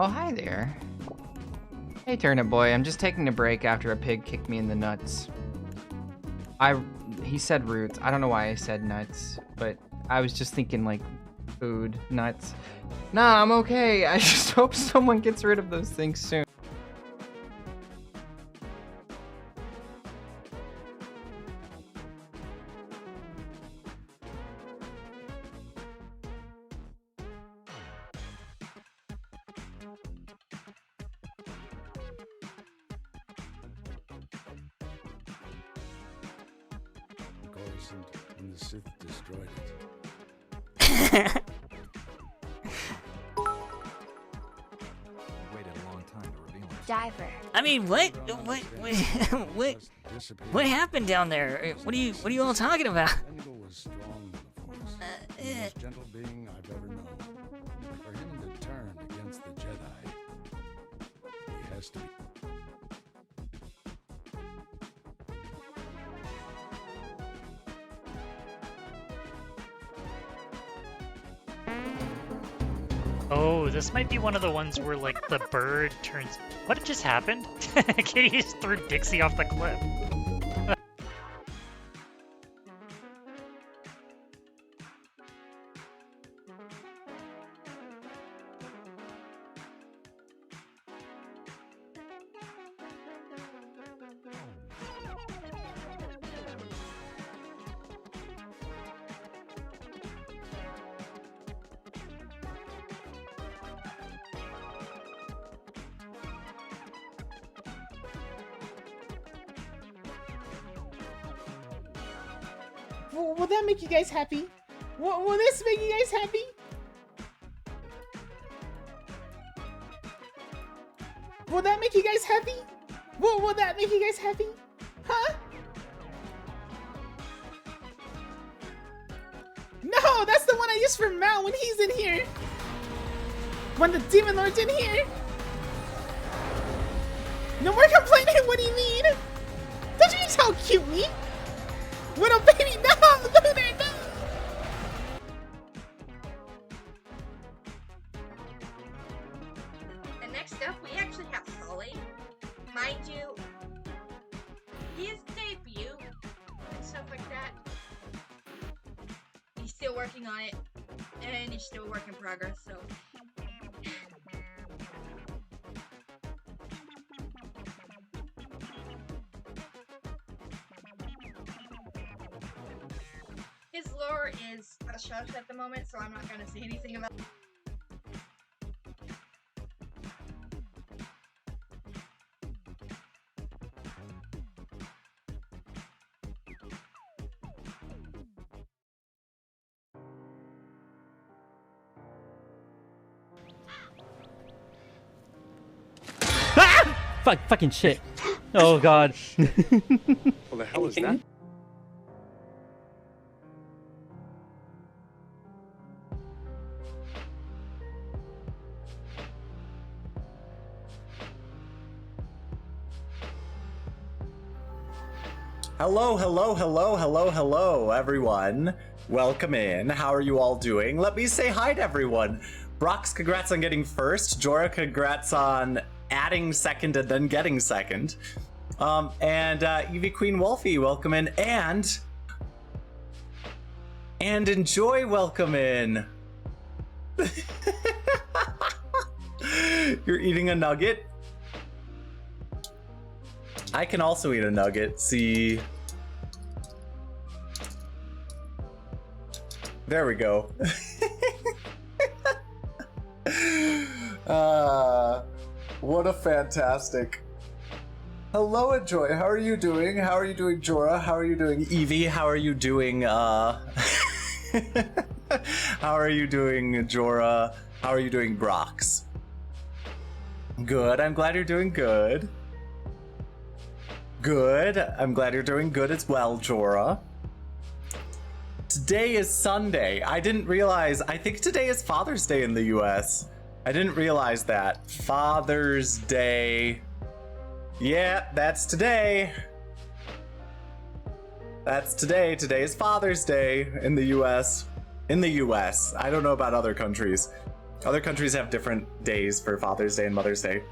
Oh, hi there. Hey, Turnip Boy. I'm just taking a break after a pig kicked me in the nuts. He said roots. I don't know why I said nuts, but I was just thinking like food, nuts. Nah, I'm okay. I just hope someone gets rid of those things soon. And the Sith destroyed it. Waited a long time to reveal it. Diver. I mean, what happened down there? What are you all talking about? Bengal was strong in the Force. The most gentle being I've ever known. For him to turn against the Jedi, he has to be. Oh, this might be one of the ones where, like, the bird turns... What just happened? Katie just threw Dixie off the cliff. Will that make you guys happy? Will this make you guys happy? Will that make you guys happy? Will that make you guys happy? Huh? No, that's the one I use for Mal when he's in here. When the Demon Lord's in here. No more complaining, what do you mean? Don't you just how cute me? Little baby, no! Look at that, no! And next up, we actually have Sully. Mind you, his debut and stuff like that. He's still working on it, and he's still a work in progress, so. His lore is hush hush at the moment, so I'm not gonna say anything about it. Fucking shit. Oh god. What the hell is that? Hello, everyone. Welcome in. How are you all doing? Let me say hi to everyone. Brox, congrats on getting first. Jorah, congrats on adding second and then getting second. And Evie Queen Wolfie, welcome in. And Enjoy, welcome in. You're eating a nugget? I can also eat a nugget. See. There we go. What a fantastic. Hello, Enjoy. How are you doing? How are you doing, Jorah? How are you doing, Evie? How are you doing, How are you doing, Jorah? How are you doing, Brox? Good. I'm glad you're doing good. Good. I'm glad you're doing good as well, Jorah. Today is Sunday. I didn't realize. I think today is Father's Day in the US. I didn't realize that. Father's Day. Yeah, that's today. That's today. Today is Father's Day in the US. In the US. I don't know about other countries. Other countries have different days for Father's Day and Mother's Day.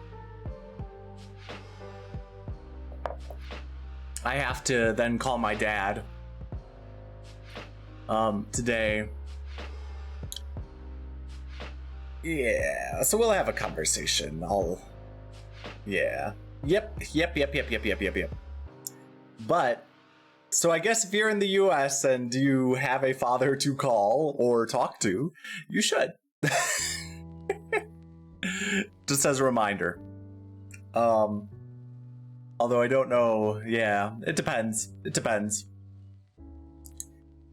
I have to then call my dad today. Yeah, so we'll have a conversation. Yeah. Yep. But, so I guess if you're in the US and you have a father to call or talk to, you should. Just as a reminder. Although I don't know, yeah, it depends.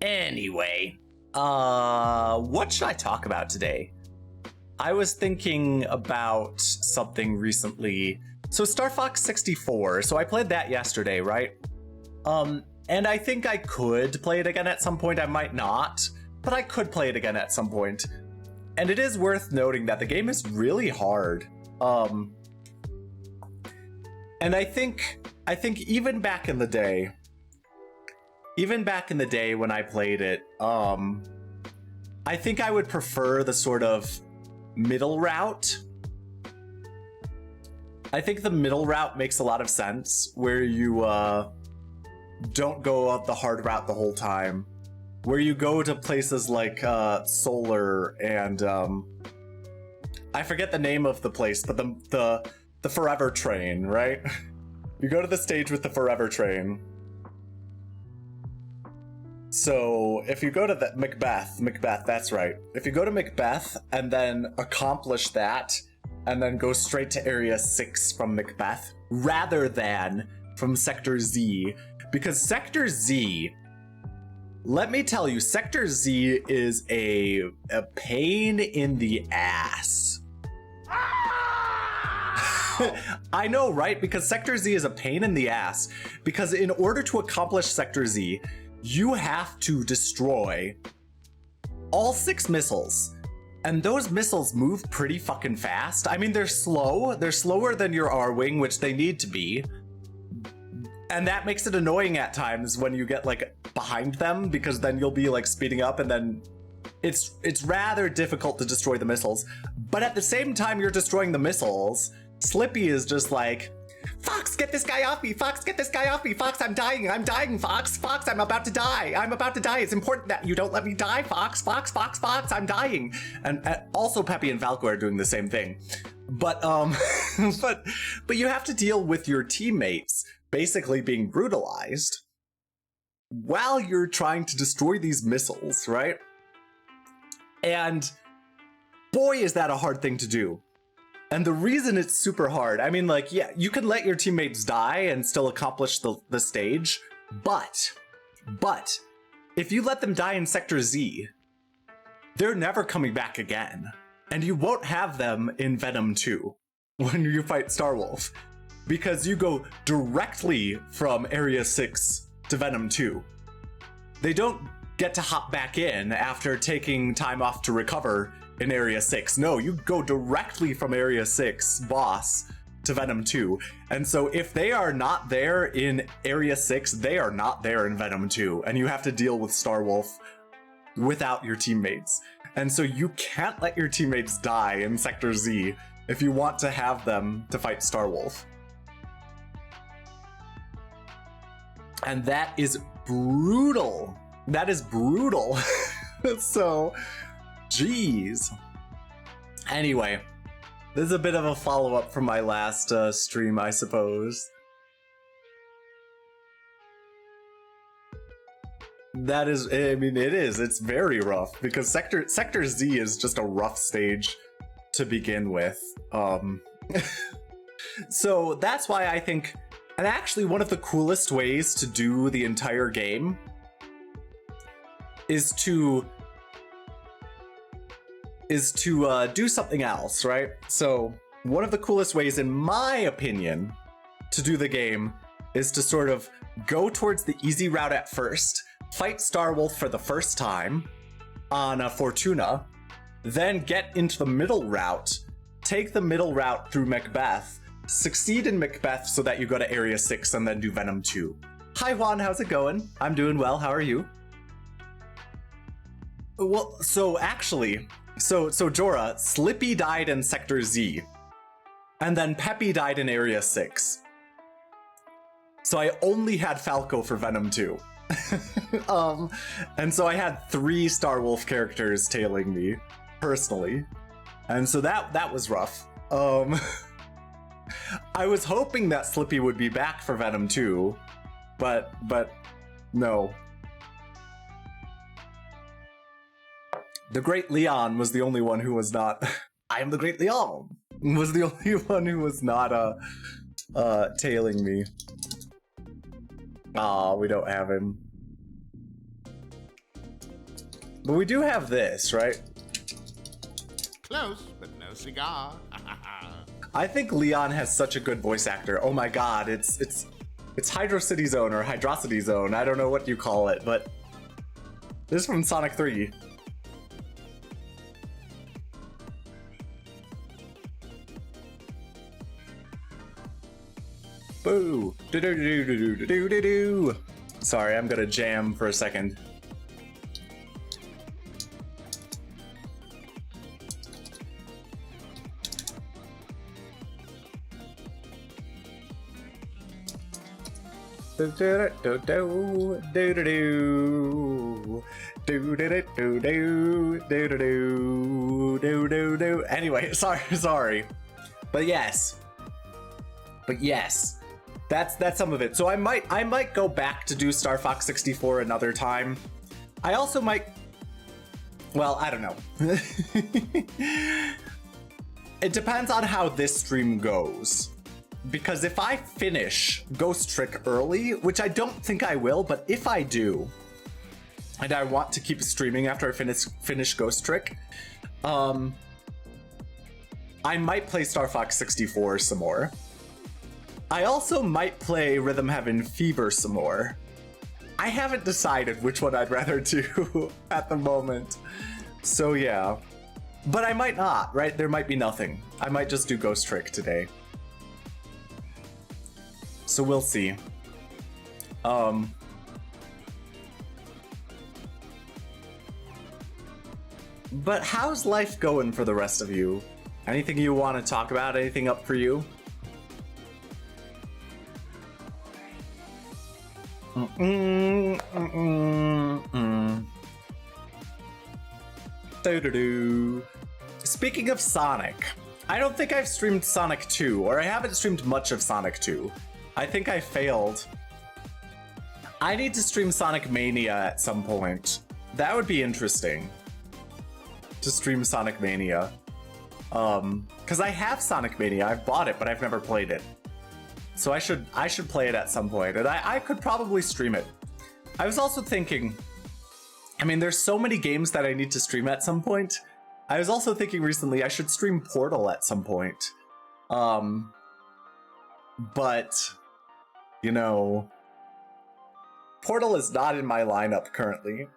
Anyway, what should I talk about today? I was thinking about something recently. So Star Fox 64, so I played that yesterday, right? And I think I could play it again at some point. I might not, but I could play it again at some point. And it is worth noting that the game is really hard. And I think even back in the day when I played it, I think I would prefer the sort of middle route. I think the middle route makes a lot of sense, where you don't go up the hard route the whole time, where you go to places like Solar and I forget the name of the place, but the Forever Train, right? You go to the stage with the Forever Train. So if you go to the Macbeth, that's right. If you go to Macbeth and then accomplish that, and then go straight to Area 6 from Macbeth, rather than from Sector Z, because Sector Z, let me tell you, Sector Z is a pain in the ass. I know, right? Because Sector Z is a pain in the ass. Because in order to accomplish Sector Z, you have to destroy all 6 missiles. And those missiles move pretty fucking fast. I mean, they're slow. They're slower than your R-Wing, which they need to be. And that makes it annoying at times when you get like behind them, because then you'll be like speeding up and then it's rather difficult to destroy the missiles. But at the same time you're destroying the missiles, Slippy is just like, Fox, get this guy off me! Fox, get this guy off me! Fox, I'm dying, Fox! Fox, I'm about to die! It's important that you don't let me die, Fox! Fox, I'm dying! And also Peppy and Falco are doing the same thing. But, but you have to deal with your teammates basically being brutalized while you're trying to destroy these missiles, right? And boy, is that a hard thing to do. And the reason it's super hard, I mean, like, yeah, you can let your teammates die and still accomplish the stage, but if you let them die in Sector Z, they're never coming back again. And you won't have them in Venom 2 when you fight Starwolf, because you go directly from Area 6 to Venom 2. They don't get to hop back in after taking time off to recover in Area 6. No, you go directly from Area 6 boss to Venom 2. And so if they are not there in Area 6, they are not there in Venom 2. And you have to deal with Starwolf without your teammates. And so you can't let your teammates die in Sector Z if you want to have them to fight Starwolf. And that is brutal. That is brutal. So, geez. Anyway, this is a bit of a follow-up from my last stream, I suppose. That is, I mean, it is. It's very rough because Sector Z is just a rough stage to begin with. So that's why I think, and actually one of the coolest ways to do the entire game is to do something else, right? So one of the coolest ways, in my opinion, to do the game is to sort of go towards the easy route at first, fight Starwolf for the first time on Fortuna, then get into the middle route, take the middle route through Macbeth, succeed in Macbeth so that you go to Area 6 and then do Venom 2. Hi Juan, how's it going? I'm doing well, how are you? Well, so actually, So Jorah, Slippy died in Sector Z. And then Peppy died in Area 6. So I only had Falco for Venom 2. And so I had 3 Starwolf characters tailing me, personally. And so that was rough. I was hoping that Slippy would be back for Venom 2, but no. The Great Leon was the only one who was not. I am the Great Leon was the only one who was not tailing me. Aw, we don't have him. But we do have this, right? Close, but no cigar. I think Leon has such a good voice actor. Oh my god, it's Hydro City Zone or Hydrocity Zone. I don't know what you call it, but this is from Sonic 3. Boo! Do do do do do do do do. Sorry, I'm gonna jam for a second. Do do do do do do do do do do do do do do do. Anyway, sorry, but yes. That's some of it. So I might go back to do Star Fox 64 another time. I also might. Well, I don't know. It depends on how this stream goes. Because if I finish Ghost Trick early, which I don't think I will, but if I do, and I want to keep streaming after I finish Ghost Trick, I might play Star Fox 64 some more. I also might play Rhythm Heaven Fever some more. I haven't decided which one I'd rather do at the moment. So yeah. But I might not, right? There might be nothing. I might just do Ghost Trick today. So we'll see. But how's life going for the rest of you? Anything you want to talk about? Anything up for you? Speaking of Sonic, I don't think I've streamed Sonic 2, or I haven't streamed much of Sonic 2. I think I failed. I need to stream Sonic Mania at some point. That would be interesting. To stream Sonic Mania. Because I have Sonic Mania, I've bought it, but I've never played it. So I should play it at some point, and I could probably stream it. I was also thinking, I mean, there's so many games that I need to stream at some point. I was also thinking recently I should stream Portal at some point. But, you know, Portal is not in my lineup currently.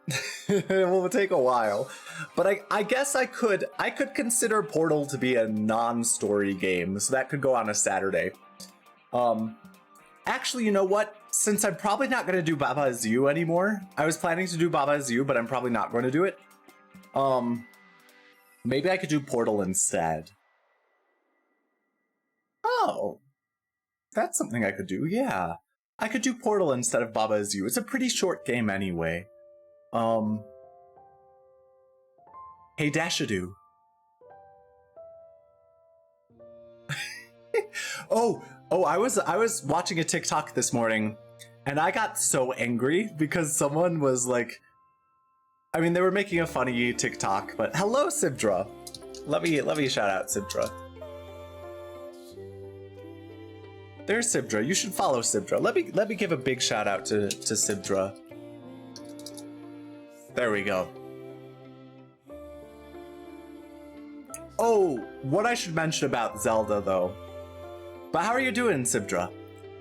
It will take a while. But I guess I could consider Portal to be a non-story game, so that could go on a Saturday. Actually, you know what? Since I'm probably not going to do Baba Is You anymore, I was planning to do Baba Is You, but I'm probably not going to do it. Maybe I could do Portal instead. Oh, that's something I could do, yeah. I could do Portal instead of Baba Is You. It's a pretty short game anyway. Hey, Dashadoo. Oh, I was watching a TikTok this morning, and I got so angry because someone was like, I mean, they were making a funny TikTok, but hello, Sibdra. Let me shout out Sibdra. There's Sibdra. You should follow Sibdra. Let me give a big shout out to Sibdra. There we go. Oh, what I should mention about Zelda though. But how are you doing, Sibdra?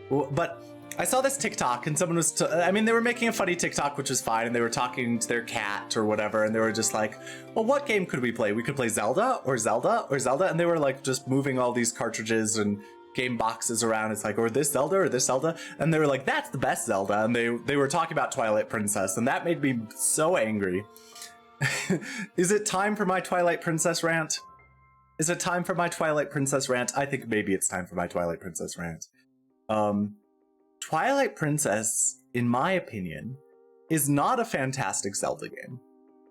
But I saw this TikTok and someone was, I mean, they were making a funny TikTok, which was fine, and they were talking to their cat or whatever, and they were just like, well, what game could we play? We could play Zelda or Zelda or Zelda, and they were like just moving all these cartridges and game boxes around. It's like, or this Zelda or this Zelda, and they were like, that's the best Zelda, and they were talking about Twilight Princess, and that made me so angry. Is it time for my Twilight Princess rant? Is it time for my Twilight Princess rant? I think maybe it's time for my Twilight Princess rant. Twilight Princess, in my opinion, is not a fantastic Zelda game.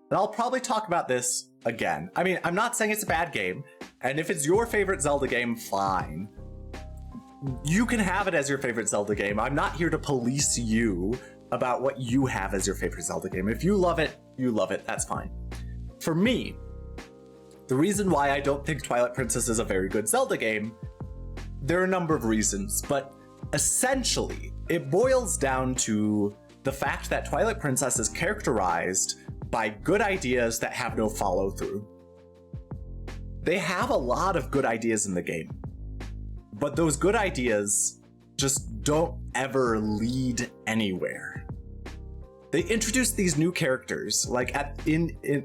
And I'll probably talk about this again. I mean, I'm not saying it's a bad game, and if it's your favorite Zelda game, fine. You can have it as your favorite Zelda game. I'm not here to police you about what you have as your favorite Zelda game. If you love it, that's fine. For me, the reason why I don't think Twilight Princess is a very good Zelda game, there are a number of reasons, but essentially, it boils down to the fact that Twilight Princess is characterized by good ideas that have no follow-through. They have a lot of good ideas in the game, but those good ideas just don't ever lead anywhere. They introduce these new characters, like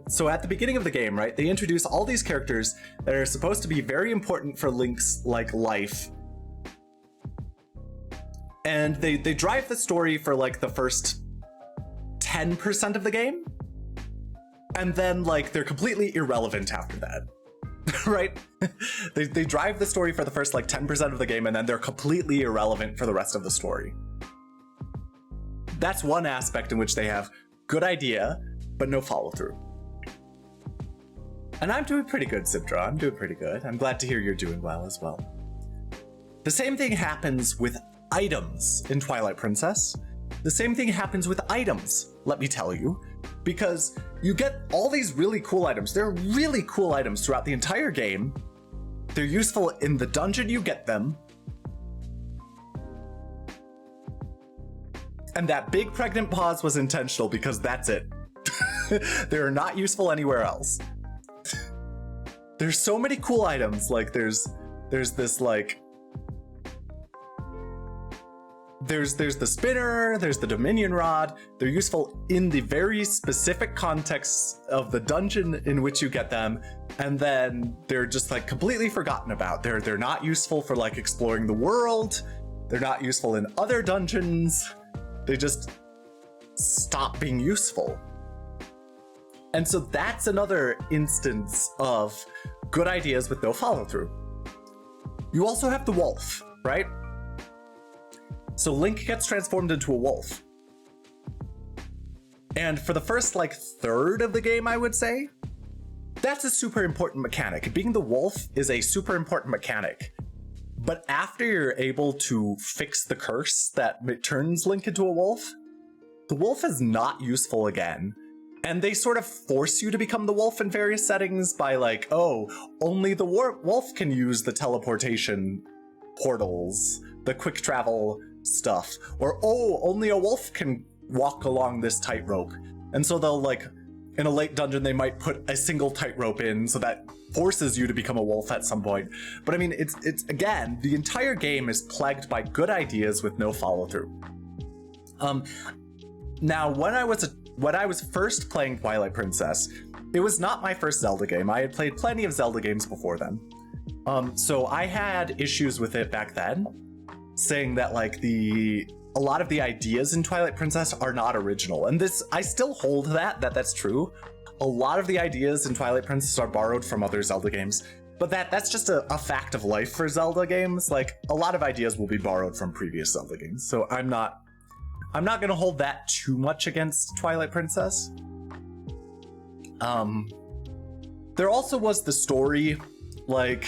so at the beginning of the game, right? They introduce all these characters that are supposed to be very important for Link's like life. And they drive the story for like the first 10% of the game. And then like they're completely irrelevant after that. Right? They drive the story for the first like 10% of the game, and then they're completely irrelevant for the rest of the story. That's one aspect in which they have good idea, but no follow-through. And I'm doing pretty good, Sidra. I'm doing pretty good. I'm glad to hear you're doing well as well. The same thing happens with items in Twilight Princess. The same thing happens with items, let me tell you, because you get all these really cool items. They're really cool items throughout the entire game. They're useful in the dungeon you get them. And that big pregnant pause was intentional because that's it. They are not useful anywhere else. There's so many cool items. Like there's this like there's the spinner, there's the Dominion Rod. They're useful in the very specific context of the dungeon in which you get them, and then they're just like completely forgotten about. They're not useful for like exploring the world. They're not useful in other dungeons. They just stop being useful. And so that's another instance of good ideas with no follow-through. You also have the wolf, right? So Link gets transformed into a wolf. And for the first like third of the game, I would say, that's a super important mechanic. Being the wolf is a super important mechanic. But after you're able to fix the curse that turns Link into a wolf, the wolf is not useful again. And they sort of force you to become the wolf in various settings by like, oh, only the wolf can use the teleportation portals, the quick travel stuff. Or, oh, only a wolf can walk along this tightrope. And so they'll like, in a late dungeon, they might put a single tightrope in so that forces you to become a wolf at some point. But I mean, it's again, the entire game is plagued by good ideas with no follow-through. Now, when I was first playing Twilight Princess, it was not my first Zelda game. I had played plenty of Zelda games before then. So I had issues with it back then, saying that like a lot of the ideas in Twilight Princess are not original. And this, I still hold that's true. A lot of the ideas in Twilight Princess are borrowed from other Zelda games, but that's just a fact of life for Zelda games. Like a lot of ideas will be borrowed from previous Zelda games. So I'm not gonna hold that too much against Twilight Princess. There also was the story, like,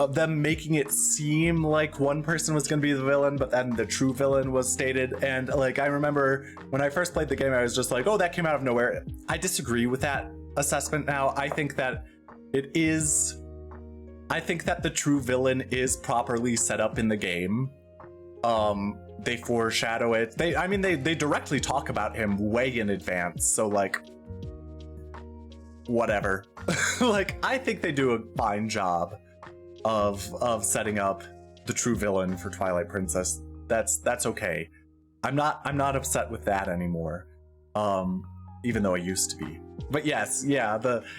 of them making it seem like one person was gonna be the villain, but then the true villain was stated. And like, I remember when I first played the game, I was just like, oh, that came out of nowhere. I disagree with that assessment now. I think that the true villain is properly set up in the game. They foreshadow it. They directly talk about him way in advance. So like, whatever. Like, I think they do a fine job of setting up the true villain for Twilight Princess. That's okay. I'm not upset with that anymore. Even though I used to be. But yes, yeah,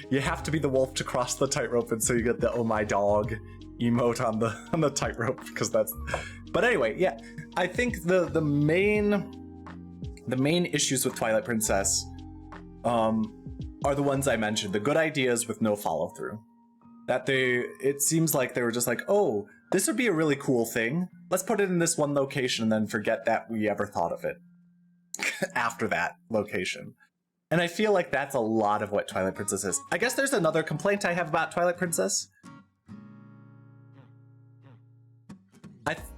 you have to be the wolf to cross the tightrope, and so you get the oh my dog emote on the tightrope, because that's. But anyway, yeah, I think the main issues with Twilight Princess are the ones I mentioned, the good ideas with no follow-through. That it seems like they were just like, oh, this would be a really cool thing. Let's put it in this one location and then forget that we ever thought of it after that location. And I feel like that's a lot of what Twilight Princess is. I guess there's another complaint I have about Twilight Princess.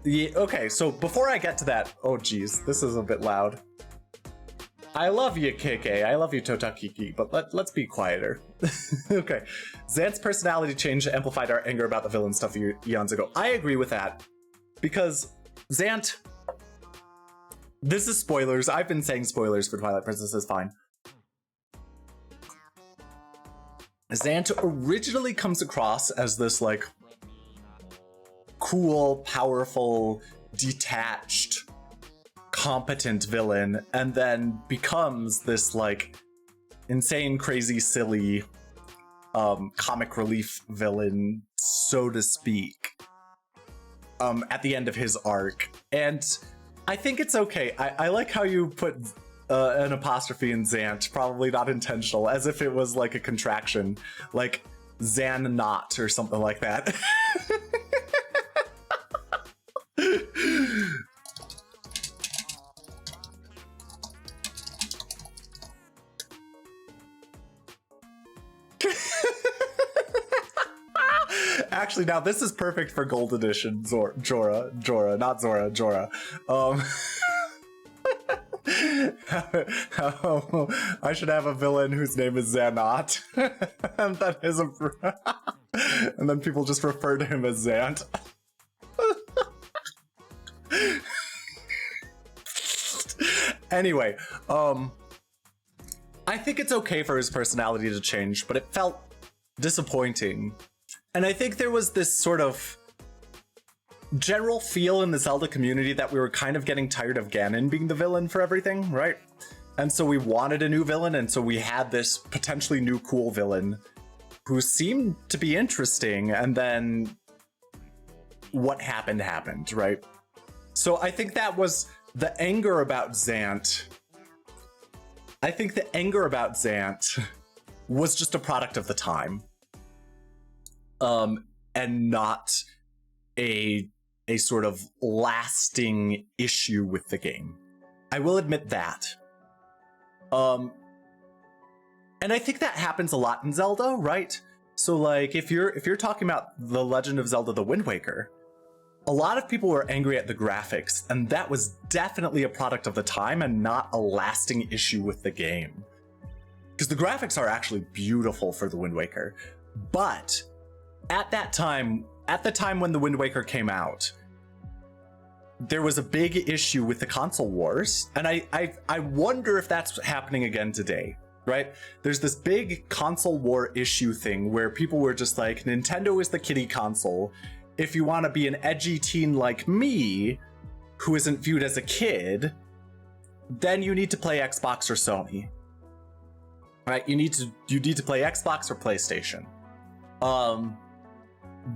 Okay, so before I get to that, oh geez, this is a bit loud. I love you, KK. I love you, Totakiki, but let's be quieter. Okay. Xant's personality change amplified our anger about the villain stuff eons ago. I agree with that. Because Xant... This is spoilers. I've been saying spoilers for Twilight Princess is fine. Xant originally comes across as this, like, cool, powerful, detached, competent villain, and then becomes this, like, insane, crazy, silly, comic relief villain, so to speak, at the end of his arc. And I think it's okay. I like how you put an apostrophe in Xant, probably not intentional, as if it was like a contraction, like Xan-not or something like that. Actually, now this is perfect for Gold Edition Jorah, not Zora, Jorah. I should have a villain whose name is Xan-not. And that is and then people just refer to him as Xant. Anyway, I think it's okay for his personality to change, but it felt disappointing. And I think there was this sort of general feel in the Zelda community that we were kind of getting tired of Ganon being the villain for everything, right? And so we wanted a new villain, and so we had this potentially new cool villain who seemed to be interesting, and then what happened, right? So I think that was the anger about Xant. I think the anger about Xant was just a product of the time. And not a sort of lasting issue with the game. I will admit that. And I think that happens a lot in Zelda, right? So like if you're talking about The Legend of Zelda: The Wind Waker, a lot of people were angry at the graphics, and that was definitely a product of the time and not a lasting issue with the game. Because the graphics are actually beautiful for The Wind Waker, but at that time, at the time when The Wind Waker came out, there was a big issue with the console wars, and I wonder if that's happening again today, right? There's this big console war issue thing where people were just like, Nintendo is the kiddie console. If you want to be an edgy teen like me, who isn't viewed as a kid, then you need to play Xbox or Sony, right? You need to play Xbox or PlayStation.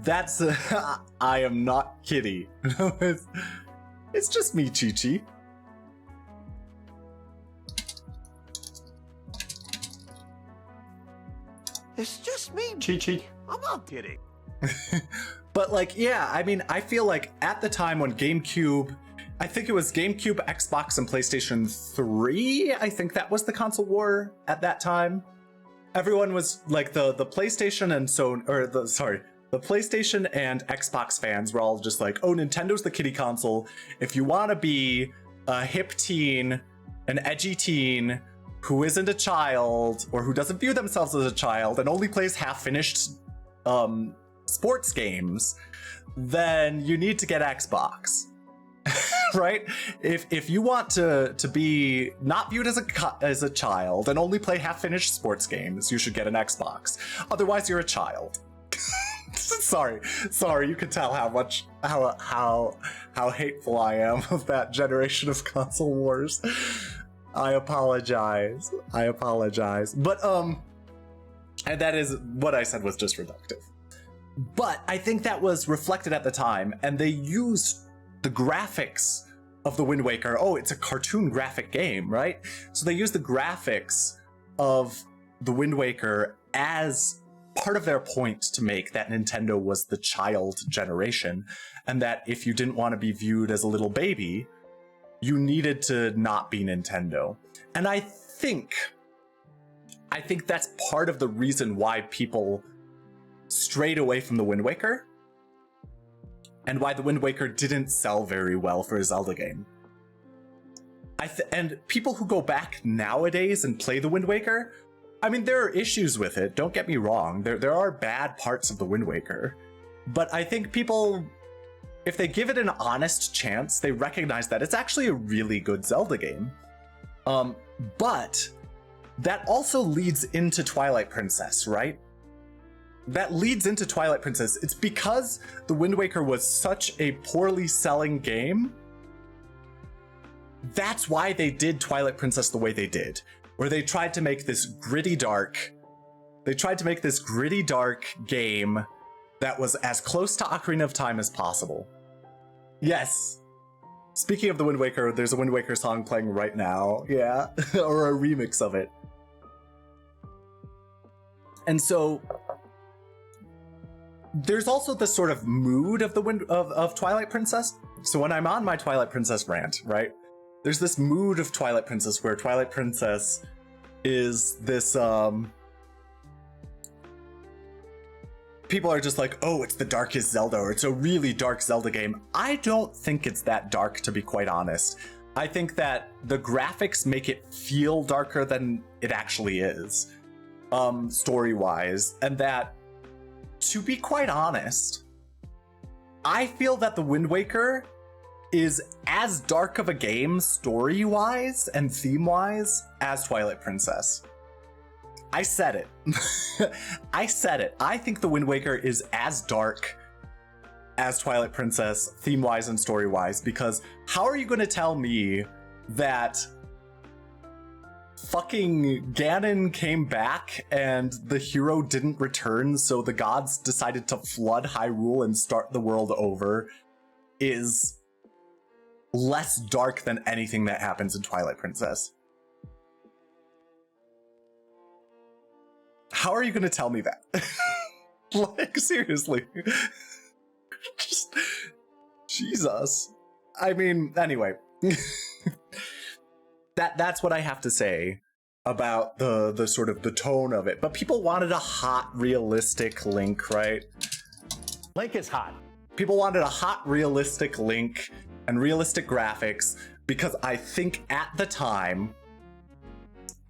That's I am not kiddie. It's just me, Chi-Chi. It's just me. Chi-Chi. I'm not kidding. But like, yeah, I mean, I feel like at the time when GameCube, I think it was GameCube, Xbox, and PlayStation 3, I think that was the console war at that time. Everyone was like the PlayStation and the PlayStation and Xbox fans were all just like, oh, Nintendo's the kiddie console. If you want to be a hip teen, an edgy teen who isn't a child or who doesn't view themselves as a child and only plays half-finished sports games, then you need to get Xbox. Right? If you want to be not viewed as a child and only play half-finished sports games, you should get an Xbox. Otherwise, you're a child. Sorry, you can tell how hateful I am of that generation of console wars. I apologize. But and that is what I said was just reductive. But I think that was reflected at the time, and they used the graphics of the Wind Waker. Oh, it's a cartoon graphic game, right? So they used the graphics of the Wind Waker as part of their point to make that Nintendo was the child generation, and that if you didn't want to be viewed as a little baby, you needed to not be Nintendo. And I think that's part of the reason why people strayed away from the Wind Waker, and why the Wind Waker didn't sell very well for a Zelda game. And people who go back nowadays and play the Wind Waker, I mean, there are issues with it, don't get me wrong. There are bad parts of the Wind Waker. But I think people, if they give it an honest chance, they recognize that it's actually a really good Zelda game. But that also leads into Twilight Princess, right? That leads into Twilight Princess. It's because the Wind Waker was such a poorly selling game. That's why they did Twilight Princess the way they did, where they tried to make this gritty dark. They tried to make this gritty dark game that was as close to Ocarina of Time as possible. Yes. Speaking of the Wind Waker, there's a Wind Waker song playing right now. Yeah, or a remix of it. And so there's also the sort of mood of the of Twilight Princess. So when I'm on my Twilight Princess rant, right? There's this mood of Twilight Princess where Twilight Princess is this, people are just like, oh, it's the darkest Zelda, or it's a really dark Zelda game. I don't think it's that dark, to be quite honest. I think that the graphics make it feel darker than it actually is, story-wise, and that, to be quite honest, I feel that the Wind Waker is as dark of a game story-wise and theme-wise as Twilight Princess. I said it. I said it. I think the Wind Waker is as dark as Twilight Princess theme-wise and story-wise, because how are you going to tell me that fucking Ganon came back and the hero didn't return, so the gods decided to flood Hyrule and start the world over, is less dark than anything that happens in Twilight Princess? How are you going to tell me that? Like, seriously. Just, Jesus. I mean, anyway. That's what I have to say about the sort of the tone of it. But people wanted a hot, realistic Link, right? Link is hot. People wanted a hot, realistic Link and realistic graphics, because I think at the time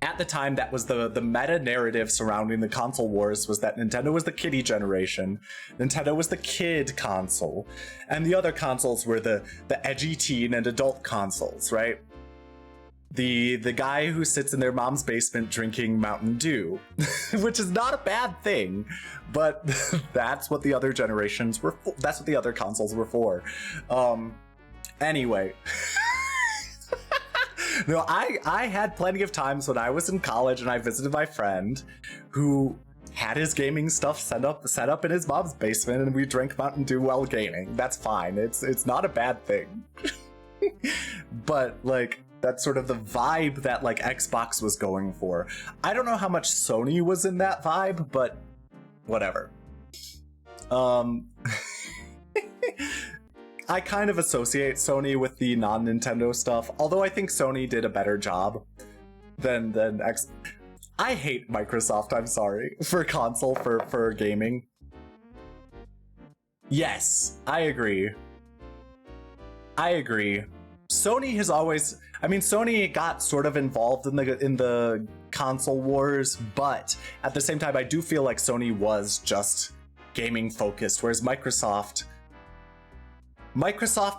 that was the meta narrative surrounding the console wars, was that Nintendo was the kiddie generation, Nintendo was the kid console, and the other consoles were the edgy teen and adult consoles, right? The guy who sits in their mom's basement drinking Mountain Dew, which is not a bad thing, but that's what the other generations were for. That's what the other consoles were for. Anyway. No, I had plenty of times when I was in college and I visited my friend who had his gaming stuff set up in his mom's basement, and we drank Mountain Dew while gaming. That's fine. It's not a bad thing. But like, that's sort of the vibe that like Xbox was going for. I don't know how much Sony was in that vibe, but whatever. I kind of associate Sony with the non-Nintendo stuff, although I think Sony did a better job than I hate Microsoft, I'm sorry, for console, for gaming. Yes, I agree. Sony has always, I mean, Sony got sort of involved in the console wars, but at the same time, I do feel like Sony was just gaming focused, whereas Microsoft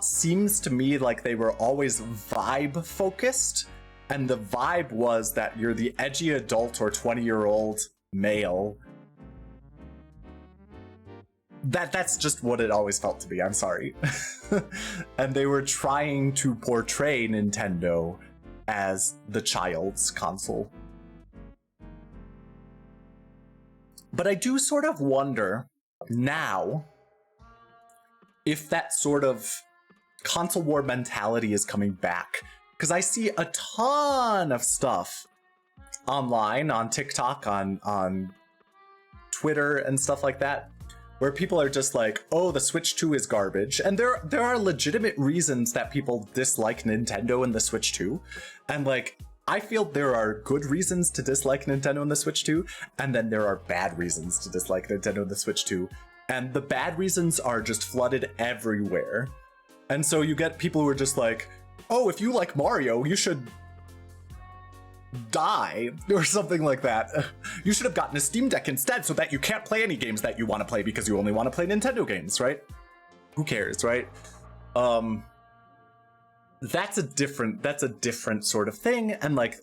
seems to me like they were always vibe focused, and the vibe was that you're the edgy adult or 20-year-old male. That's just what it always felt to be, I'm sorry. And they were trying to portray Nintendo as the child's console. But I do sort of wonder now if that sort of console war mentality is coming back, because I see a ton of stuff online, on TikTok, on Twitter and stuff like that, where people are just like, oh, the Switch 2 is garbage. And there are legitimate reasons that people dislike Nintendo and the Switch 2. And like, I feel there are good reasons to dislike Nintendo and the Switch 2, and then there are bad reasons to dislike Nintendo and the Switch 2. And the bad reasons are just flooded everywhere. And so you get people who are just like, oh, if you like Mario, you should die or something like that. You should have gotten a Steam Deck instead so that you can't play any games that you want to play because you only want to play Nintendo games, right? Who cares, right? That's a different sort of thing. And like,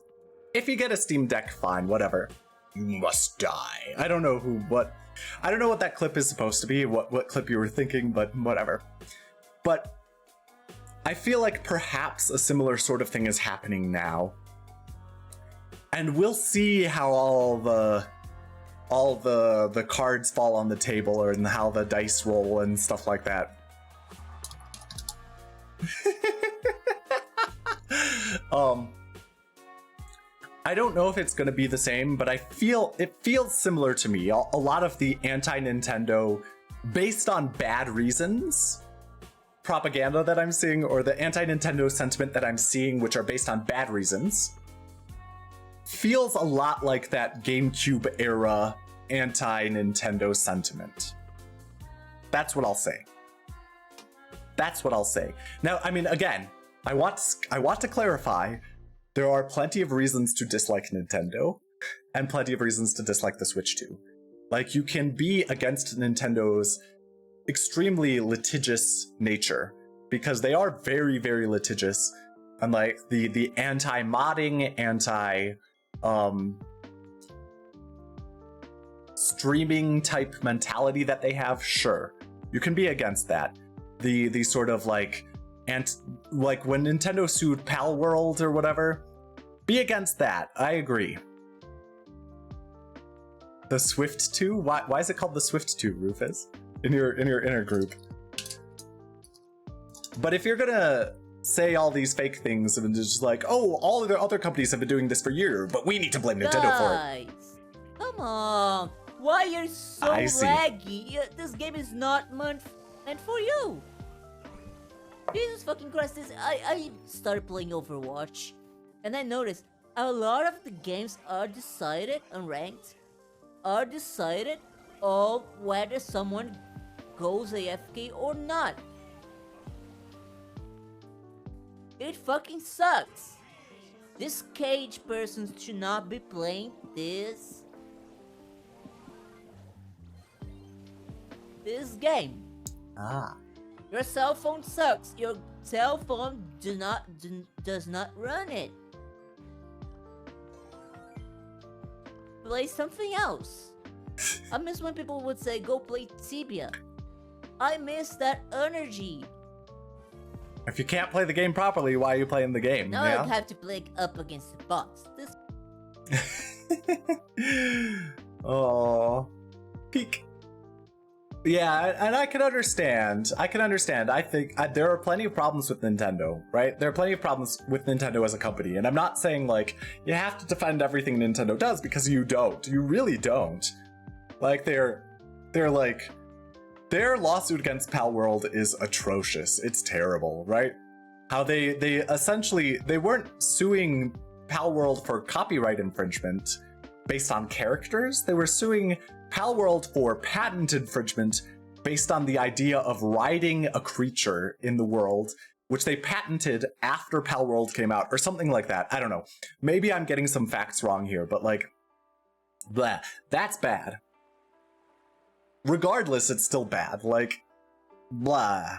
if you get a Steam Deck, fine, whatever. You must die. I don't know what that clip is supposed to be, what clip you were thinking, but whatever. But I feel like perhaps a similar sort of thing is happening now. And we'll see how all the cards fall on the table, and how the dice roll and stuff like that. I don't know if it's going to be the same, but it feels similar to me. A lot of the anti-Nintendo, based on bad reasons, propaganda that I'm seeing, or the anti-Nintendo sentiment that I'm seeing, which are based on bad reasons, feels a lot like that GameCube era anti-Nintendo sentiment. That's what I'll say. Now, I mean, again, I want to clarify, there are plenty of reasons to dislike Nintendo, and plenty of reasons to dislike the Switch 2. Like, you can be against Nintendo's extremely litigious nature, because they are very, very litigious, and like the anti-modding, streaming type mentality that they have, sure, you can be against that. The sort of like like when Nintendo sued Pal World or whatever, be against that. I agree. The Swift 2? Why is it called the Swift 2, Rufus? In your inner group. But if you're gonna say all these fake things and just like, oh, all of the other companies have been doing this for years, but we need to blame Nintendo for it. Come on! Why are you so laggy? This game is not meant for you! Jesus fucking Christ, I started playing Overwatch, and I noticed a lot of the games are decided, unranked, are decided of whether someone goes AFK or not. It fucking sucks. This cage person should not be playing this game. Your cell phone sucks. Your cell phone does not run it. Play something else. I miss when people would say, go play Tibia. I miss that energy. If you can't play the game properly, why are you playing the game? Now I'd have to play up against the bots. Oh, peak. Yeah, and I can understand. I think there are plenty of problems with Nintendo, right? There are plenty of problems with Nintendo as a company, and I'm not saying like you have to defend everything Nintendo does, because you don't. You really don't. Like their lawsuit against Pal World is atrocious. It's terrible, right? How they essentially, they weren't suing Pal World for copyright infringement based on characters. They were suing Pal World for patent infringement based on the idea of riding a creature in the world, which they patented after Pal World came out, or something like that. I don't know. Maybe I'm getting some facts wrong here, but like, blah, that's bad. Regardless, it's still bad. Like, blah.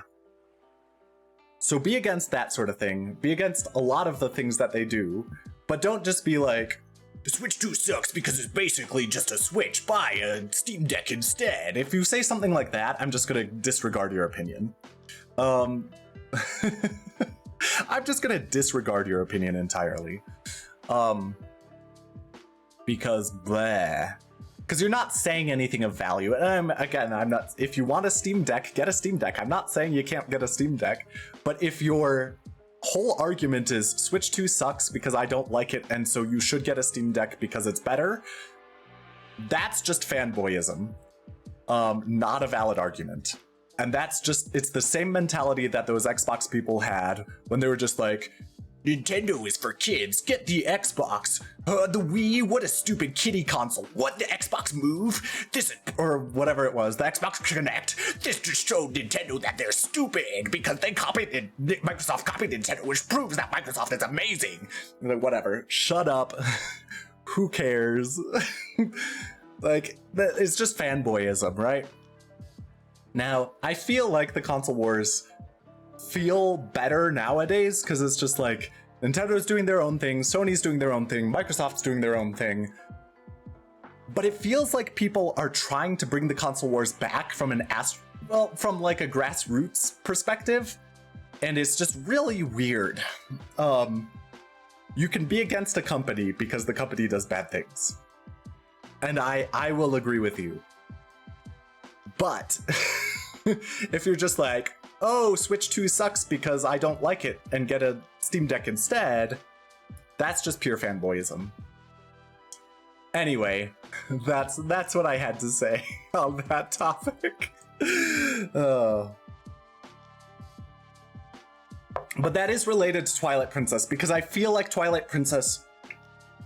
So be against that sort of thing. Be against a lot of the things that they do, but don't just be like, the Switch 2 sucks because it's basically just a Switch. Buy a Steam Deck instead. If you say something like that, I'm just gonna disregard your opinion. I'm just gonna disregard your opinion entirely. Because blah. Because you're not saying anything of value. Again, I'm not. If you want a Steam Deck, get a Steam Deck. I'm not saying you can't get a Steam Deck, but if you're whole argument is Switch 2 sucks because I don't like it, and so you should get a Steam Deck because it's better, that's just fanboyism. Not a valid argument. And that's just, it's the same mentality that those Xbox people had when they were just like, Nintendo is for kids, get the Xbox. The Wii, what a stupid kiddie console. What, the Xbox Move? This, or whatever it was, the Xbox Kinect. This just showed Nintendo that they're stupid because they Microsoft copied Nintendo, which proves that Microsoft is amazing. Like, whatever, shut up. Who cares? Like, it's just fanboyism, right? Now, I feel like the console wars feel better nowadays because it's just like Nintendo's doing their own thing, Sony's doing their own thing, Microsoft's doing their own thing. But it feels like people are trying to bring the console wars back from from like a grassroots perspective, and it's just really weird. You can be against a company because the company does bad things. And I will agree with you. But if you're just like, oh, Switch 2 sucks because I don't like it and get a Steam Deck instead, that's just pure fanboyism. Anyway, that's what I had to say on that topic. But that is related to Twilight Princess because I feel like Twilight Princess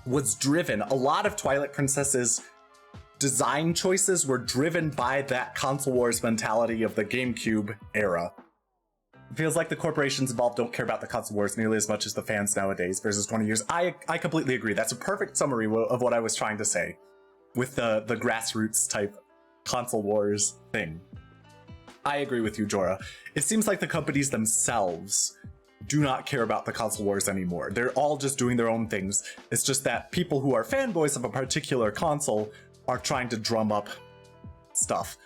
was driven, a lot of Twilight Princess's design choices were driven by that console wars mentality of the GameCube era. It feels like the corporations involved don't care about the console wars nearly as much as the fans nowadays versus 20 years. I completely agree. That's a perfect summary of what I was trying to say with the grassroots type console wars thing. I agree with you, Jorah. It seems like the companies themselves do not care about the console wars anymore. They're all just doing their own things. It's just that people who are fanboys of a particular console are trying to drum up stuff.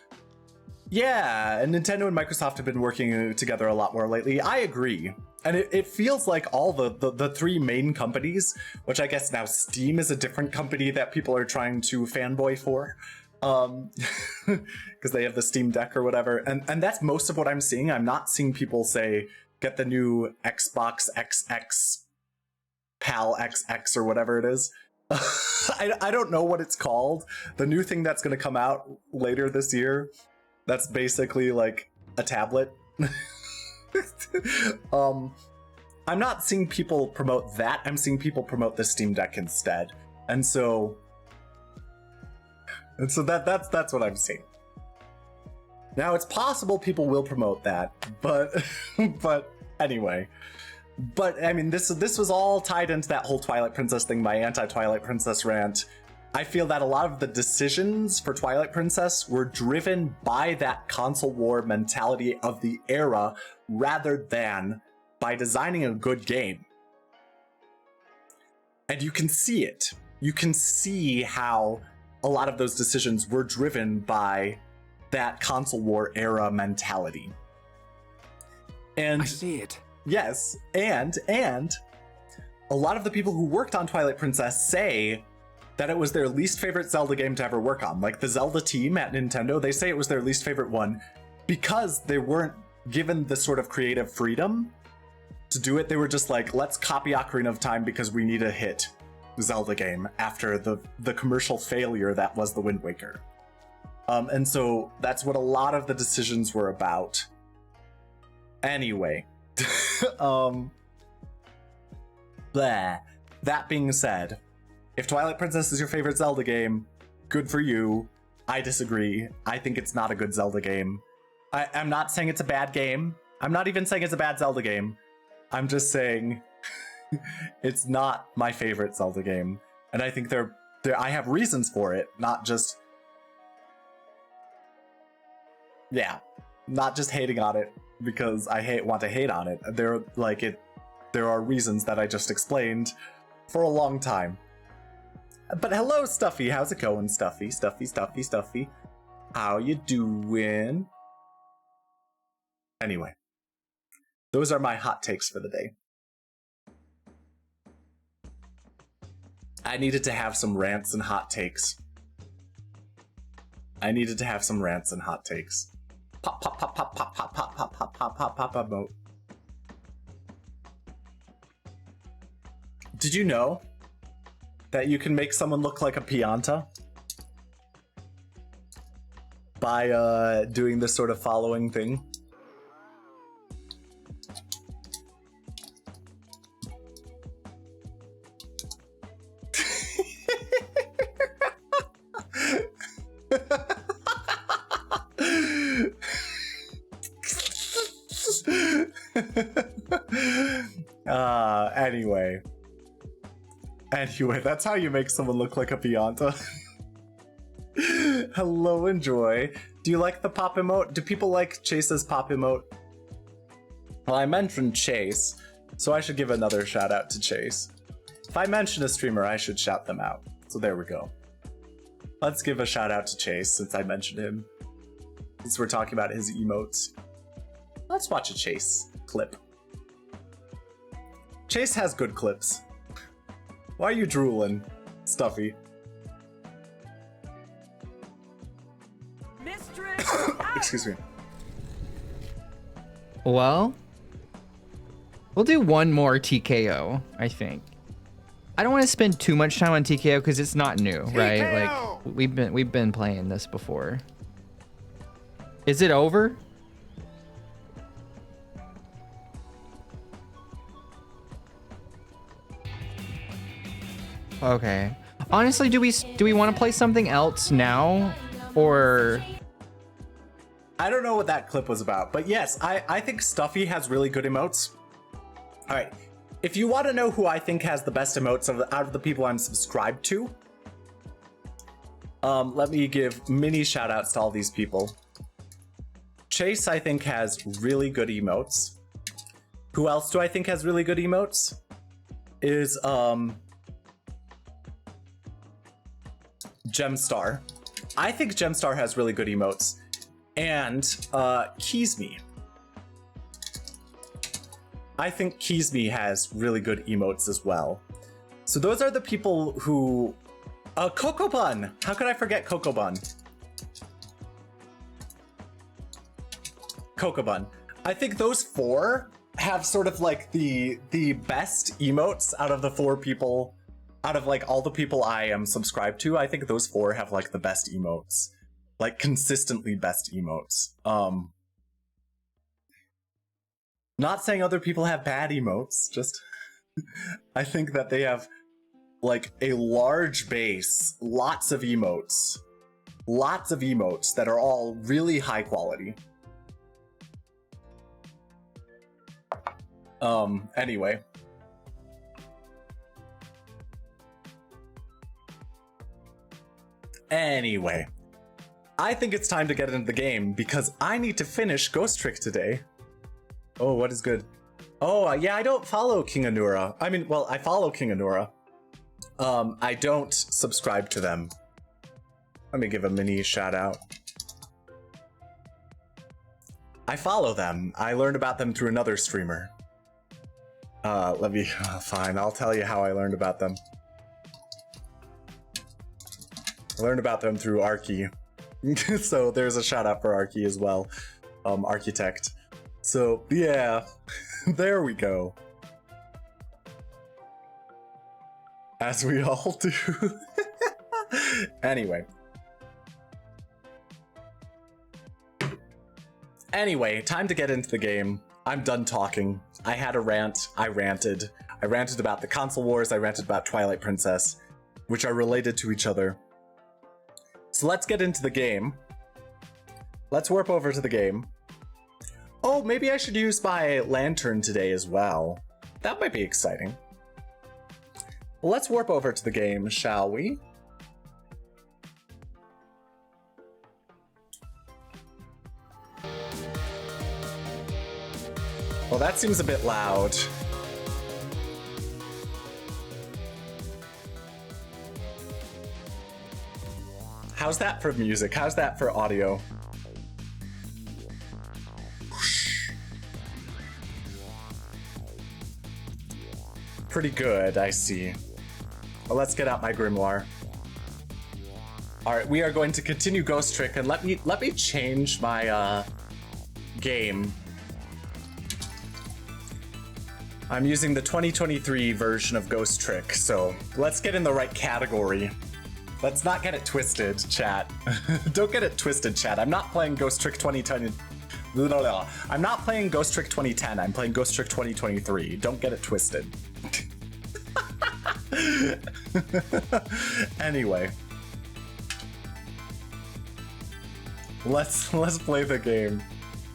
Yeah, and Nintendo and Microsoft have been working together a lot more lately. I agree. And it feels like all the three main companies, which I guess now Steam is a different company that people are trying to fanboy for. Because they have the Steam Deck or whatever. And that's most of what I'm seeing. I'm not seeing people say, get the new Xbox XX PAL XX or whatever it is. I don't know what it's called. The new thing that's going to come out later this year, that's basically like a tablet. I'm not seeing people promote that. I'm seeing people promote the Steam Deck instead. And so that's what I'm seeing. Now, it's possible people will promote that, but anyway. But I mean, this was all tied into that whole Twilight Princess thing, my anti-Twilight Princess rant. I feel that a lot of the decisions for Twilight Princess were driven by that console war mentality of the era rather than by designing a good game. And you can see it. You can see how a lot of those decisions were driven by that console war era mentality. And I see it. Yes, and a lot of the people who worked on Twilight Princess say that it was their least favorite Zelda game to ever work on. Like the Zelda team at Nintendo, they say it was their least favorite one because they weren't given the sort of creative freedom to do it. They were just like, let's copy Ocarina of Time because we need a hit Zelda game after the commercial failure that was the Wind Waker. And so that's what a lot of the decisions were about. Anyway. That being said, if Twilight Princess is your favorite Zelda game, good for you. I disagree. I think it's not a good Zelda game. I'm not saying it's a bad game. I'm not even saying it's a bad Zelda game. I'm just saying it's not my favorite Zelda game. And I think I have reasons for it, not just... Yeah, not just hating on it because I want to hate on it. There are reasons that I just explained for a long time. But hello, Stuffy. How's it going, Stuffy? Stuffy. How you doing? Anyway, those are my hot takes for the day. I needed to have some rants and hot takes. Pop, pop, pop, pop, pop, pop, pop, pop, pop, pop, pop, pop, pop, emote. did you know that you can make someone look like a Pianta by doing this sort of following thing? Anyway, that's how you make someone look like a Pianta. Hello, Enjoy. Do you like the pop emote? Do people like Chase's pop emote? Well, I mentioned Chase, so I should give another shout out to Chase. If I mention a streamer, I should shout them out. So there we go. Let's give a shout out to Chase since I mentioned him. Since we're talking about his emotes. Let's watch a Chase clip. Chase has good clips. Why are you drooling, Stuffy? Excuse me. Well, we'll do one more TKO, I think. I don't want to spend too much time on TKO because it's not new, right? TKO! Like we've been playing this before. Is it over? Okay. Honestly, do we want to play something else now, or? I don't know what that clip was about, but yes, I think Stuffy has really good emotes. All right, if you want to know who I think has the best emotes out of the people I'm subscribed to, let me give mini shout outs to all these people. Chase, I think, has really good emotes. Who else do I think has really good emotes? Is Gemstar. I think Gemstar has really good emotes. And Keysme. I think Keysme has really good emotes as well. So those are the people who... Coco Bun! How could I forget Coco Bun? Coco Bun. I think those four have sort of like the best emotes out of the four people, out of like all the people I am subscribed to. I think those four have like the best emotes. Like consistently best emotes. Not saying other people have bad emotes, just I think that they have like a large base, lots of emotes that are all really high quality. Anyway. I think it's time to get into the game because I need to finish Ghost Trick today. Oh, what is good? Oh, yeah, I don't follow King Anura. I mean, well, I follow King Anura. I don't subscribe to them. Let me give a mini shout out. I follow them. I learned about them through another streamer. Fine, I'll tell you how I learned about them. I learned about them through Arky. So there's a shout out for Arky as well. Architect. So yeah, there we go. As we all do. Anyway, time to get into the game. I'm done talking. I had a rant. I ranted. I ranted about the console wars. I ranted about Twilight Princess, which are related to each other. So let's get into the game. Let's warp over to the game. Oh, maybe I should use my lantern today as well. That might be exciting. Well, let's warp over to the game, shall we? Well, that seems a bit loud. How's that for music? How's that for audio? Pretty good, I see. Well, let's get out my grimoire. All right, we are going to continue Ghost Trick, and let me change my game. I'm using the 2023 version of Ghost Trick, so let's get in the right category. Let's not get it twisted, chat. Don't get it twisted, chat. I'm not playing Ghost Trick 2010. I'm not playing Ghost Trick 2010. I'm playing Ghost Trick 2023. Don't get it twisted. Anyway. Let's play the game.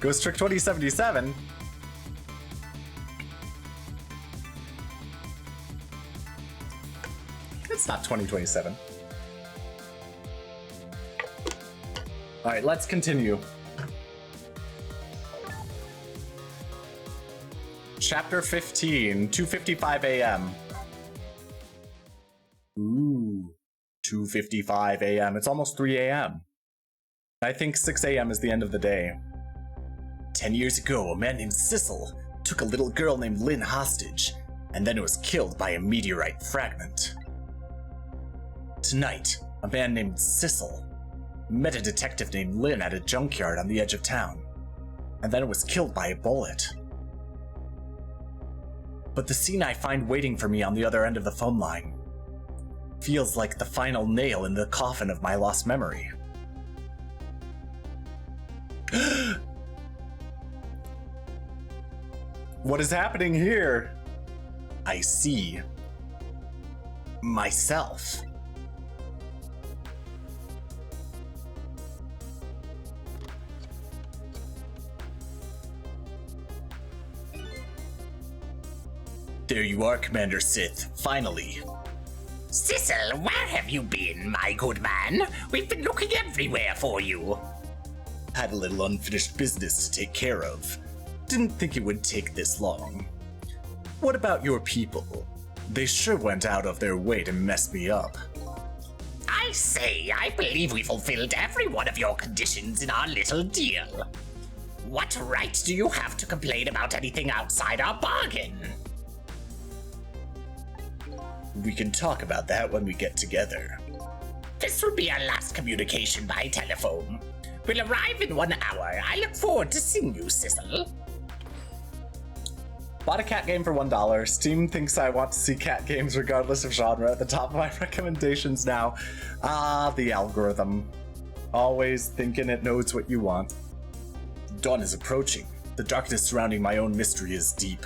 Ghost Trick 2077. It's not 2027. Alright, let's continue. Chapter 15, 2:55 a.m. Ooh, 2:55 a.m. It's almost 3 a.m. I think 6 a.m. is the end of the day. 10 years ago, a man named Sissel took a little girl named Lynn hostage, and then was killed by a meteorite fragment. Tonight, a man named Sissel met a detective named Lynn at a junkyard on the edge of town, and then was killed by a bullet. But the scene I find waiting for me on the other end of the phone line feels like the final nail in the coffin of my lost memory. What is happening here? I see myself. There you are, Commander Sith, finally. Sissel, where have you been, my good man? We've been looking everywhere for you. Had a little unfinished business to take care of. Didn't think it would take this long. What about your people? They sure went out of their way to mess me up. I say, I believe we fulfilled every one of your conditions in our little deal. What right do you have to complain about anything outside our bargain? We can talk about that when we get together. This will be our last communication by telephone. We'll arrive in 1 hour. I look forward to seeing you, Sissel. Bought a cat game for $1. Steam thinks I want to see cat games regardless of genre at the top of my recommendations now. Ah, the algorithm. Always thinking it knows what you want. Dawn is approaching. The darkness surrounding my own mystery is deep.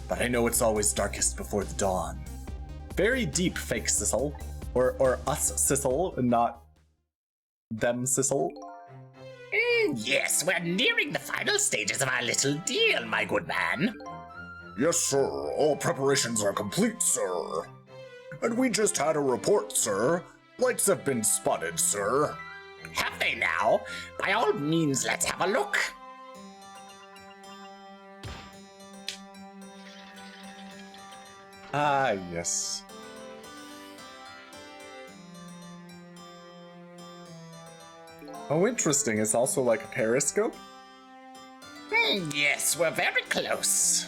But I know it's always darkest before the dawn. Very deep, fake Sissel. Or us Sissel, and not them Sissel. Yes, we're nearing the final stages of our little deal, my good man. Yes, sir. All preparations are complete, sir. And we just had a report, sir. Lights have been spotted, sir. Have they now? By all means, let's have a look. Ah, yes. Oh, interesting. It's also like a periscope? Yes, we're very close.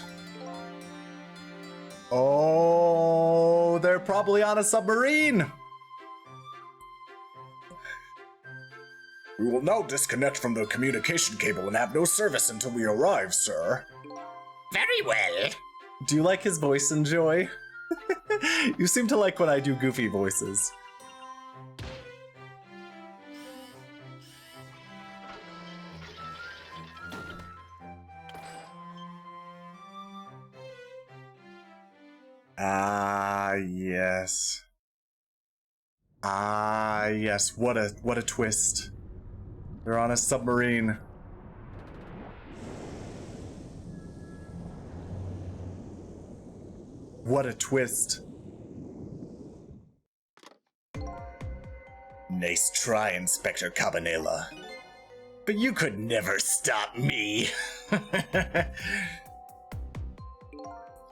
Oh, they're probably on a submarine! We will now disconnect from the communication cable and have no service until we arrive, sir. Very well. Do you like his voice, Enjoy? You seem to like when I do goofy voices. Ah, yes. Ah, yes. What a twist. They're on a submarine. What a twist. Nice try, Inspector Cabanela. But you could never stop me.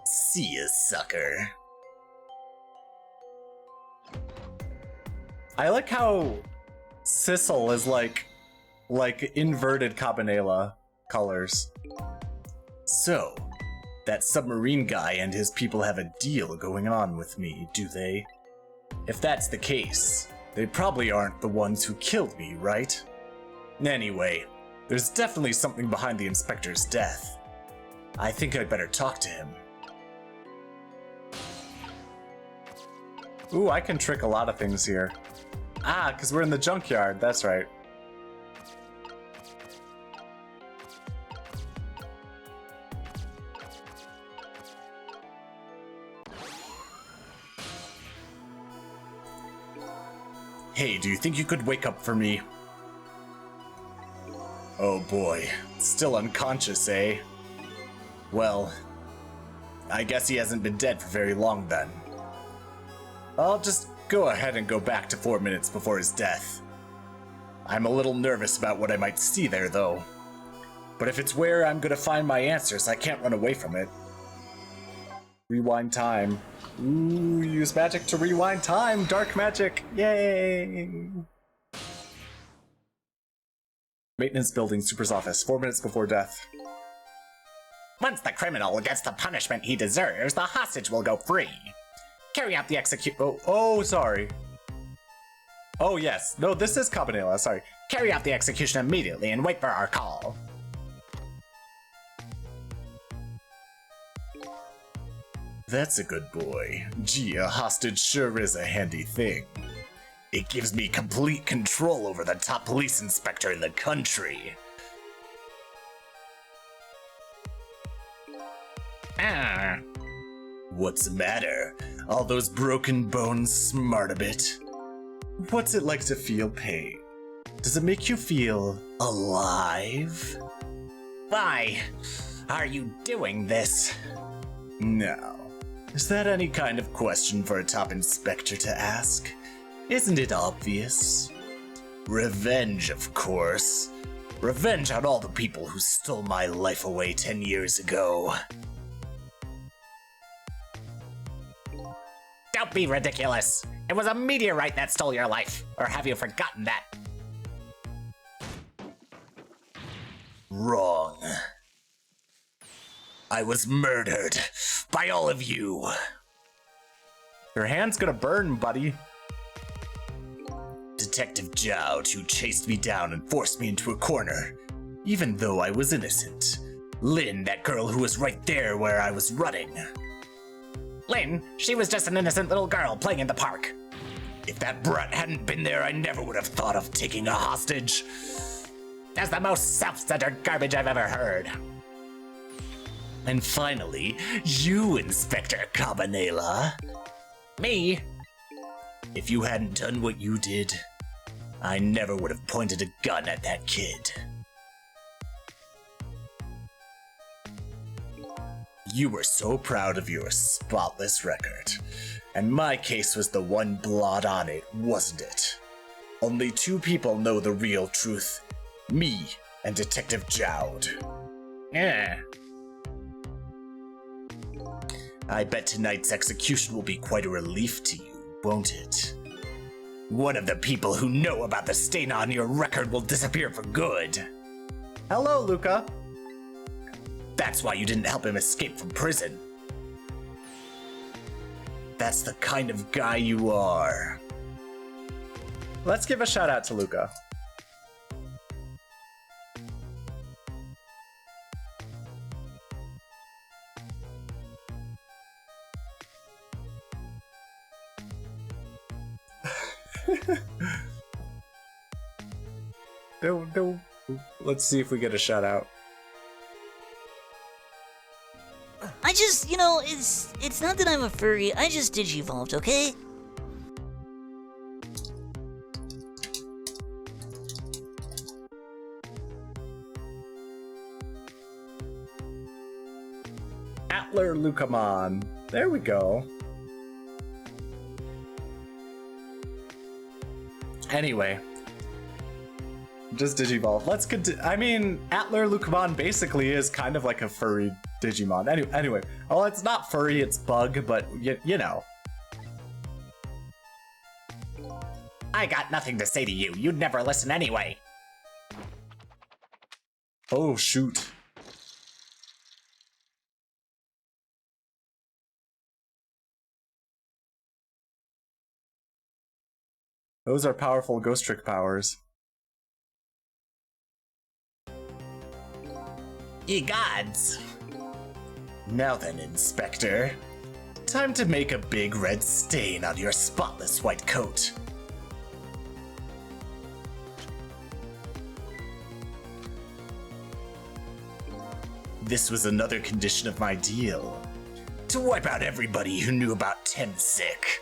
See ya, sucker. I like how Sissel is like inverted Cabanela colors. So, that submarine guy and his people have a deal going on with me, do they? If that's the case, they probably aren't the ones who killed me, right? Anyway, there's definitely something behind the inspector's death. I think I'd better talk to him. Ooh, I can trick a lot of things here. Ah, because we're in the junkyard. That's right. Hey, do you think you could wake up for me? Oh boy, still unconscious, eh? Well, I guess he hasn't been dead for very long then. I'll just go ahead and go back to 4 minutes before his death. I'm a little nervous about what I might see there, though. But if it's where I'm gonna find my answers, I can't run away from it. Rewind time. Ooh, use magic to rewind time! Dark magic! Yay! Maintenance building, Super's office, 4 minutes before death. Once the criminal gets the punishment he deserves, the hostage will go free. Carry out the Oh, sorry. Oh, yes. No, this is Cabanela, sorry. Carry out the execution immediately and wait for our call. That's a good boy. Gee, a hostage sure is a handy thing. It gives me complete control over the top police inspector in the country. Ah. What's the matter? All those broken bones smart a bit? What's it like to feel pain? Does it make you feel alive? Why are you doing this? No. Is that any kind of question for a top inspector to ask? Isn't it obvious? Revenge, of course. Revenge on all the people who stole my life away 10 years ago. Don't be ridiculous. It was a meteorite that stole your life. Or have you forgotten that? Wrong. I was murdered by all of you. Your hand's gonna burn, buddy. Detective Jowd, who chased me down and forced me into a corner, even though I was innocent. Lynn, that girl who was right there where I was running. Lynn, she was just an innocent little girl playing in the park. If that brat hadn't been there, I never would have thought of taking a hostage. That's the most self-centered garbage I've ever heard. And finally, you, Inspector Cabanela. Me? If you hadn't done what you did, I never would have pointed a gun at that kid. You were so proud of your spotless record, and my case was the one blot on it, wasn't it? Only two people know the real truth, me and Detective Jowd. Yeah. I bet tonight's execution will be quite a relief to you, won't it? One of the people who know about the stain on your record will disappear for good. Hello, Luca. That's why you didn't help him escape from prison. That's the kind of guy you are. Let's give a shout out to Luca. No. Let's see if we get a shout out. I just, it's not that I'm a furry, I just digivolved, okay? Atler Lucamon. There we go. Anyway. Just Digivolve. Let's continue. I mean, Atler Lucamon basically is kind of like a furry Digimon. Anyway. Well, it's not furry, it's bug, but you know. I got nothing to say to you. You'd never listen anyway. Oh, shoot. Those are powerful ghost trick powers. Ye gods. Now then, Inspector. Time to make a big red stain on your spotless white coat. This was another condition of my deal. To wipe out everybody who knew about Tensick.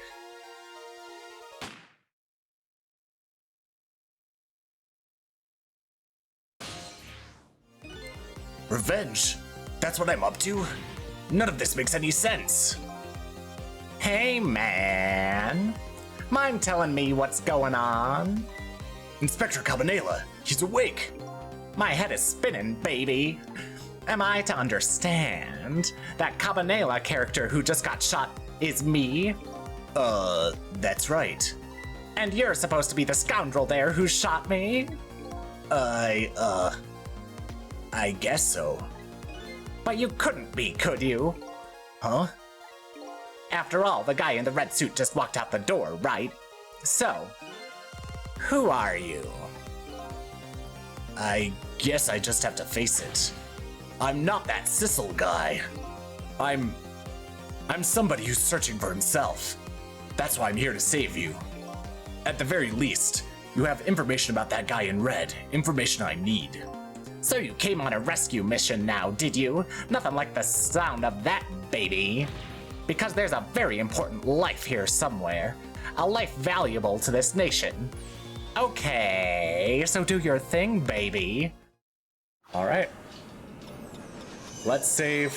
Revenge? That's what I'm up to? None of this makes any sense. Hey, man. Mind telling me what's going on? Inspector Cabanela, he's awake. My head is spinning, baby. Am I to understand that Cabanela character who just got shot is me? That's right. And you're supposed to be the scoundrel there who shot me? I guess so. But you couldn't be, could you? Huh? After all, the guy in the red suit just walked out the door, right? So, who are you? I guess I just have to face it. I'm not that Sissel guy. I'm somebody who's searching for himself. That's why I'm here to save you. At the very least, you have information about that guy in red, information I need. So you came on a rescue mission now, did you? Nothing like the sound of that, baby. Because there's a very important life here somewhere. A life valuable to this nation. Okay, so do your thing, baby. Alright. Let's save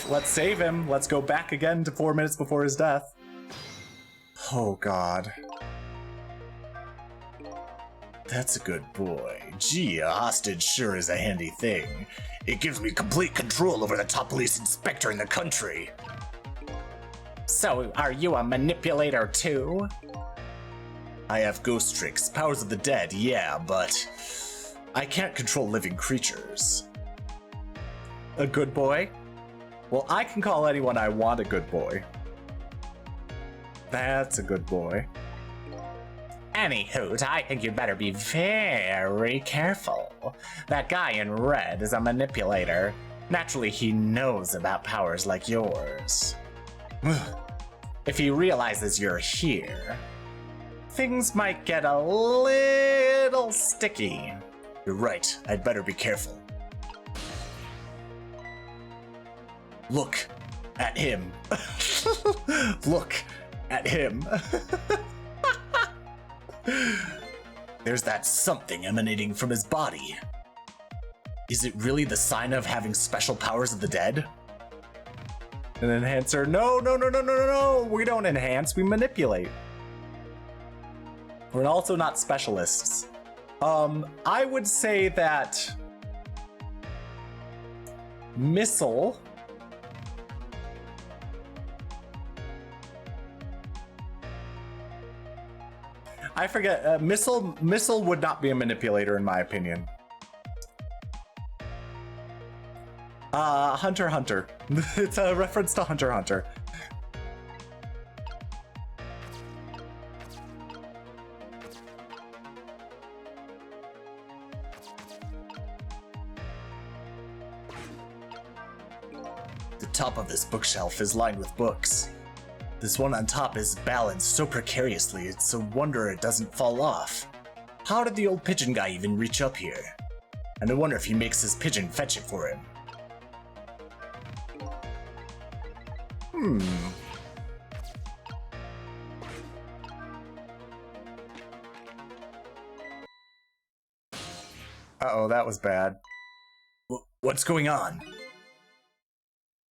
him. Let's go back again to 4 minutes before his death. Oh god. That's a good boy. Gee, a hostage sure is a handy thing. It gives me complete control over the top police inspector in the country. So, are you a manipulator too? I have ghost tricks, powers of the dead, yeah, but I can't control living creatures. A good boy? Well, I can call anyone I want a good boy. That's a good boy. Anywho, I think you'd better be very careful. That guy in red is a manipulator. Naturally, he knows about powers like yours. If he realizes you're here, things might get a little sticky. You're right, I'd better be careful. Look at him. Look at him. There's that something emanating from his body. Is it really the sign of having special powers of the dead? An enhancer? No, no, no, no, no, no, no! We don't enhance, we manipulate. We're also not specialists. I would say that Missile I forget, Missile would not be a manipulator in my opinion. Hunter x Hunter. It's a reference to Hunter x Hunter. The top of this bookshelf is lined with books. This one on top is balanced so precariously, it's a wonder it doesn't fall off. How did the old pigeon guy even reach up here? And I wonder if he makes his pigeon fetch it for him. Uh-oh, that was bad. What's going on?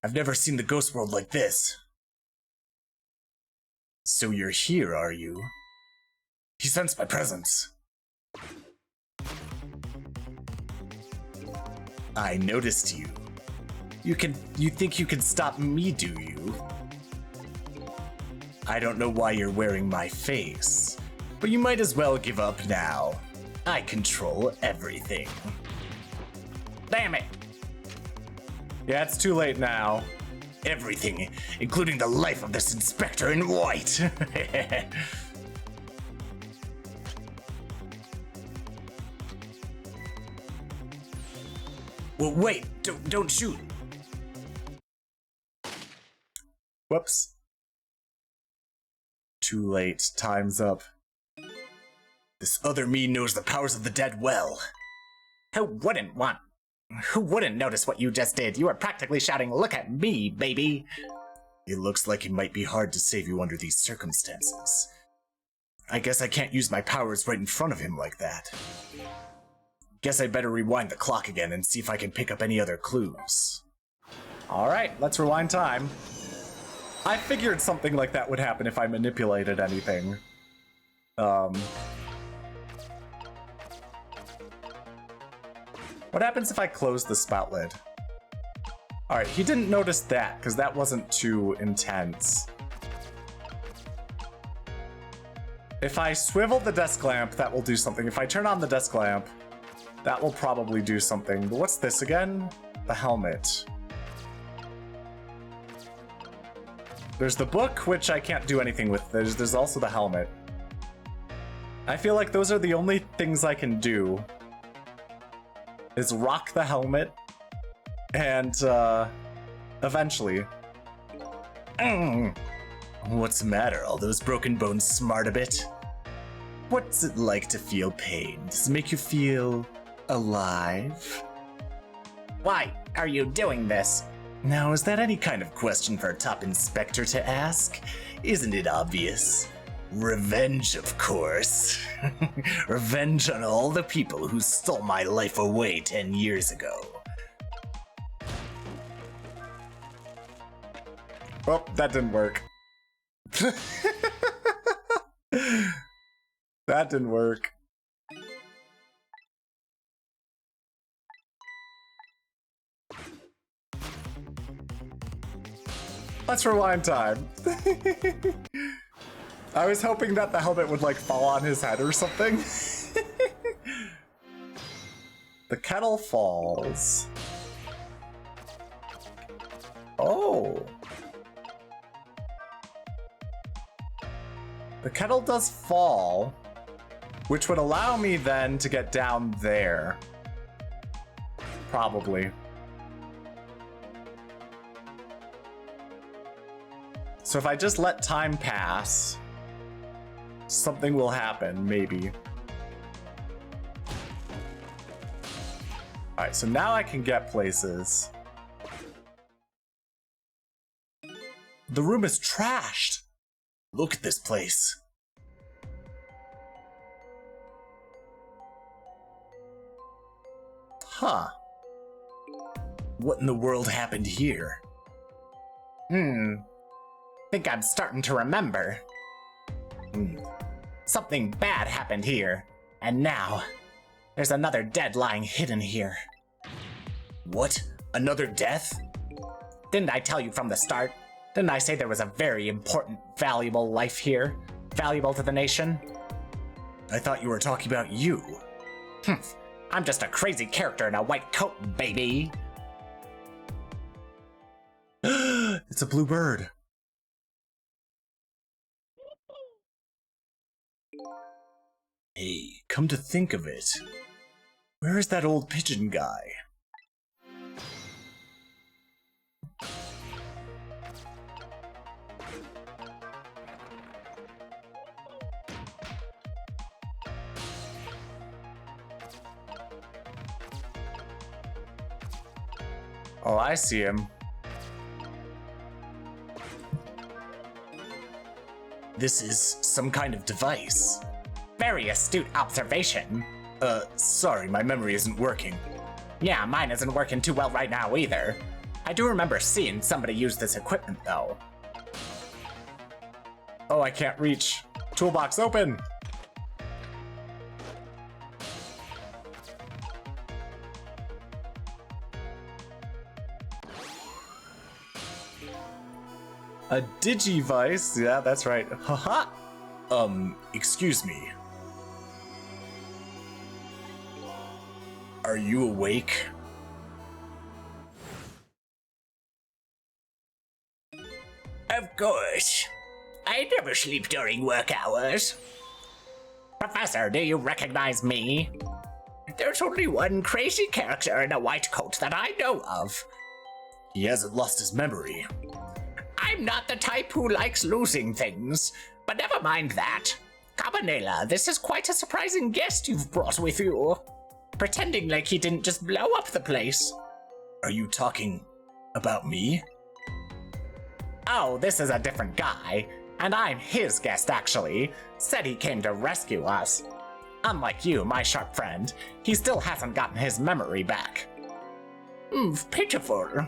I've never seen the ghost world like this. So you're here, are you? He sensed my presence. I noticed you. You think you can stop me, do you? I don't know why you're wearing my face, but you might as well give up now. I control everything. Damn it! Yeah, it's too late now. Everything, including the life of this inspector in white. Well, wait, don't shoot. Whoops. Too late. Time's up. This other me knows the powers of the dead well. Who wouldn't notice what you just did? You were practically shouting, "Look at me, baby!" It looks like it might be hard to save you under these circumstances. I guess I can't use my powers right in front of him like that. Guess I better rewind the clock again and see if I can pick up any other clues. Alright, let's rewind time. I figured something like that would happen if I manipulated anything. What happens if I close the spout lid? Alright, he didn't notice that, because that wasn't too intense. If I swivel the desk lamp, that will do something. If I turn on the desk lamp, that will probably do something. But what's this again? The helmet. There's the book, which I can't do anything with. There's also the helmet. I feel like those are the only things I can do. Is rock the helmet, and eventually. What's the matter? All those broken bones smart a bit? What's it like to feel pain? Does it make you feel alive? Why are you doing this? Now, is that any kind of question for a top inspector to ask? Isn't it obvious? Revenge, of course. Revenge on all the people who stole my life away 10 years ago. Oh, that didn't work. That didn't work. Let's rewind time. I was hoping that the helmet would like fall on his head or something. The kettle falls. Oh. The kettle does fall, which would allow me then to get down there. Probably. So if I just let time pass, something will happen, maybe. Alright, so now I can get places. The room is trashed. Look at this place. Huh. What in the world happened here? Think I'm starting to remember. Something bad happened here, and now there's another dead lying hidden here. What? Another death? Didn't I tell you from the start? Didn't I say there was a very important, valuable life here? Valuable to the nation? I thought you were talking about you. I'm just a crazy character in a white coat, baby. It's a blue bird. Hey, come to think of it, where is that old pigeon guy? Oh, I see him. This is some kind of device. Very astute observation. Sorry, my memory isn't working. Yeah, mine isn't working too well right now either. I do remember seeing somebody use this equipment, though. Oh, I can't reach. Toolbox open! A Digivice? Yeah, that's right. Haha! Excuse me. Are you awake? Of course. I never sleep during work hours. Professor, do you recognize me? There's only one crazy character in a white coat that I know of. He hasn't lost his memory. I'm not the type who likes losing things. But never mind that. Cabanela, this is quite a surprising guest you've brought with you. Pretending like he didn't just blow up the place. Are you talking about me? Oh, this is a different guy. And I'm his guest, actually. Said he came to rescue us. Unlike you, my sharp friend, he still hasn't gotten his memory back. Pitiful.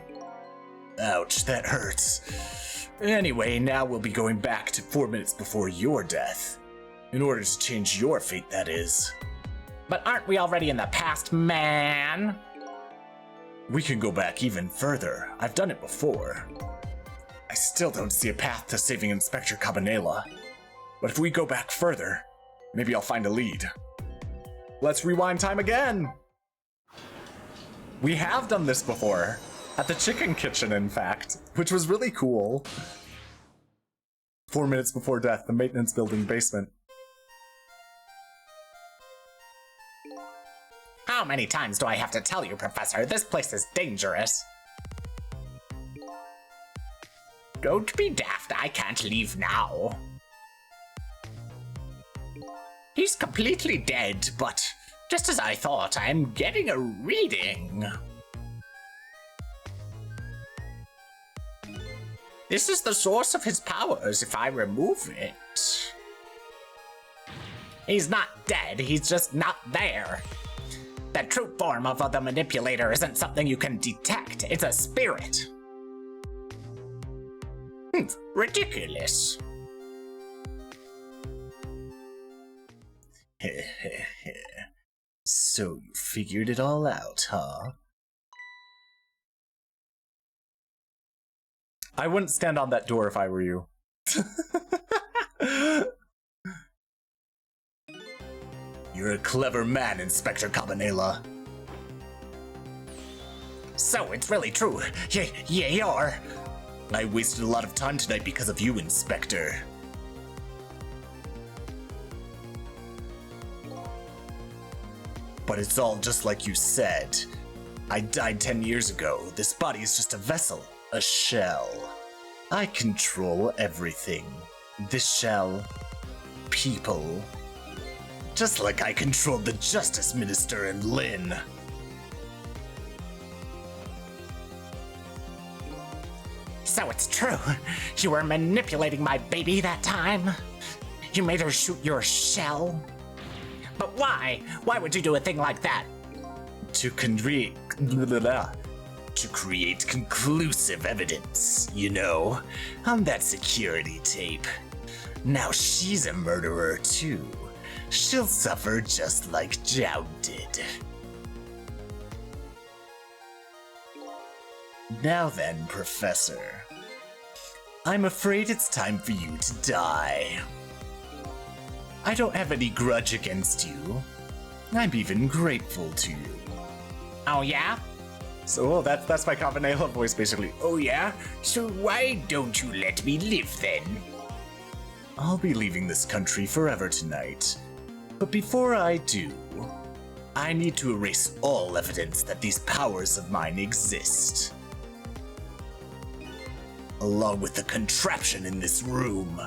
Ouch, that hurts. Anyway, now we'll be going back to 4 minutes before your death. In order to change your fate, that is. But aren't we already in the past, man? We can go back even further. I've done it before. I still don't see a path to saving Inspector Cabanela. But if we go back further, maybe I'll find a lead. Let's rewind time again! We have done this before. At the chicken kitchen, in fact, which was really cool. 4 minutes before death, the maintenance building basement. How many times do I have to tell you, Professor? This place is dangerous. Don't be daft, I can't leave now. He's completely dead, but just as I thought, I'm getting a reading. This is the source of his powers if I remove it. He's not dead, he's just not there. The true form of the manipulator isn't something you can detect, it's a spirit. Ridiculous. So you figured it all out, huh? I wouldn't stand on that door if I were you. You're a clever man, Inspector Cabanela. So it's really true. You're... I wasted a lot of time tonight because of you, Inspector. But it's all just like you said. I died 10 years ago. This body is just a vessel, a shell. I control everything. This shell, people. Just like I controlled the Justice Minister and Lynn. So it's true. You were manipulating my baby that time. You made her shoot your shell. But why? Why would you do a thing like that? To create conclusive evidence, you know, on that security tape. Now she's a murderer too. She'll suffer just like Zhao did. Now then, Professor. I'm afraid it's time for you to die. I don't have any grudge against you. I'm even grateful to you. Oh yeah? So that's my Cabanela voice basically. Oh yeah? So why don't you let me live then? I'll be leaving this country forever tonight. But before I do, I need to erase all evidence that these powers of mine exist. Along with the contraption in this room.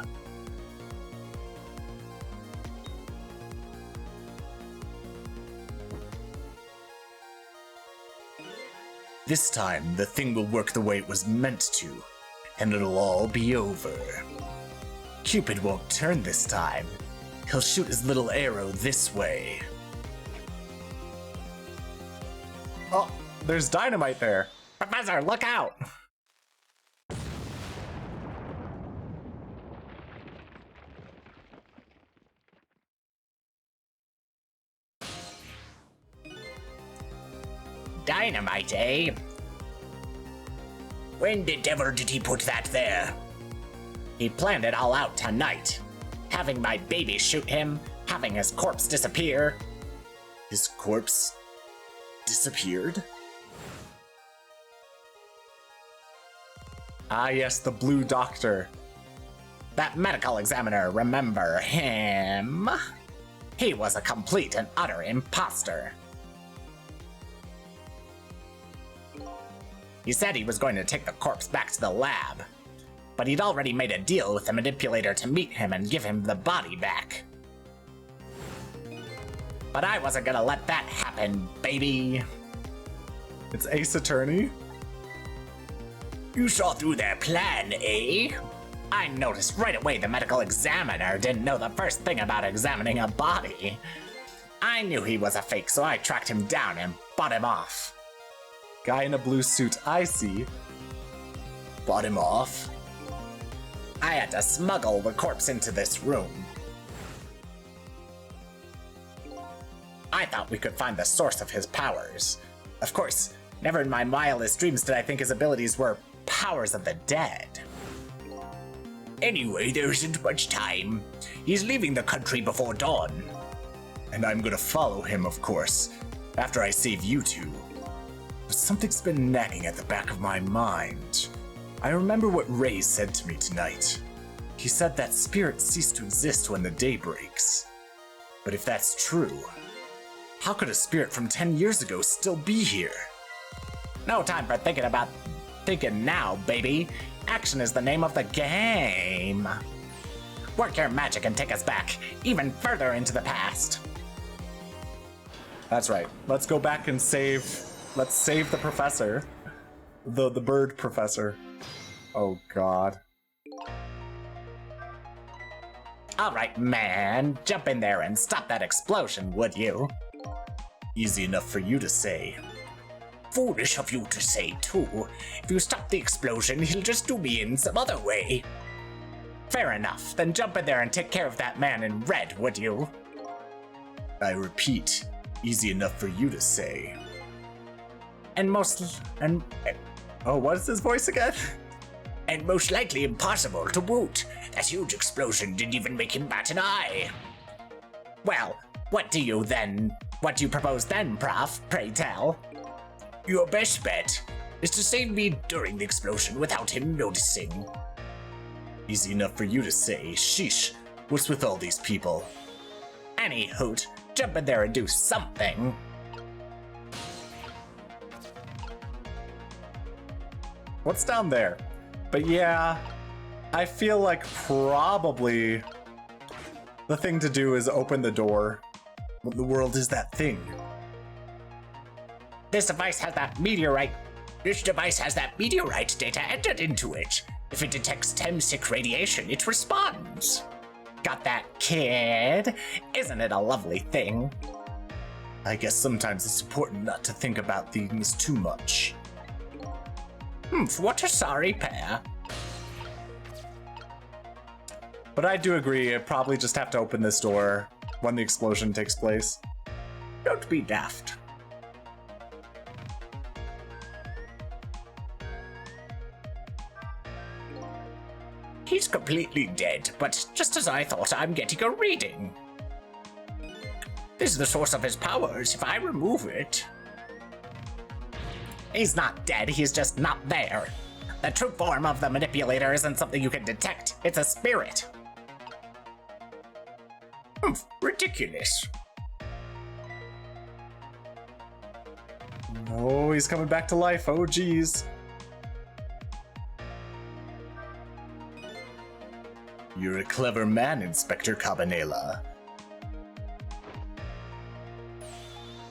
This time, the thing will work the way it was meant to, and it'll all be over. Cupid won't turn this time. He'll shoot his little arrow this way. Oh, there's dynamite there. Professor, look out! Dynamite, eh? When the devil did he put that there? He planned it all out tonight. Having my baby shoot him, having his corpse disappear. His corpse disappeared? Ah yes, the Blue Doctor. That medical examiner, remember him? He was a complete and utter imposter. He said he was going to take the corpse back to the lab. but he'd already made a deal with the manipulator to meet him and give him the body back. But I wasn't gonna let that happen, baby. It's Ace Attorney. You saw through their plan, eh? I noticed right away the medical examiner didn't know the first thing about examining a body. I knew he was a fake, so I tracked him down and bought him off. Guy in a blue suit, I see. Bought him off? I had to smuggle the corpse into this room. I thought we could find the source of his powers. Of course, never in my wildest dreams did I think his abilities were powers of the dead. Anyway, there isn't much time. He's leaving the country before dawn. And I'm gonna follow him, of course, after I save you two. But something's been nagging at the back of my mind. I remember what Ray said to me tonight. He said that spirits cease to exist when the day breaks. But if that's true, how could a spirit from 10 years ago still be here? No time for thinking now, baby. Action is the name of the game. Work your magic and take us back, even further into the past. That's right. Let's go back and let's save the professor. The bird professor. Oh god. Alright, man. Jump in there and stop that explosion, would you? Easy enough for you to say. Foolish of you to say, too. If you stop the explosion, he'll just do me in some other way. Fair enough. Then jump in there and take care of that man in red, would you? I repeat, easy enough for you to say. Oh, what is his voice again? And most likely impossible to boot. That huge explosion didn't even make him bat an eye. Well, what do you propose then, Prof? Pray tell. Your best bet is to save me during the explosion without him noticing. Easy enough for you to say. Sheesh, what's with all these people? Any hoot, jump in there and do something. What's down there? But yeah, I feel like probably the thing to do is open the door. What in the world is that thing? This device has that meteorite data entered into it. If it detects Temsic radiation, it responds. Got that, kid? Isn't it a lovely thing? I guess sometimes it's important not to think about things too much. What a sorry pair. But I do agree, I probably just have to open this door when the explosion takes place. Don't be daft. He's completely dead, but just as I thought, I'm getting a reading. This is the source of his powers. If I remove it... He's not dead, he's just not there. The true form of the manipulator isn't something you can detect. It's a spirit. Ridiculous. Oh, he's coming back to life. Oh, geez. You're a clever man, Inspector Cabanela.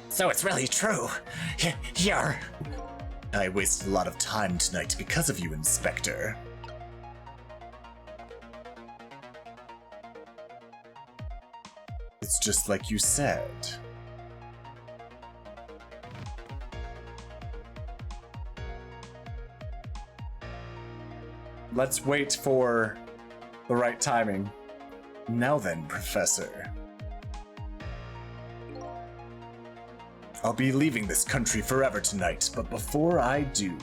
So it's really true. You're... I wasted a lot of time tonight because of you, Inspector. It's just like you said. Let's wait for the right timing. Now then, Professor. I'll be leaving this country forever tonight, but before I do,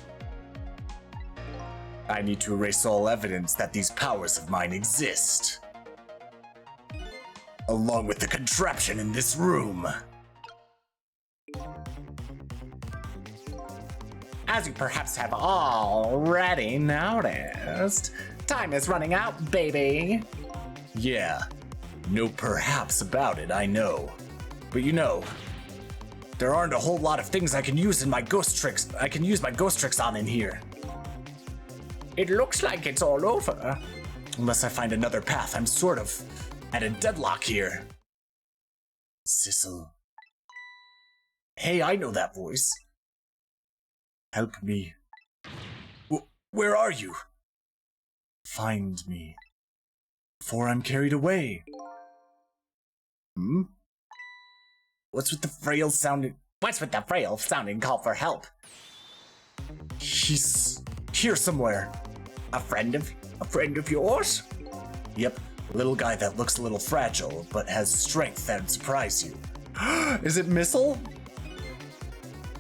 I need to erase all evidence that these powers of mine exist. Along with the contraption in this room. As you perhaps have already noticed, time is running out, baby. Yeah, no perhaps about it, I know. But you know, there aren't a whole lot of things I can use in my ghost tricks. I can use my ghost tricks on in here. It looks like it's all over. Unless I find another path, I'm sort of at a deadlock here. Sissel. Hey, I know that voice. Help me. Where are you? Find me. Before I'm carried away. What's with the frail sounding call for help? He's here somewhere. A friend of yours? Yep, a little guy that looks a little fragile, but has strength that'd surprise you. Is it Missile?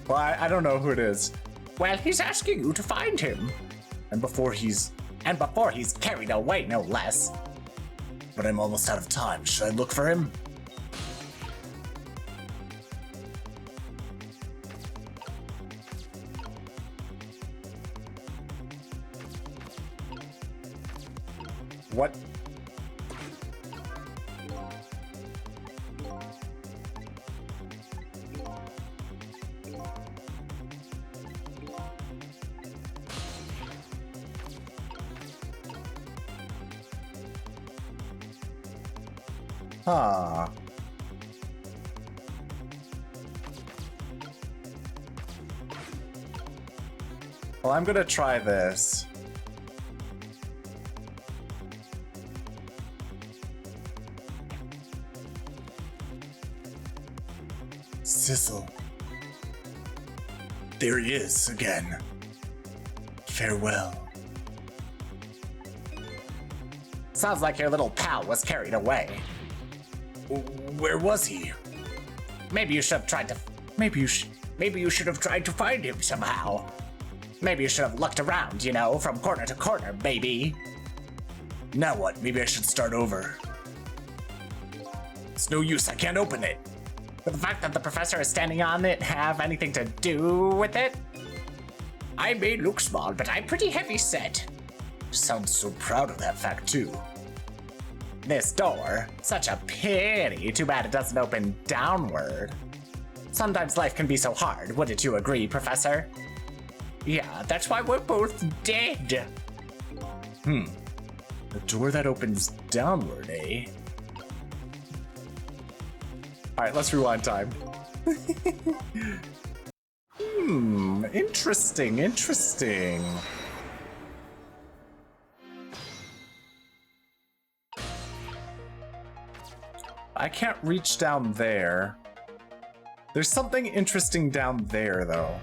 Well, I don't know who it is. Well, he's asking you to find him. And before he's carried away, no less. But I'm almost out of time. Should I look for him? What? Huh. Well, I'm gonna try this. Sissel. There he is again. Farewell. Sounds like your little pal was carried away. Where was he? Maybe you should have tried to. Maybe you should have tried to find him somehow. Maybe you should have looked around, you know, from corner to corner, baby. Now what? Maybe I should start over. It's no use. I can't open it. Would the fact that the professor is standing on it have anything to do with it? I may look small, but I'm pretty heavy set. Sounds so proud of that fact, too. This door, such a pity. Too bad it doesn't open downward. Sometimes life can be so hard, wouldn't you agree, Professor? Yeah, that's why we're both dead. A door that opens downward, eh? Alright, let's rewind time. Interesting. I can't reach down there. There's something interesting down there, though.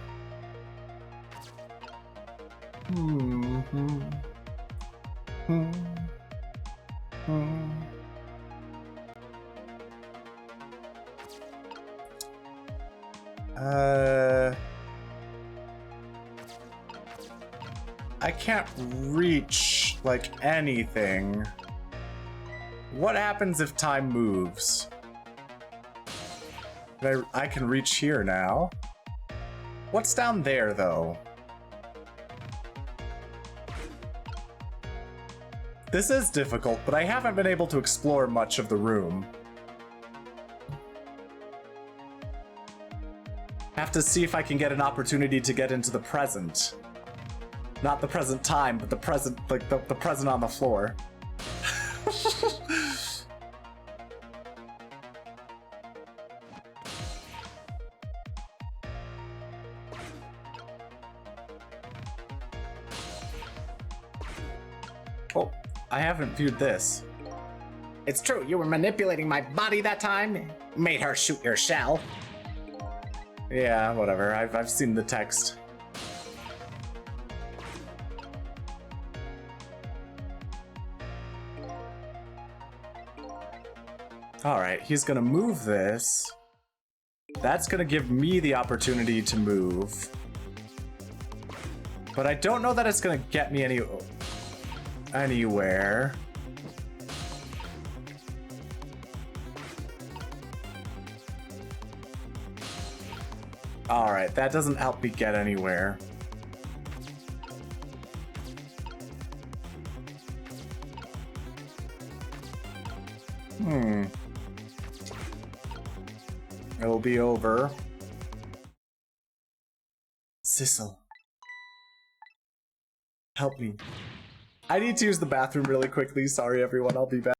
I can't reach, like, anything. What happens if time moves? I can reach here now. What's down there, though? This is difficult, but I haven't been able to explore much of the room. Have to see if I can get an opportunity to get into the present. Not the present time, but the present, like the present on the floor. Oh, I haven't viewed this. It's true, you were manipulating my body that time? Made her shoot your shell. Yeah, whatever. I've seen the text. Alright, he's gonna move this. That's gonna give me the opportunity to move. But I don't know that it's gonna get me anywhere. Alright, that doesn't help me get anywhere. It'll be over. Sissel. Help me. I need to use the bathroom really quickly. Sorry, everyone. I'll be back.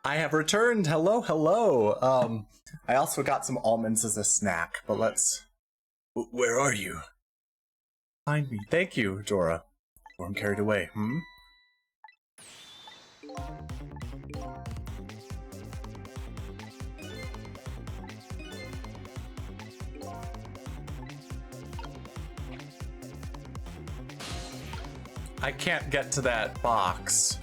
I have returned. Hello, hello. I also got some almonds as a snack, but let's... Where are you? Find me. Thank you, Dora. Or I'm carried away, I can't get to that box.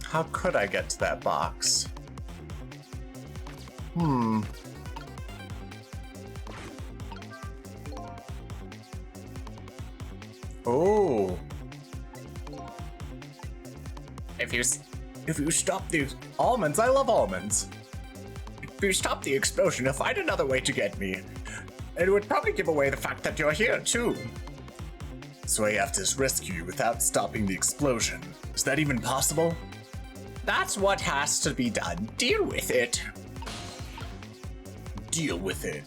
How could I get to that box? Oh. If you stop the almonds, I love almonds. If you stop the explosion, you'll find another way to get me. It would probably give away the fact that you're here too. So I have to rescue you without stopping the explosion. Is that even possible? That's what has to be done. Deal with it. Deal with it.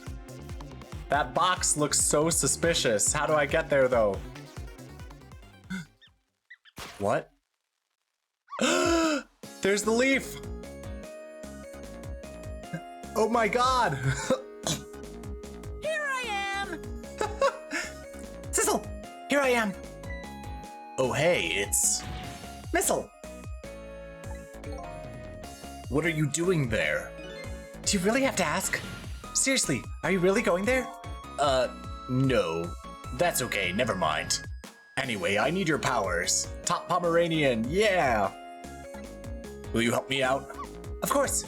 That box looks so suspicious. How do I get there, though? What? There's the leaf. Oh my god. Here I am! Sizzle, here I am. Oh hey, it's Missile. What are you doing there? Do you really have to ask? Seriously, are you really going there? No. That's okay, never mind. Anyway, I need your powers. Top Pomeranian, yeah! Will you help me out? Of course.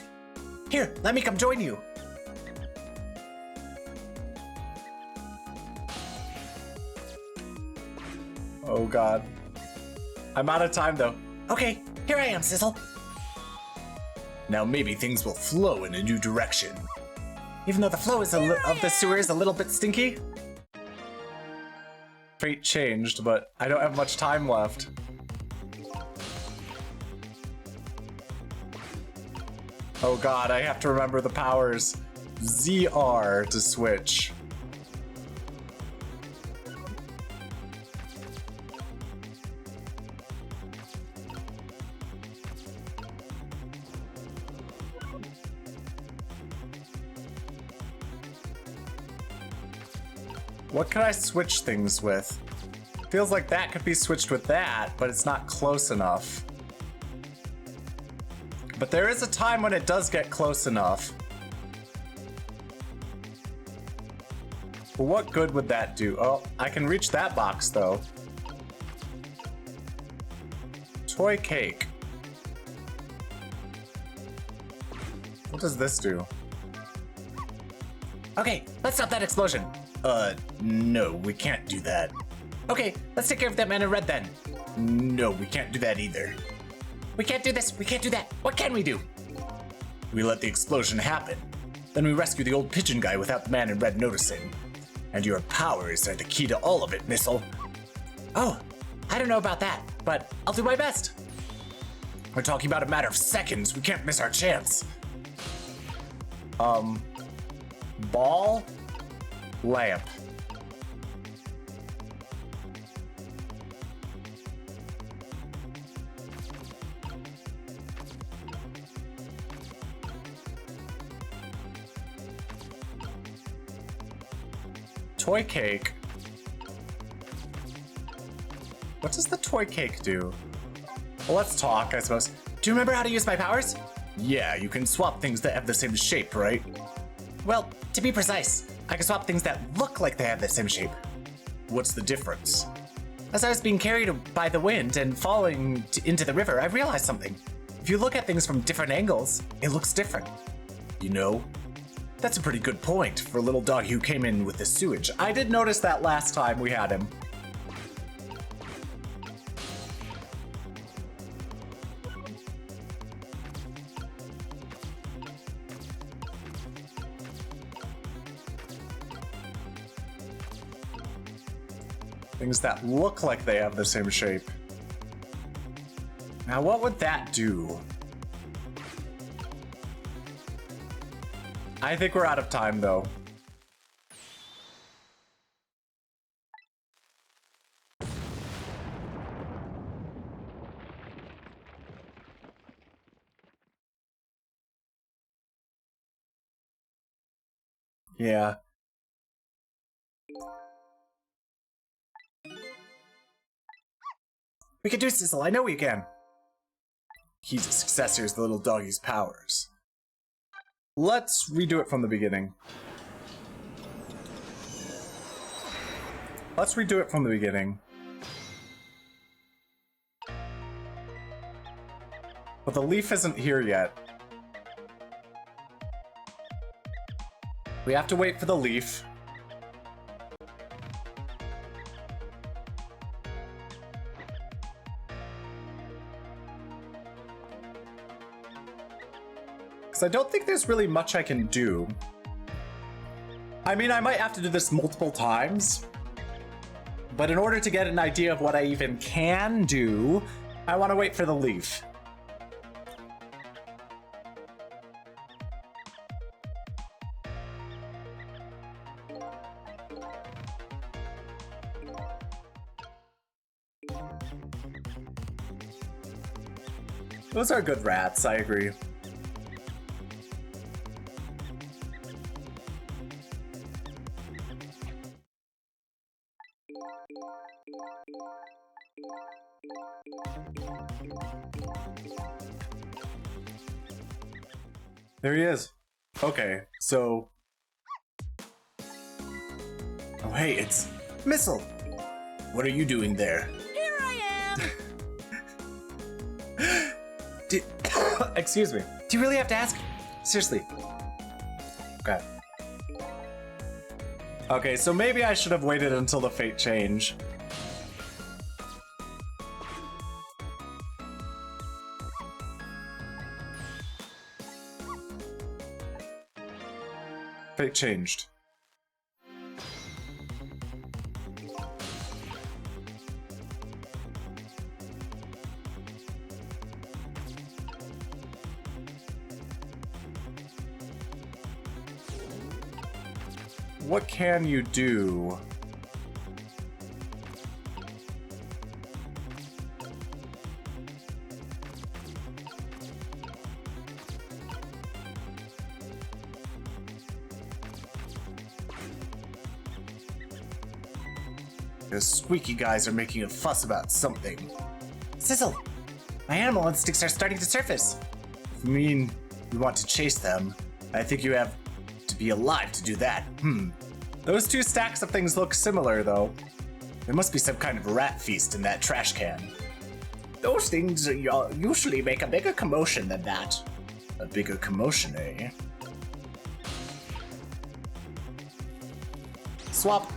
Here, let me come join you. Oh god. I'm out of time though. Okay, here I am, Sizzle. Now maybe things will flow in a new direction. Even though the flow is of the sewer is a little bit stinky. Fate changed, but I don't have much time left. Oh god, I have to remember the powers. ZR to switch. What can I switch things with? Feels like that could be switched with that, but it's not close enough. But there is a time when it does get close enough. But what good would that do? Oh, I can reach that box though. Toy cake. What does this do? Okay, let's stop that explosion. No, we can't do that. Okay, let's take care of that man in red then. No, we can't do that either. We can't do this, we can't do that. What can we do? We let the explosion happen. Then we rescue the old pigeon guy without the man in red noticing. And your powers are the key to all of it, Missile. Oh, I don't know about that, but I'll do my best. We're talking about a matter of seconds. We can't miss our chance. Ball? Lamp. Toy cake. What does the toy cake do? Well, let's talk, I suppose. Do you remember how to use my powers? Yeah, you can swap things that have the same shape, right? Well, to be precise, I can swap things that look like they have the same shape. What's the difference? As I was being carried by the wind and falling into the river, I realized something. If you look at things from different angles, it looks different. You know, that's a pretty good point for a little dog who came in with the sewage. I did notice that last time we had him. Things that look like they have the same shape. Now, what would that do? I think we're out of time, though. Yeah. We can do it, Sizzle. I know we can. He's a successor to the little doggy's powers. Let's redo it from the beginning. Let's redo it from the beginning. But the leaf isn't here yet. We have to wait for the leaf. Because I don't think there's really much I can do. I mean, I might have to do this multiple times. But in order to get an idea of what I even can do, I want to wait for the leaf. Those are good rats, I agree. There he is. Okay, so... Oh hey, it's Missile! What are you doing there? Here I am! Excuse me. Do you really have to ask? Seriously. Okay. Okay, so maybe I should have waited until the fate change. Fate changed. What can you do? The squeaky guys are making a fuss about something. Sizzle! My animal instincts are starting to surface. If you mean you want to chase them, I think you have to be alive to do that. Those two stacks of things look similar, though. There must be some kind of rat feast in that trash can. Those things usually make a bigger commotion than that. A bigger commotion, eh? Swap.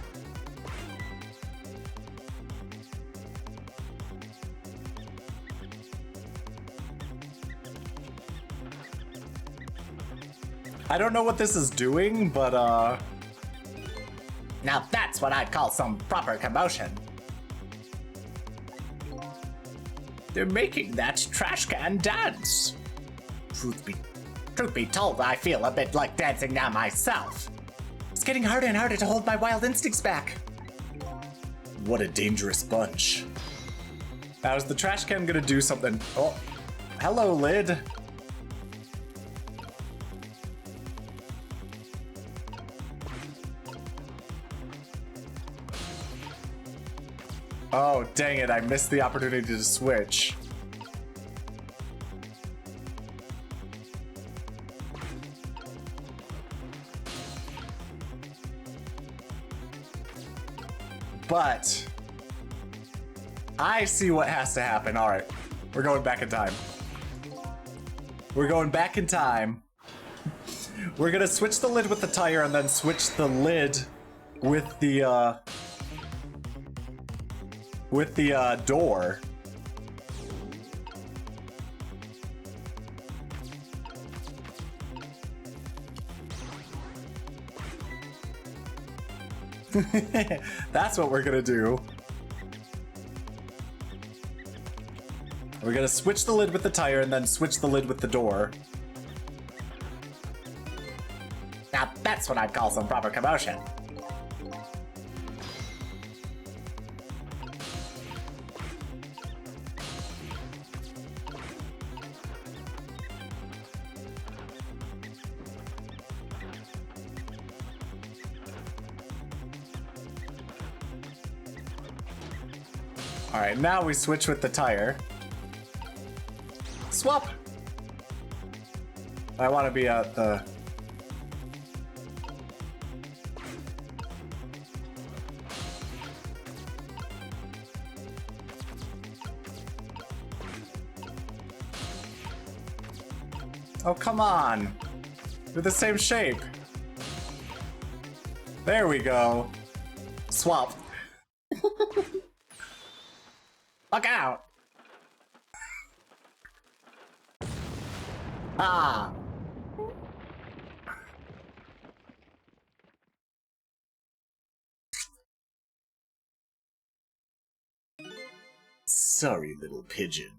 I don't know what this is doing, but now that's what I'd call some proper commotion. They're making that trash can dance. Truth be told, I feel a bit like dancing now myself. It's getting harder and harder to hold my wild instincts back. What a dangerous bunch. Now, is the trash can gonna do something? Oh, hello, lid. Oh, dang it, I missed the opportunity to switch. But I see what has to happen. All right, we're going back in time. We're going back in time. We're gonna switch the lid with the tire and then switch the lid with the door. That's what we're gonna do. We're gonna switch the lid with the tire and then switch the lid with the door. Now that's what I'd call some proper commotion. All right, now we switch with the tire. Swap. I want to be at the... Oh, come on. They're the same shape. There we go. Swap. Look out! Ah! Sorry, little pigeon.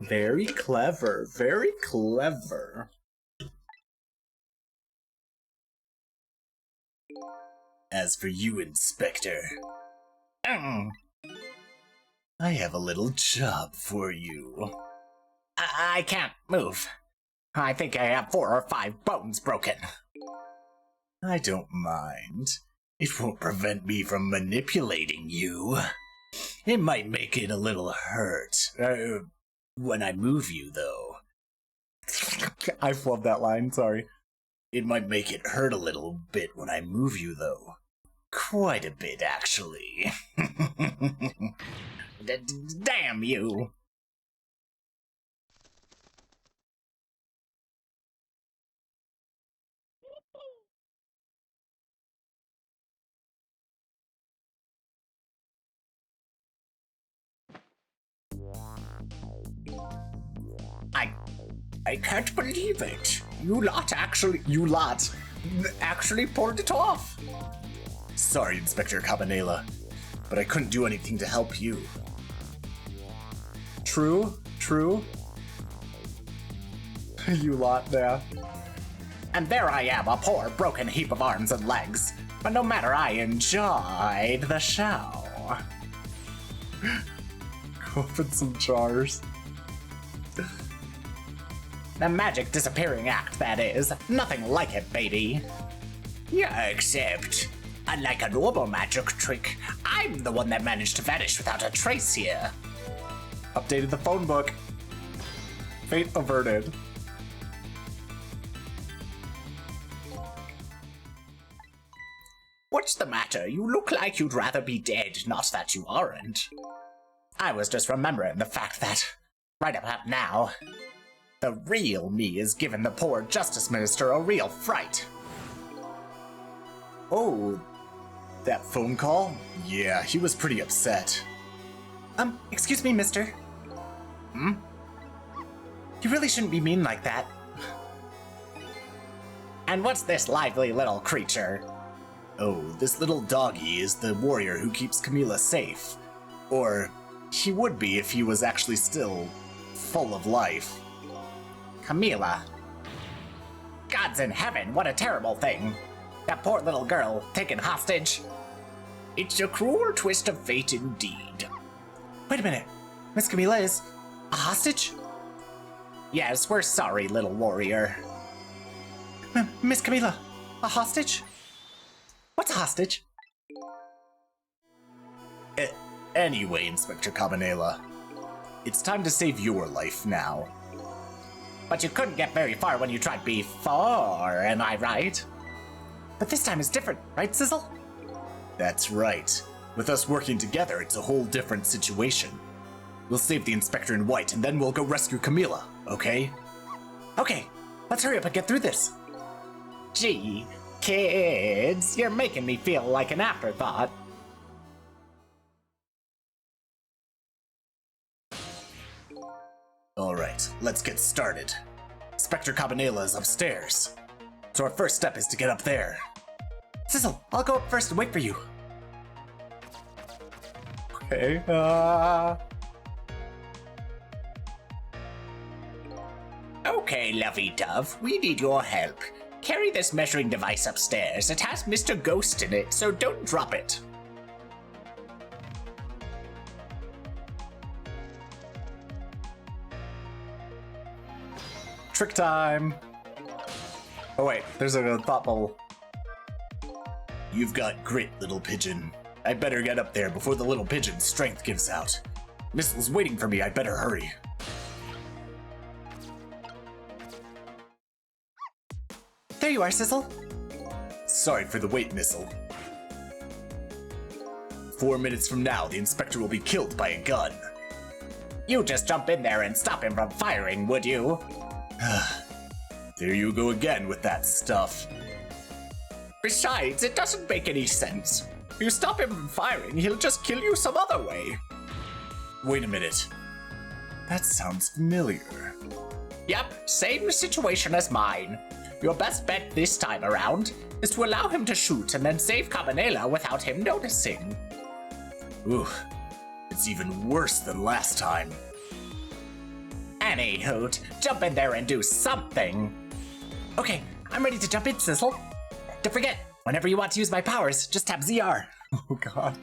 Very clever, very clever. As for you, Inspector, I have a little job for you. I can't move. I think I have 4 or 5 bones broken. I don't mind. It won't prevent me from manipulating you. It might make it a little hurt. When I move you, though. I flubbed that line, sorry. It might make it hurt a little bit when I move you, though. Quite a bit, actually. Damn you! I can't believe it. You lot actually pulled it off. Sorry, Inspector Cabanela, but I couldn't do anything to help you. True. You lot, yeah. And there I am, a poor broken heap of arms and legs. But no matter, I enjoyed the show. Open some jars. The magic disappearing act, that is. Nothing like it, baby. Yeah, except, unlike a normal magic trick, I'm the one that managed to vanish without a trace here. Updated the phone book. Fate averted. What's the matter? You look like you'd rather be dead, not that you aren't. I was just remembering the fact that, right about now, the real me is giving the poor Justice Minister a real fright. Oh, that phone call? Yeah, he was pretty upset. Excuse me, mister. You really shouldn't be mean like that. And what's this lively little creature? Oh, this little doggy is the warrior who keeps Camila safe. Or, he would be if he was actually still full of life. Camila. Gods in heaven, what a terrible thing. That poor little girl, taken hostage. It's a cruel twist of fate indeed. Wait a minute. Miss Camila is a hostage? Yes, we're sorry, little warrior. Miss Camila, a hostage? What's a hostage? Anyway, Inspector Cabanela, it's time to save your life now. But you couldn't get very far when you tried before, am I right? But this time is different, right, Sizzle? That's right. With us working together, it's a whole different situation. We'll save the Inspector in White, and then we'll go rescue Camila, okay? Okay, let's hurry up and get through this. Gee, kids, you're making me feel like an afterthought. Alright, let's get started. Inspector Cabanela is upstairs. So our first step is to get up there. Sizzle, I'll go up first and wait for you. Okay, Okay, lovey-dove, we need your help. Carry this measuring device upstairs. It has Mr. Ghost in it, so don't drop it. Trick time! Oh wait, there's a thought bubble. You've got grit, little pigeon. I better get up there before the little pigeon's strength gives out. Missile's waiting for me, I better hurry. There you are, Sizzle. Sorry for the wait, Missile. 4 minutes from now, the Inspector will be killed by a gun. You just jump in there and stop him from firing, would you? There you go again with that stuff. Besides, it doesn't make any sense. If you stop him from firing, he'll just kill you some other way. Wait a minute. That sounds familiar. Yep, same situation as mine. Your best bet this time around is to allow him to shoot and then save Cabanela without him noticing. Ooh, it's even worse than last time. Any hoot, jump in there and do something. Okay, I'm ready to jump in, Sizzle. Don't forget, whenever you want to use my powers, just tap ZR. Oh god.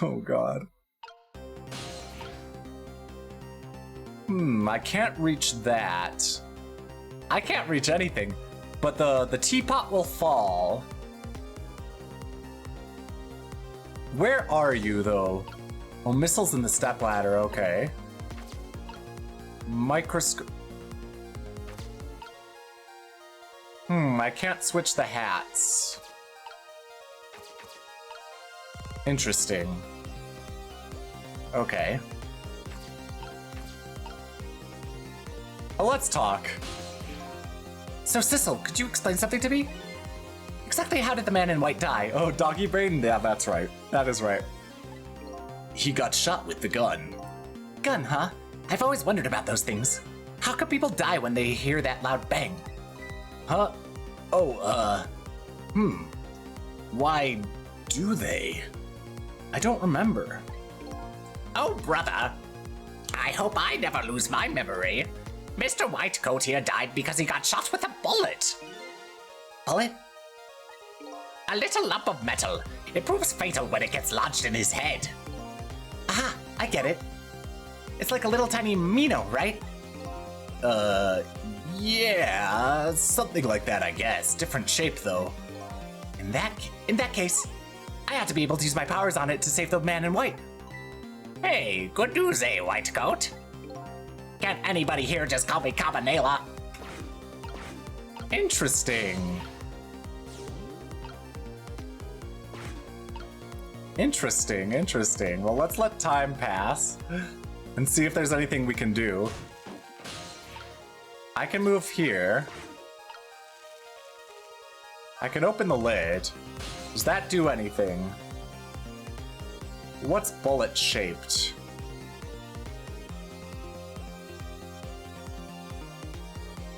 Oh god. I can't reach that. I can't reach anything, but the teapot will fall. Where are you, though? Oh, missiles in the stepladder, okay. Microscope. I can't switch the hats. Interesting. Okay. Well, let's talk. So, Sissel, could you explain something to me? Exactly how did the man in white die? Oh, doggy brain? Yeah, that's right. That is right. He got shot with the gun. Gun, huh? I've always wondered about those things. How could people die when they hear that loud bang? Huh? Oh, Why do they? I don't remember. Oh, brother. I hope I never lose my memory. Mr. Whitecoat here died because he got shot with a bullet. Bullet? A little lump of metal. It proves fatal when it gets lodged in his head. Aha, I get it. It's like a little tiny Mino, right? Yeah, something like that, I guess. Different shape, though. In that case, I had to be able to use my powers on it to save the man in white. Hey, good news, eh, Whitecoat? Can't anybody here just call me Cabanela? Interesting. Interesting. Well, let's let time pass and see if there's anything we can do. I can move here. I can open the lid. Does that do anything? What's bullet shaped?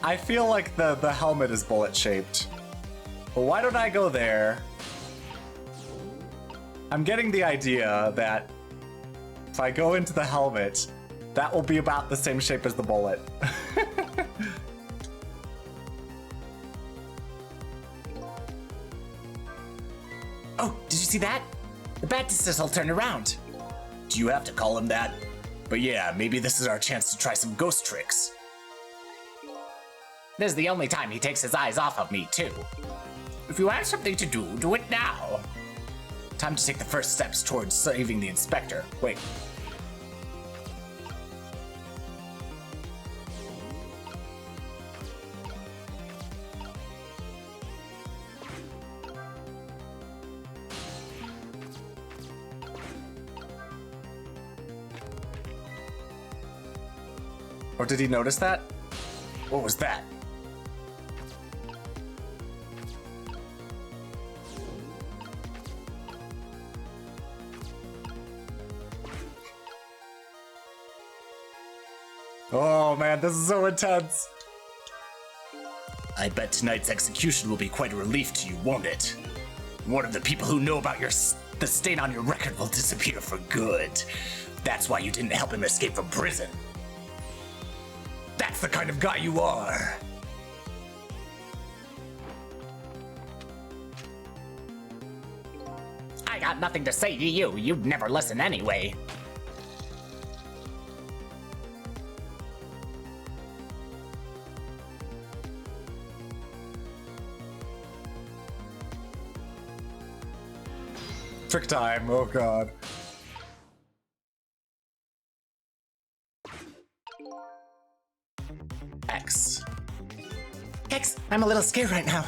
I feel like the helmet is bullet shaped. But why don't I go there? I'm getting the idea that if I go into the helmet, that will be about the same shape as the bullet. Oh, did you see that? The Bat-Sissel turned around. Do you have to call him that? But yeah, maybe this is our chance to try some ghost tricks. This is the only time he takes his eyes off of me, too. If you have something to do, do it now. Time to take the first steps towards saving the inspector. Wait. Or did he notice that? What was that? Oh man, this is so intense. I bet tonight's execution will be quite a relief to you, won't it? One of the people who know about the stain on your record will disappear for good. That's why you didn't help him escape from prison. That's the kind of guy you are. I got nothing to say to you. You'd never listen anyway. Trick time, oh god. X. X, I'm a little scared right now.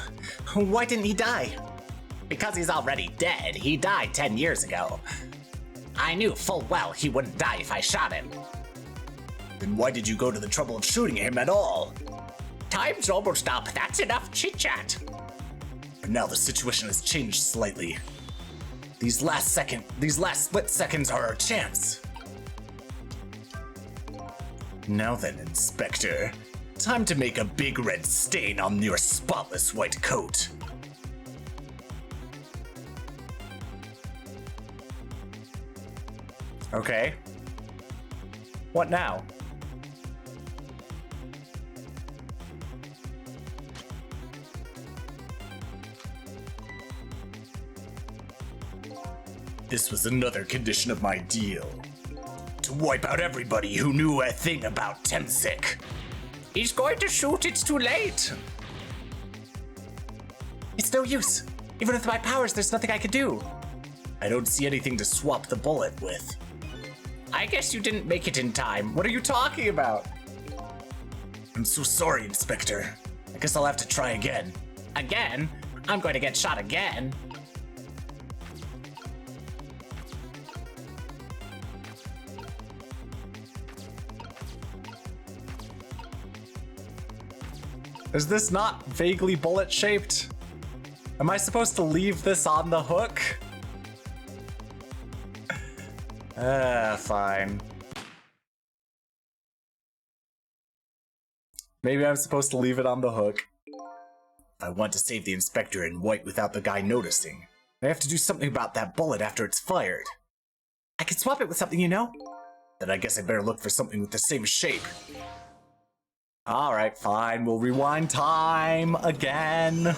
Why didn't he die? Because he's already dead. He died 10 years ago. I knew full well he wouldn't die if I shot him. Then why did you go to the trouble of shooting him at all? Time's almost up. That's enough chit-chat. But now the situation has changed slightly. These last split seconds are our chance. Now then, Inspector. Time to make a big red stain on your spotless white coat. Okay. What now? This was another condition of my deal. to wipe out everybody who knew a thing about Temsik. He's going to shoot, it's too late. It's no use. Even with my powers, there's nothing I can do. I don't see anything to swap the bullet with. I guess you didn't make it in time. What are you talking about? I'm so sorry, Inspector. I guess I'll have to try again. Again? I'm going to get shot again. Is this not vaguely bullet-shaped? Am I supposed to leave this on the hook? Fine. Maybe I'm supposed to leave it on the hook. If I want to save the Inspector and wipe without the guy noticing, I have to do something about that bullet after it's fired. I can swap it with something, you know? Then I guess I better look for something with the same shape. Alright, fine. We'll rewind time again.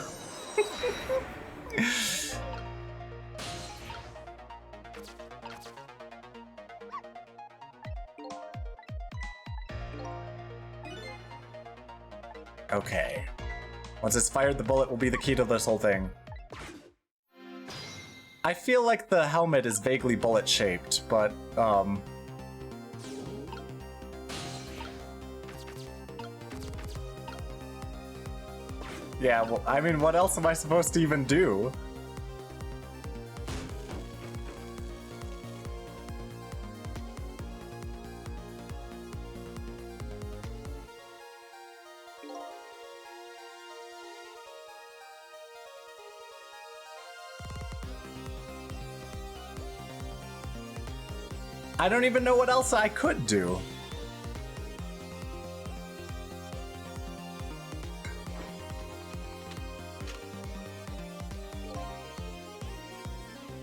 Okay. Once it's fired, the bullet will be the key to this whole thing. I feel like the helmet is vaguely bullet-shaped, but, yeah, well, I mean, what else am I supposed to even do? I don't even know what else I could do.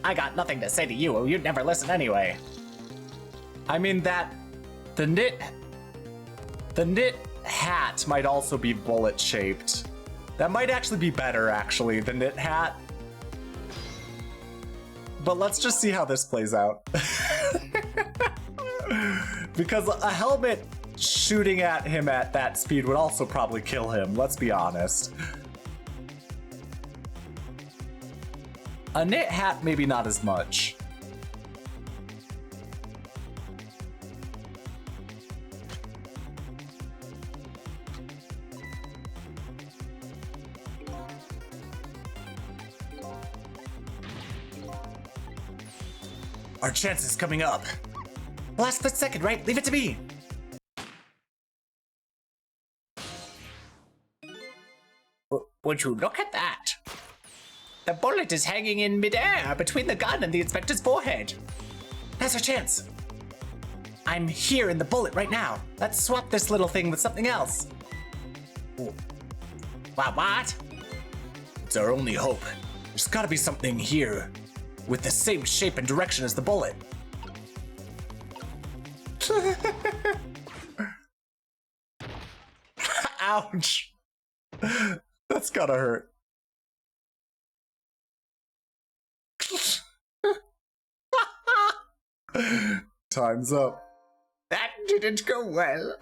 I got nothing to say to you, you'd never listen anyway. I mean, the knit hat might also be bullet-shaped. That might actually be better, actually, the knit hat. But let's just see how this plays out. Because a helmet shooting at him at that speed would also probably kill him, let's be honest. A knit hat, maybe not as much. Our chance is coming up. Last split second, right? Leave it to me. Would you look at that? The bullet is hanging in midair between the gun and the Inspector's forehead. That's our chance. I'm here in the bullet right now. Let's swap this little thing with something else. What? It's our only hope. There's gotta be something here with the same shape and direction as the bullet. Ouch. That's gotta hurt. Time's up. That didn't go well.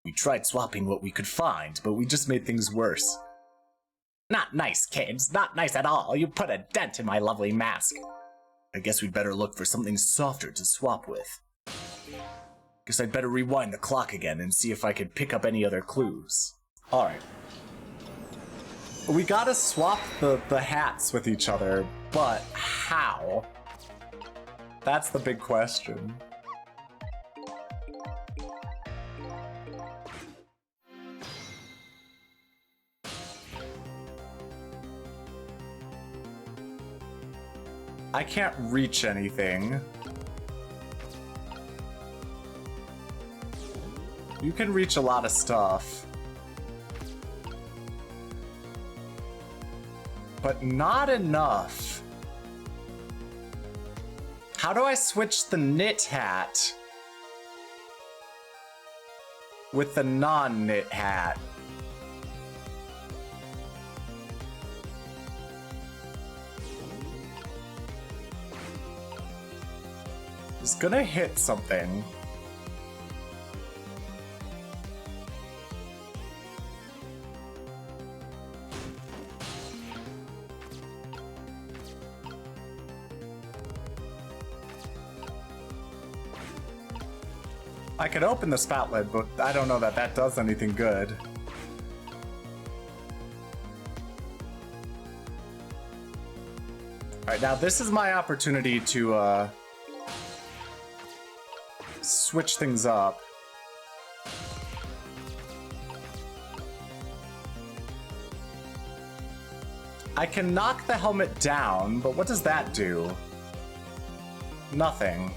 We tried swapping what we could find, but we just made things worse. Not nice, kids. Not nice at all. You put a dent in my lovely mask. I guess we'd better look for something softer to swap with. Guess I'd better rewind the clock again and see if I could pick up any other clues. Alright. We gotta swap the hats with each other, but how? That's the big question. I can't reach anything. You can reach a lot of stuff. But not enough. How do I switch the knit hat with the non-knit hat? is gonna hit something. I could open the spout lid, but I don't know that that does anything good. Alright, now this is my opportunity to, switch things up. I can knock the helmet down, but what does that do? Nothing.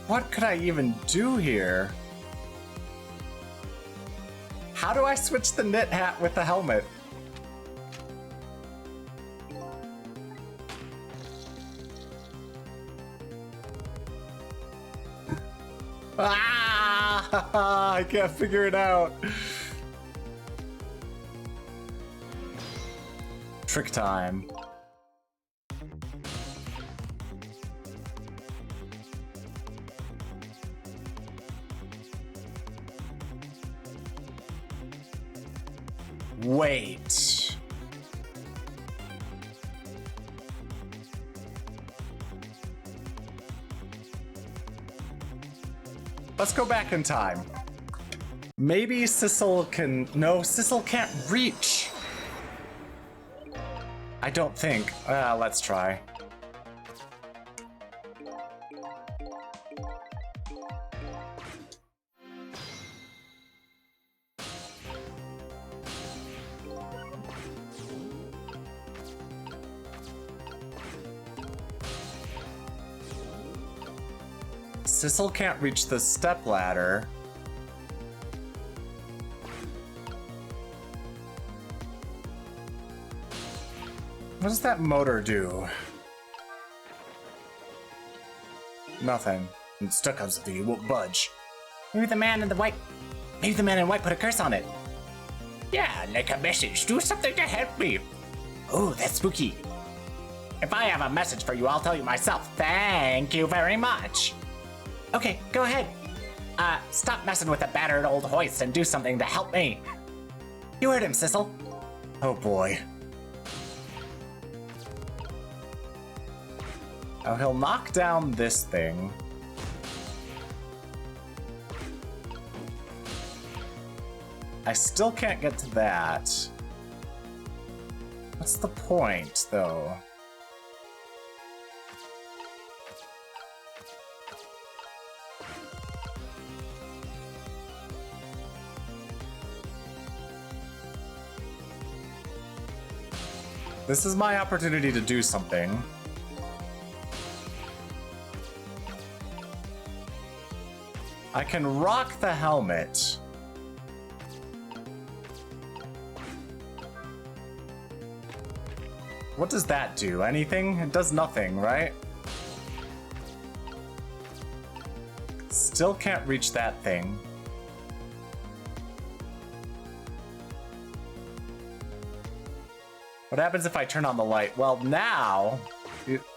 What could I even do here? How do I switch the knit hat with the helmet? Ah! I can't figure it out. Trick time. Wait. Let's go back in time. Maybe Sissel can... No, Sissel can't reach. I don't think. Let's try. Sissel can't reach the stepladder. What does that motor do? Nothing. I'm stuck on something, it won't budge. Maybe the man in white put a curse on it. Yeah, like a message. Do something to help me. Oh, that's spooky. If I have a message for you, I'll tell you myself. Thank you very much. Okay, go ahead. Stop messing with the battered old hoist and do something to help me. You heard him, Sissel. Oh boy. Oh, he'll knock down this thing. I still can't get to that. What's the point, though? This is my opportunity to do something. I can rock the helmet. What does that do? Anything? It does nothing, right? Still can't reach that thing. What happens if I turn on the light? Well, now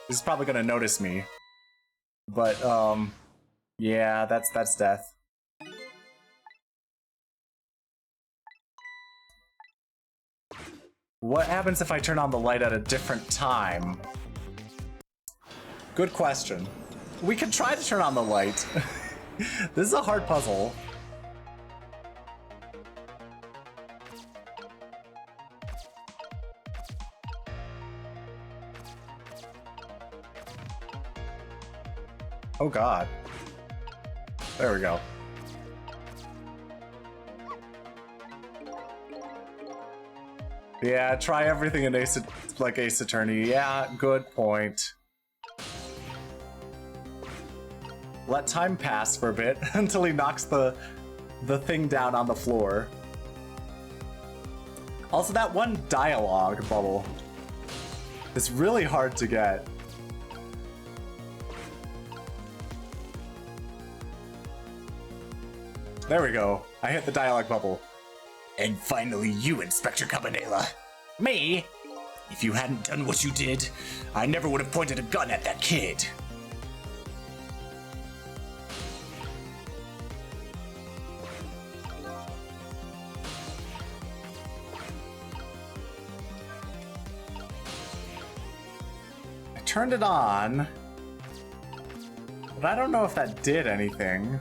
he's probably gonna notice me. But yeah, that's death. What happens if I turn on the light at a different time? Good question. We can try to turn on the light. This is a hard puzzle. Oh god. There we go. Yeah, try everything in Ace Attorney. Yeah, good point. Let time pass for a bit until he knocks the thing down on the floor. Also, that one dialogue bubble is really hard to get. There we go. I hit the dialogue bubble. And finally you, Inspector Cabanela. Me? If you hadn't done what you did, I never would have pointed a gun at that kid. I turned it on, but I don't know if that did anything.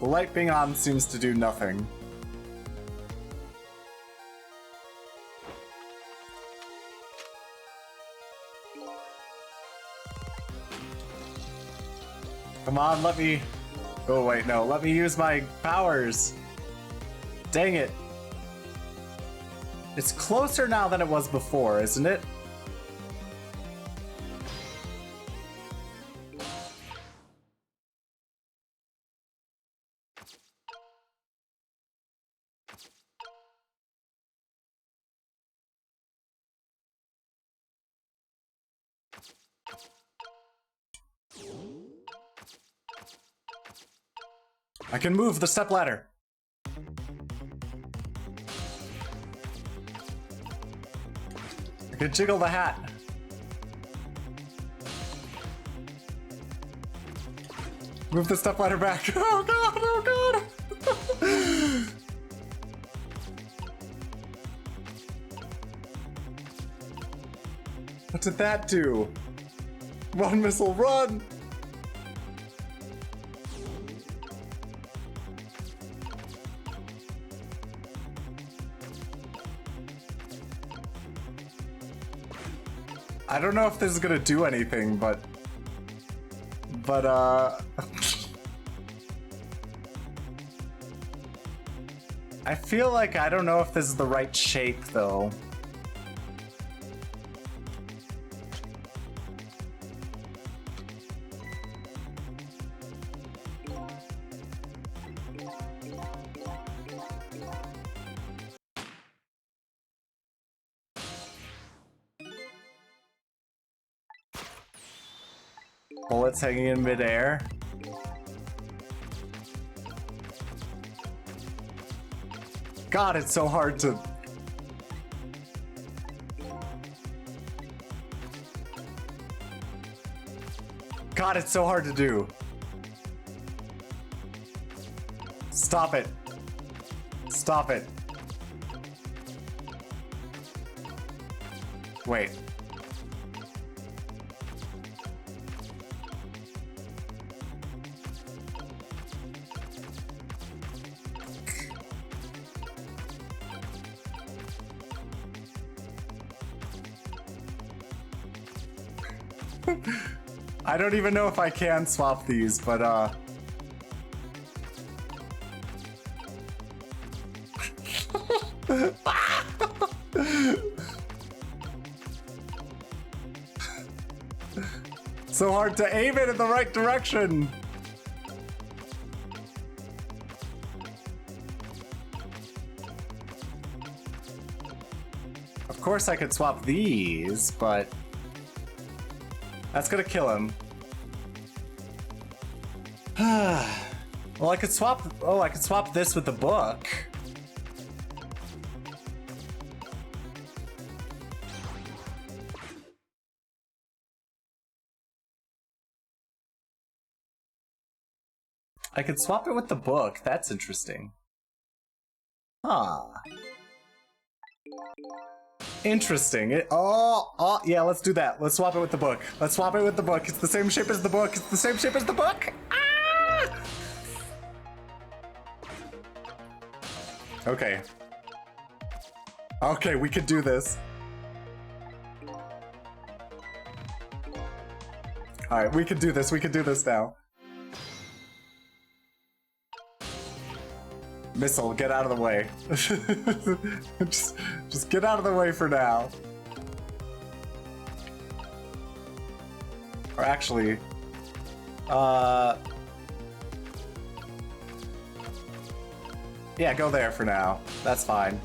The light being on seems to do nothing. Come on, let me... Oh wait, no, let me use my powers. Dang it. It's closer now than it was before, isn't it? I can move the stepladder. I can jiggle the hat. Move the stepladder back. Oh god, oh god! What did that do? Run, missile, run! I don't know if this is gonna do anything, but I feel like I don't know if this is the right shape, though. Bullets hanging in midair. God, it's so hard to... God, it's so hard to do. Stop it. Stop it. Wait. I don't even know if I can swap these, but so hard to aim it in the right direction. Of course I could swap these, but that's gonna kill him. Well, I could swap... Oh, I could swap this with the book. I could swap it with the book. That's interesting. Huh. Interesting. Yeah, let's do that. Let's swap it with the book. Let's swap it with the book. It's the same shape as the book. It's the same shape as the book. Ah! Okay. Okay, we could do this. Alright, we can do this. We can do this now. Missile, get out of the way. just get out of the way for now. Or actually, yeah, go there for now. That's fine.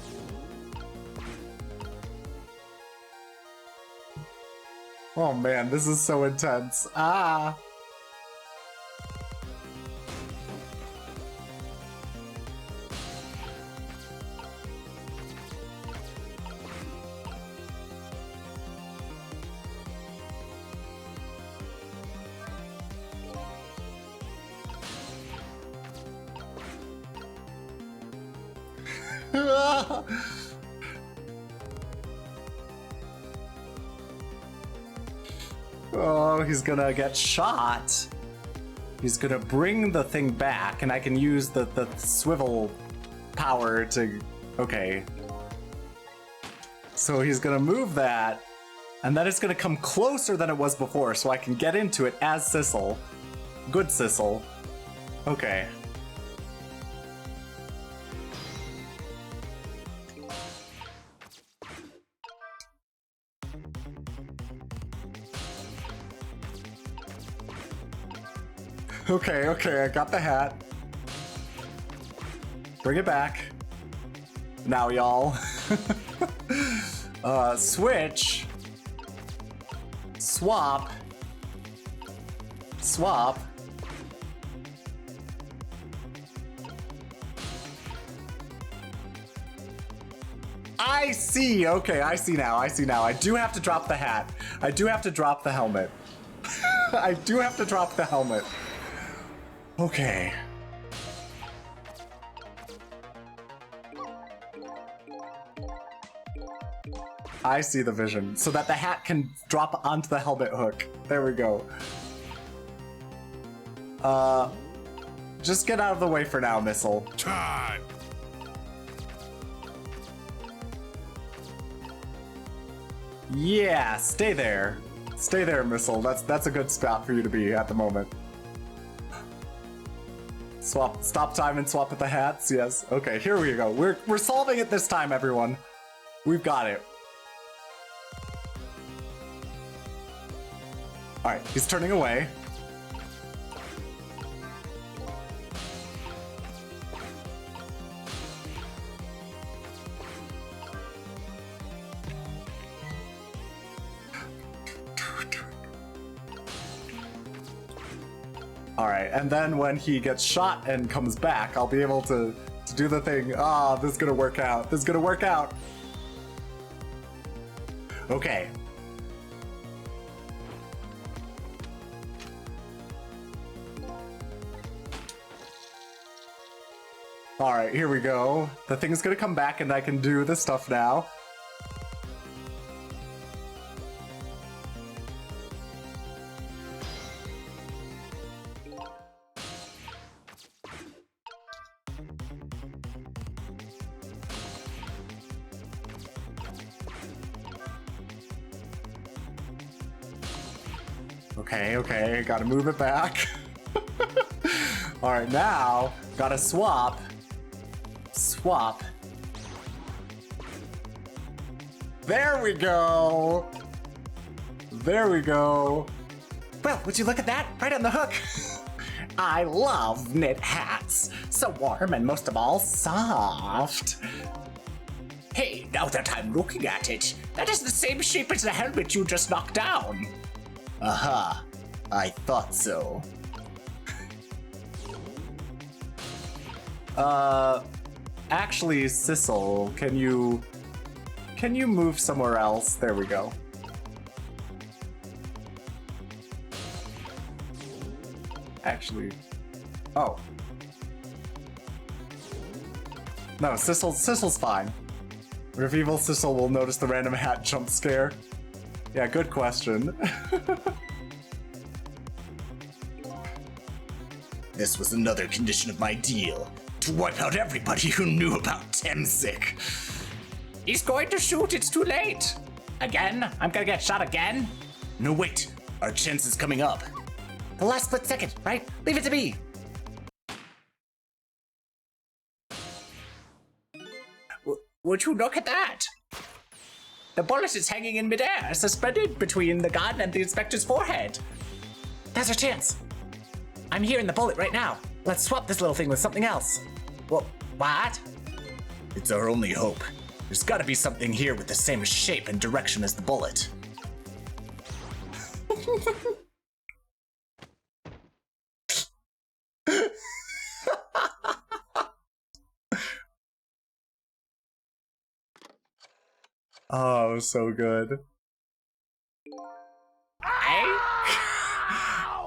Oh man, this is so intense. Ah! Oh, he's gonna get shot. He's gonna bring the thing back, and I can use the swivel power to... Okay. So he's gonna move that, and then it's gonna come closer than it was before, so I can get into it as Sissel. Good Sissel. Okay. Okay, I got the hat. Bring it back. Now, y'all. Switch. Swap. Swap. I see! Okay, I see now. I do have to drop the hat. I do have to drop the helmet. I do have to drop the helmet. Okay. I see the vision, so that the hat can drop onto the helmet hook. There we go. Just get out of the way for now, Missile. Time! Yeah, stay there. Stay there, Missile. That's a good spot for you to be at the moment. Swap, stop time and swap with the hats, yes. Okay, here we go. We're solving it this time, everyone. We've got it. Alright, he's turning away. Alright, and then when he gets shot and comes back, I'll be able to do the thing. Ah, this is gonna work out. This is gonna work out. Okay. Alright, here we go. The thing's gonna come back and I can do this stuff now. Okay, gotta move it back. Alright, now, gotta swap. Swap. There we go! There we go. Well, would you look at that? Right on the hook! I love knit hats. So warm and most of all, soft. Hey, now that I'm looking at it, that is the same shape as the helmet you just knocked down. Aha, I thought so. Actually, Sissel, can you move somewhere else? There we go. Actually, oh. No, Sissel's fine. What if evil Sissel will notice the random hat jump scare? Yeah, good question. This was another condition of my deal. To wipe out everybody who knew about Temsic. He's going to shoot, it's too late. Again? I'm gonna get shot again? No, wait. Our chance is coming up. The last split second, right? Leave it to me. Would you look at that? The bullet is hanging in midair, suspended between the gun and the inspector's forehead. That's our chance. I'm hearing the bullet right now. Let's swap this little thing with something else. What? It's our only hope. There's gotta be something here with the same shape and direction as the bullet. Oh, so good.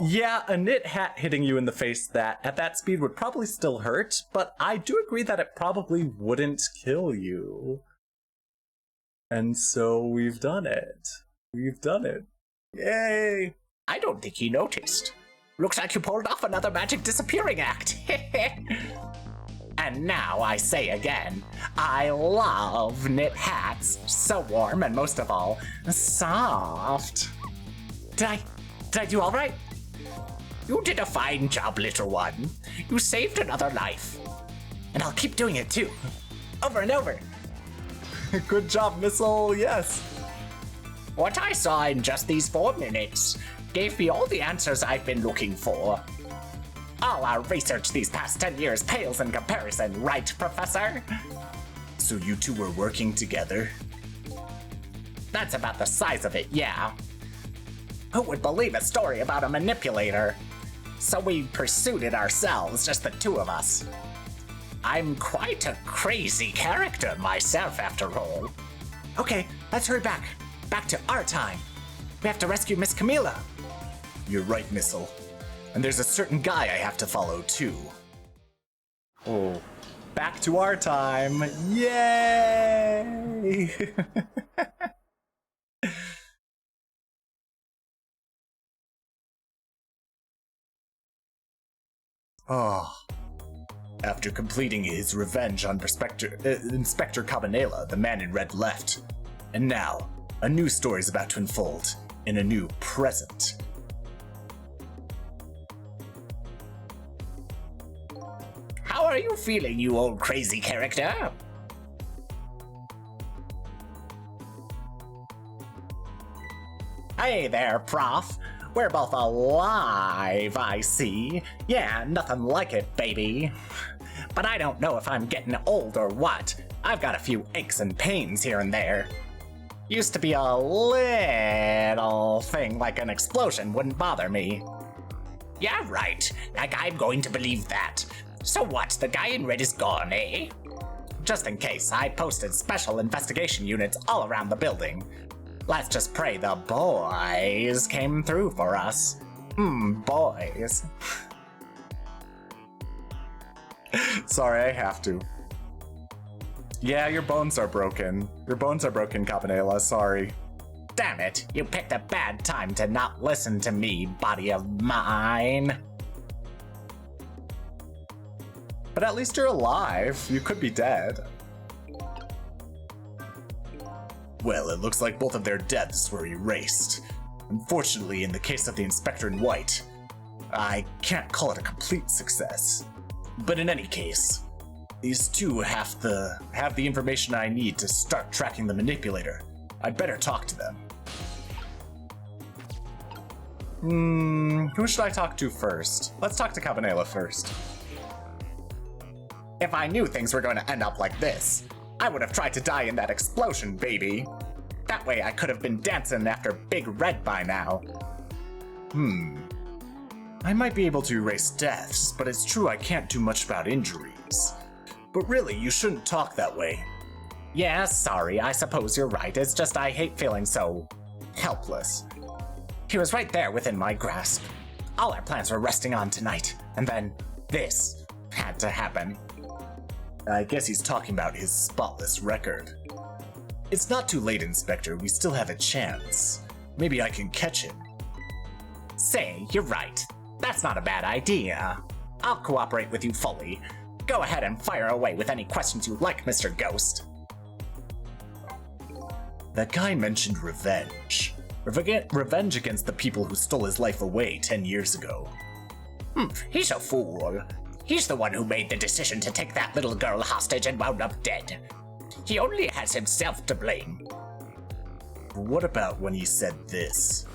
Yeah, a knit hat hitting you in the face at that speed would probably still hurt, but I do agree that it probably wouldn't kill you. And so we've done it. We've done it. Yay! I don't think he noticed. Looks like you pulled off another magic disappearing act. And now I say again, I love knit hats. So warm and most of all, soft. Did I do all right? You did a fine job, little one. You saved another life. And I'll keep doing it too. Over and over. Good job, Missile, yes. What I saw in just these 4 minutes gave me all the answers I've been looking for. All our research these past 10 years pales in comparison, right, Professor? So you two were working together? That's about the size of it, yeah. Who would believe a story about a manipulator? So we pursued it ourselves, just the two of us. I'm quite a crazy character myself, after all. Okay, let's hurry back. Back to our time. We have to rescue Miss Camila. You're right, Missile. And there's a certain guy I have to follow, too. Oh, back to our time. Yay! Oh. After completing his revenge on Inspector Cabanela, the man in red left. And now, a new story is about to unfold in a new present. How are you feeling, you old crazy character? Hey there, Prof. We're both alive, I see. Yeah, nothing like it, baby. But I don't know if I'm getting old or what. I've got a few aches and pains here and there. Used to be a little thing like an explosion wouldn't bother me. Yeah, right. Like I'm going to believe that. So what, the guy in red is gone, eh? Just in case, I posted special investigation units all around the building. Let's just pray the boys came through for us. Boys. Sorry, I have to. Yeah, your bones are broken. Your bones are broken, Cabanela, sorry. Damn it, you picked a bad time to not listen to me, body of mine. But at least you're alive. You could be dead. Well, it looks like both of their deaths were erased. Unfortunately, in the case of the Inspector in white, I can't call it a complete success. But in any case, these two have the information I need to start tracking the manipulator. I'd better talk to them. Who should I talk to first? Let's talk to Cabanela first. If I knew things were going to end up like this, I would have tried to die in that explosion, baby. That way I could have been dancing after Big Red by now. I might be able to erase deaths, but it's true I can't do much about injuries. But really, you shouldn't talk that way. Yeah, sorry, I suppose you're right. It's just I hate feeling so helpless. He was right there within my grasp. All our plans were resting on tonight, and then this had to happen. I guess he's talking about his spotless record. It's not too late, Inspector. We still have a chance. Maybe I can catch him. Say, you're right. That's not a bad idea. I'll cooperate with you fully. Go ahead and fire away with any questions you like, Mr. Ghost. That guy mentioned revenge. Revenge against the people who stole his life away 10 years ago. He's a fool. He's the one who made the decision to take that little girl hostage and wound up dead. He only has himself to blame. What about when he said this?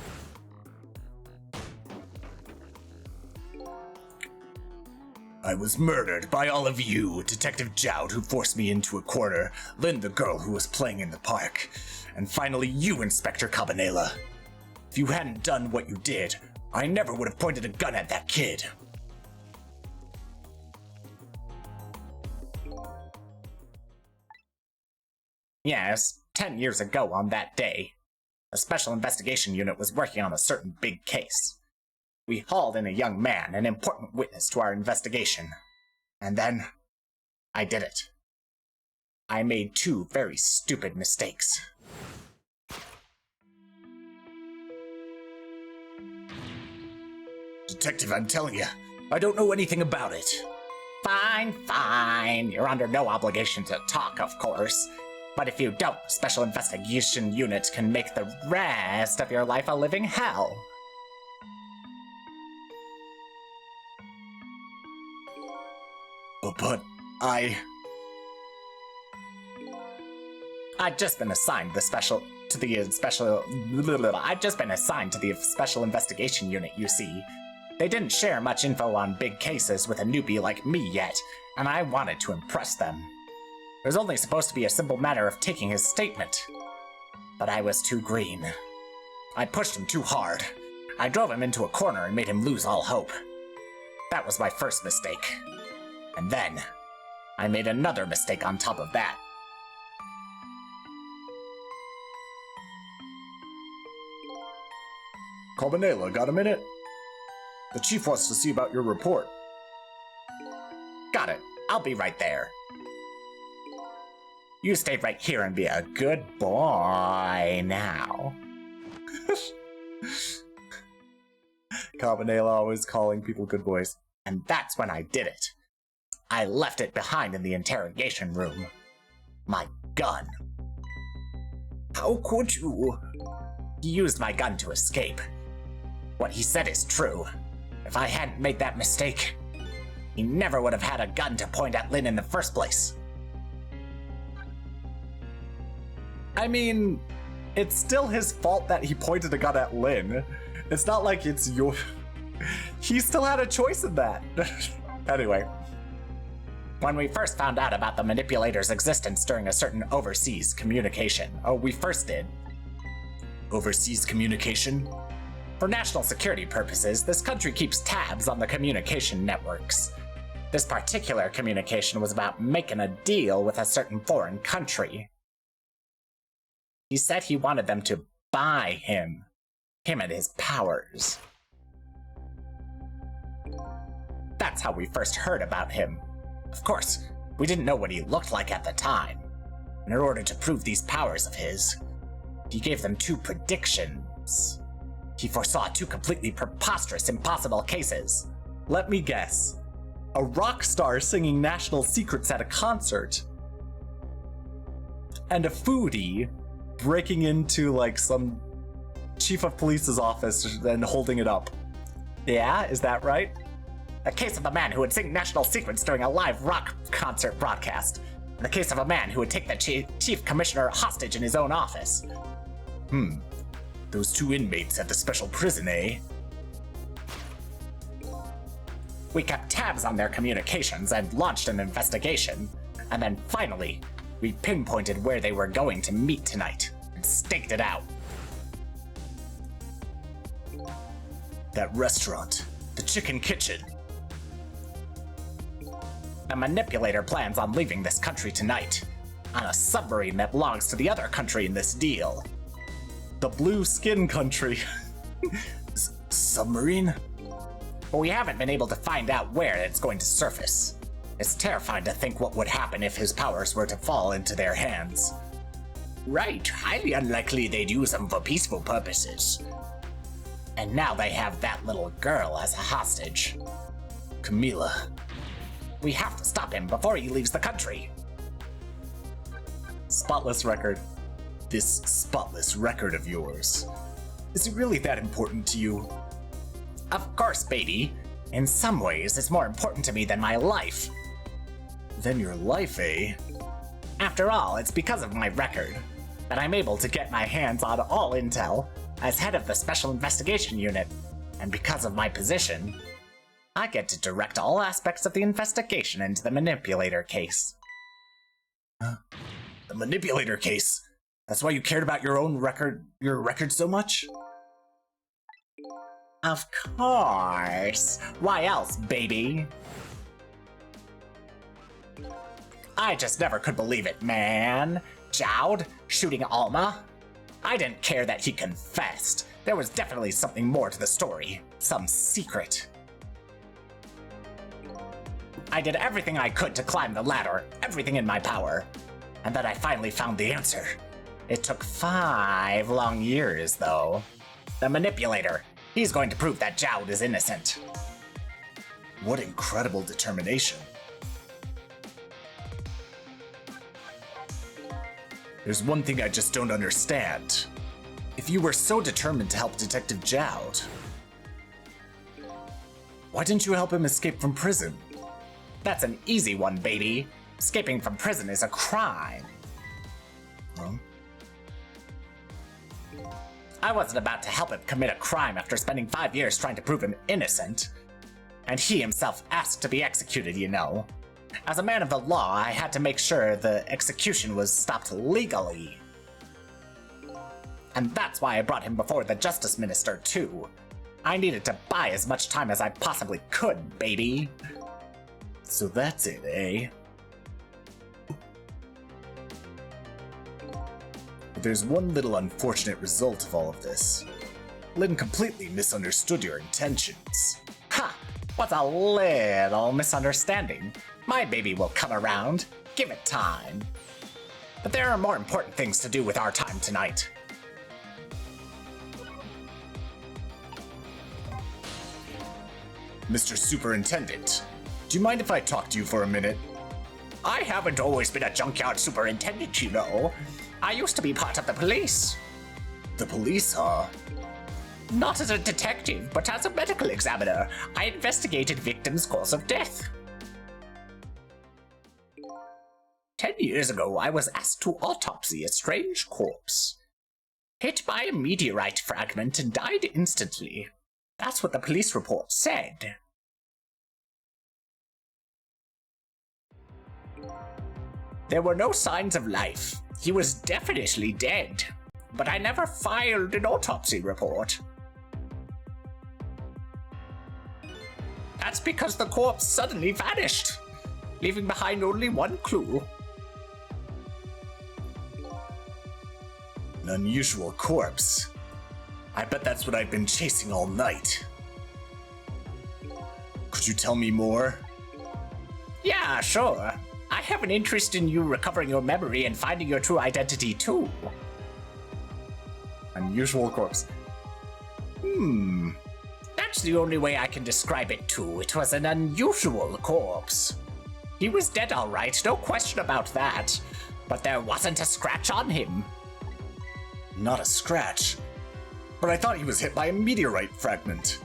I was murdered by all of you, Detective Jowd, who forced me into a corner, Lynn, the girl who was playing in the park, and finally you, Inspector Cabanela. If you hadn't done what you did, I never would have pointed a gun at that kid. Yes, 10 years ago on that day, a special investigation unit was working on a certain big case. We hauled in a young man, an important witness to our investigation. And then, I did it. I made 2 very stupid mistakes. Detective, I'm telling you, I don't know anything about it. Fine. You're under no obligation to talk, of course. But if you don't, Special Investigation Unit can make the rest of your life a living hell. But I've just been assigned to the Special Investigation Unit, you see. They didn't share much info on big cases with a newbie like me yet, and I wanted to impress them. It was only supposed to be a simple matter of taking his statement. But I was too green. I pushed him too hard. I drove him into a corner and made him lose all hope. That was my first mistake. And then, I made another mistake on top of that. Cabanela, got a minute? The chief wants to see about your report. Got it. I'll be right there. You stay right here and be a good boy now. Cabanela always calling people good boys. And that's when I did it. I left it behind in the interrogation room. My gun. How could you? He used my gun to escape. What he said is true. If I hadn't made that mistake, he never would have had a gun to point at Lynn in the first place. I mean, it's still his fault that he pointed a gun at Lynn. It's not like it's your... He still had a choice in that. Anyway. When we first found out about the manipulator's existence during a certain overseas communication. Oh, we first did. Overseas communication? For national security purposes, this country keeps tabs on the communication networks. This particular communication was about making a deal with a certain foreign country. He said he wanted them to buy him and his powers. That's how we first heard about him. Of course, we didn't know what he looked like at the time. And in order to prove these powers of his, he gave them 2 predictions. He foresaw 2 completely preposterous, impossible cases. Let me guess. A rock star singing national secrets at a concert. And a foodie breaking into, like, some chief of police's office and holding it up. Yeah, is that right? A case of a man who would sing national secrets during a live rock concert broadcast. And the case of a man who would take the chief commissioner hostage in his own office. Those 2 inmates at the special prison, eh? We kept tabs on their communications and launched an investigation. And then finally, we pinpointed where they were going to meet tonight and staked it out. That restaurant. The Chicken Kitchen. The manipulator plans on leaving this country tonight. On a submarine that belongs to the other country in this deal. The blue skin country. Submarine? But we haven't been able to find out where it's going to surface. It's terrifying to think what would happen if his powers were to fall into their hands. Right, highly unlikely they'd use them for peaceful purposes. And now they have that little girl as a hostage. Camila. We have to stop him before he leaves the country. Spotless record. This spotless record of yours. Is it really that important to you? Of course, baby. In some ways, it's more important to me than my life. Then your life, eh? After all, it's because of my record that I'm able to get my hands on all intel as head of the Special Investigation Unit. And because of my position, I get to direct all aspects of the investigation into the Manipulator case. Huh? The Manipulator case? That's why you cared about your record so much? Of course. Why else, baby? I just never could believe it, man. Jowd shooting Alma. I didn't care that he confessed. There was definitely something more to the story. Some secret. I did everything I could to climb the ladder, everything in my power. And then I finally found the answer. It took 5 long years, though. The Manipulator. He's going to prove that Jowd is innocent. What incredible determination. There's one thing I just don't understand. If you were so determined to help Detective Jowd, why didn't you help him escape from prison? That's an easy one, baby. Escaping from prison is a crime. Huh? I wasn't about to help him commit a crime after spending 5 years trying to prove him innocent. And he himself asked to be executed, you know. As a man of the law, I had to make sure the execution was stopped legally. And that's why I brought him before the Justice Minister, too. I needed to buy as much time as I possibly could, baby. So that's it, eh? But there's one little unfortunate result of all of this. Lynn completely misunderstood your intentions. Ha! What's a little misunderstanding? My baby will come around. Give it time. But there are more important things to do with our time tonight. Mr. Superintendent, do you mind if I talk to you for a minute? I haven't always been a junkyard superintendent, you know. I used to be part of the police. The police, huh? Not as a detective, but as a medical examiner. I investigated victims' cause of death. 10 years ago, I was asked to autopsy a strange corpse. Hit by a meteorite fragment and died instantly. That's what the police report said. There were no signs of life. He was definitely dead. But I never filed an autopsy report. That's because the corpse suddenly vanished, leaving behind only one clue. An unusual corpse. I bet that's what I've been chasing all night. Could you tell me more? Yeah, sure. I have an interest in you recovering your memory and finding your true identity, too. Unusual corpse. That's the only way I can describe it, too. It was an unusual corpse. He was dead, all right, no question about that. But there wasn't a scratch on him. Not a scratch? But I thought he was hit by a meteorite fragment.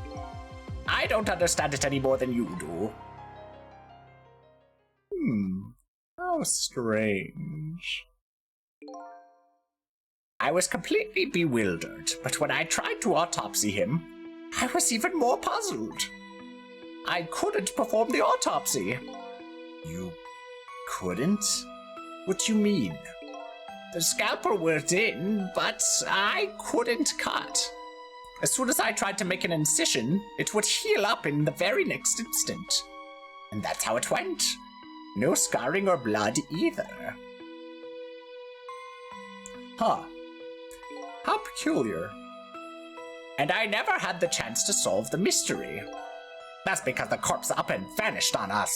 I don't understand it any more than you do. How strange. I was completely bewildered, but when I tried to autopsy him, I was even more puzzled. I couldn't perform the autopsy. You couldn't? What do you mean? The scalpel worked in, but I couldn't cut. As soon as I tried to make an incision, it would heal up in the very next instant. And that's how it went. No scarring or blood either. Huh. How peculiar. And I never had the chance to solve the mystery. That's because the corpse up and vanished on us.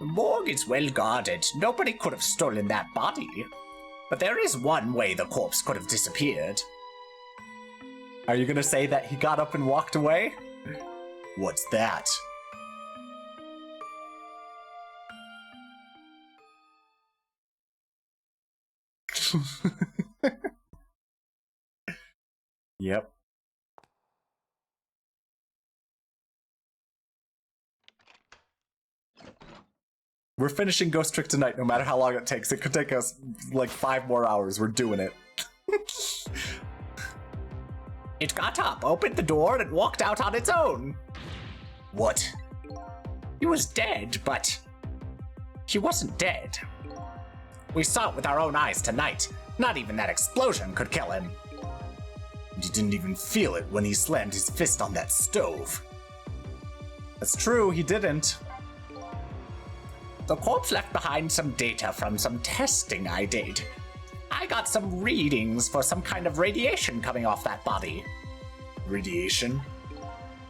The morgue is well guarded. Nobody could have stolen that body. But there is one way the corpse could have disappeared. Are you gonna say that he got up and walked away? What's that? Yep, We're finishing Ghost Trick tonight, no matter how long it takes. It could take us like 5 more hours. We're doing it. It got up, opened the door, and walked out on its own. What? He was dead, but he wasn't dead. We saw it with our own eyes tonight. Not even that explosion could kill him. And you didn't even feel it when he slammed his fist on that stove. That's true, he didn't. The corpse left behind some data from some testing I did. I got some readings for some kind of radiation coming off that body. Radiation?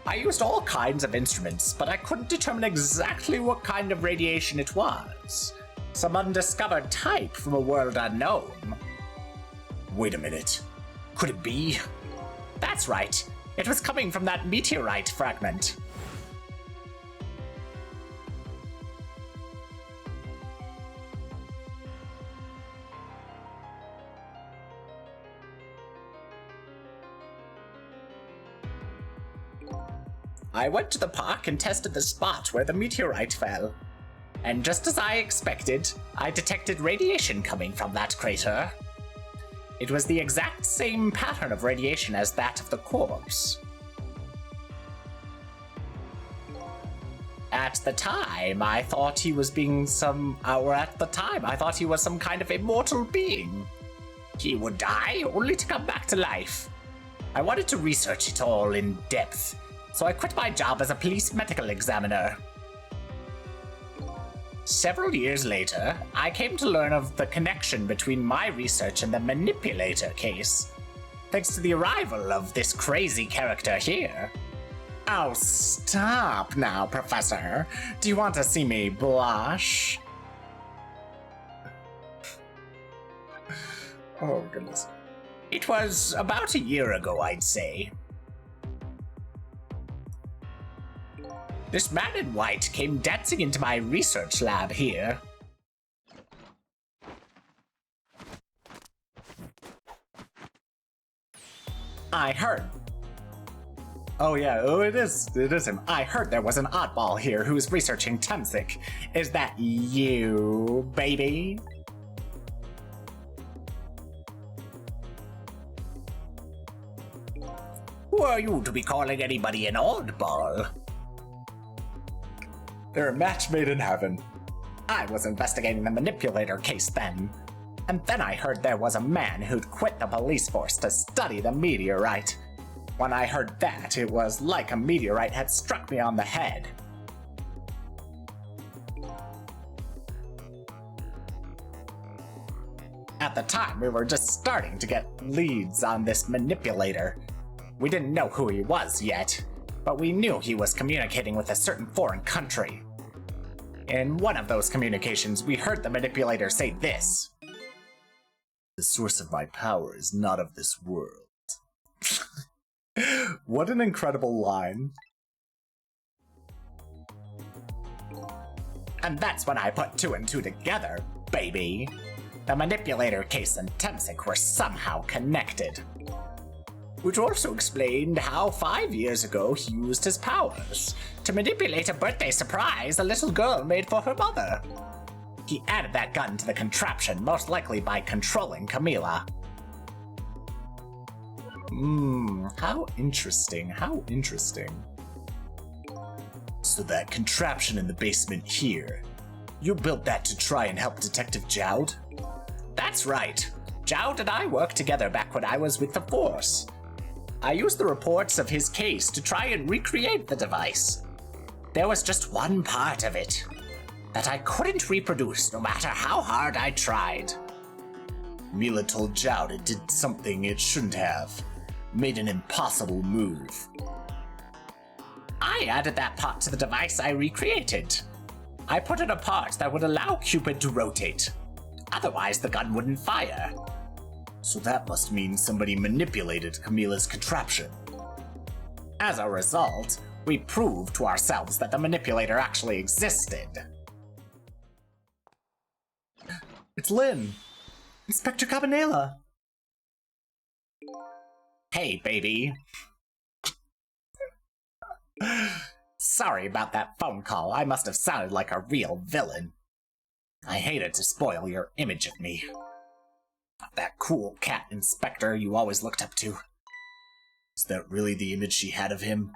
I used all kinds of instruments, but I couldn't determine exactly what kind of radiation it was. Some undiscovered type from a world unknown. Wait a minute. Could it be? That's right. It was coming from that meteorite fragment. I went to the park and tested the spot where the meteorite fell. And just as I expected, I detected radiation coming from that crater. It was the exact same pattern of radiation as that of the corpse. At the time, I thought he was some kind of immortal being. He would die only to come back to life. I wanted to research it all in depth, so I quit my job as a police medical examiner. Several years later, I came to learn of the connection between my research and the manipulator case, thanks to the arrival of this crazy character here. Oh, stop now, Professor. Do you want to see me blush? Oh, goodness. It was about a year ago, I'd say. This man in white came dancing into my research lab here. I heard. Oh yeah, it is him. I heard there was an oddball here who's researching Temsic. Is that you, baby? Who are you to be calling anybody an oddball? They're a match made in heaven. I was investigating the manipulator case then. And then I heard there was a man who'd quit the police force to study the meteorite. When I heard that, it was like a meteorite had struck me on the head. At the time, we were just starting to get leads on this manipulator. We didn't know who he was yet, but we knew he was communicating with a certain foreign country. In one of those communications, we heard the manipulator say this. The source of my power is not of this world. What an incredible line. And that's when I put 2 and 2 together, baby. The manipulator case and Temsic were somehow connected. Which also explained how 5 years ago he used his powers to manipulate a birthday surprise a little girl made for her mother. He added that gun to the contraption, most likely by controlling Camila. How interesting, how interesting. So that contraption in the basement here, you built that to try and help Detective Jowd? That's right. Jowd and I worked together back when I was with the Force. I used the reports of his case to try and recreate the device. There was just one part of it that I couldn't reproduce no matter how hard I tried. Mila told Jowd it did something it shouldn't have. Made an impossible move. I added that part to the device I recreated. I put in a part that would allow Cupid to rotate. Otherwise, the gun wouldn't fire. So that must mean somebody manipulated Camila's contraption. As a result, we proved to ourselves that the manipulator actually existed. It's Lynn! Inspector Cabanela! Hey, baby. Sorry about that phone call. I must have sounded like a real villain. I hated to spoil your image of me. That cool cat inspector you always looked up to. Is that really the image she had of him?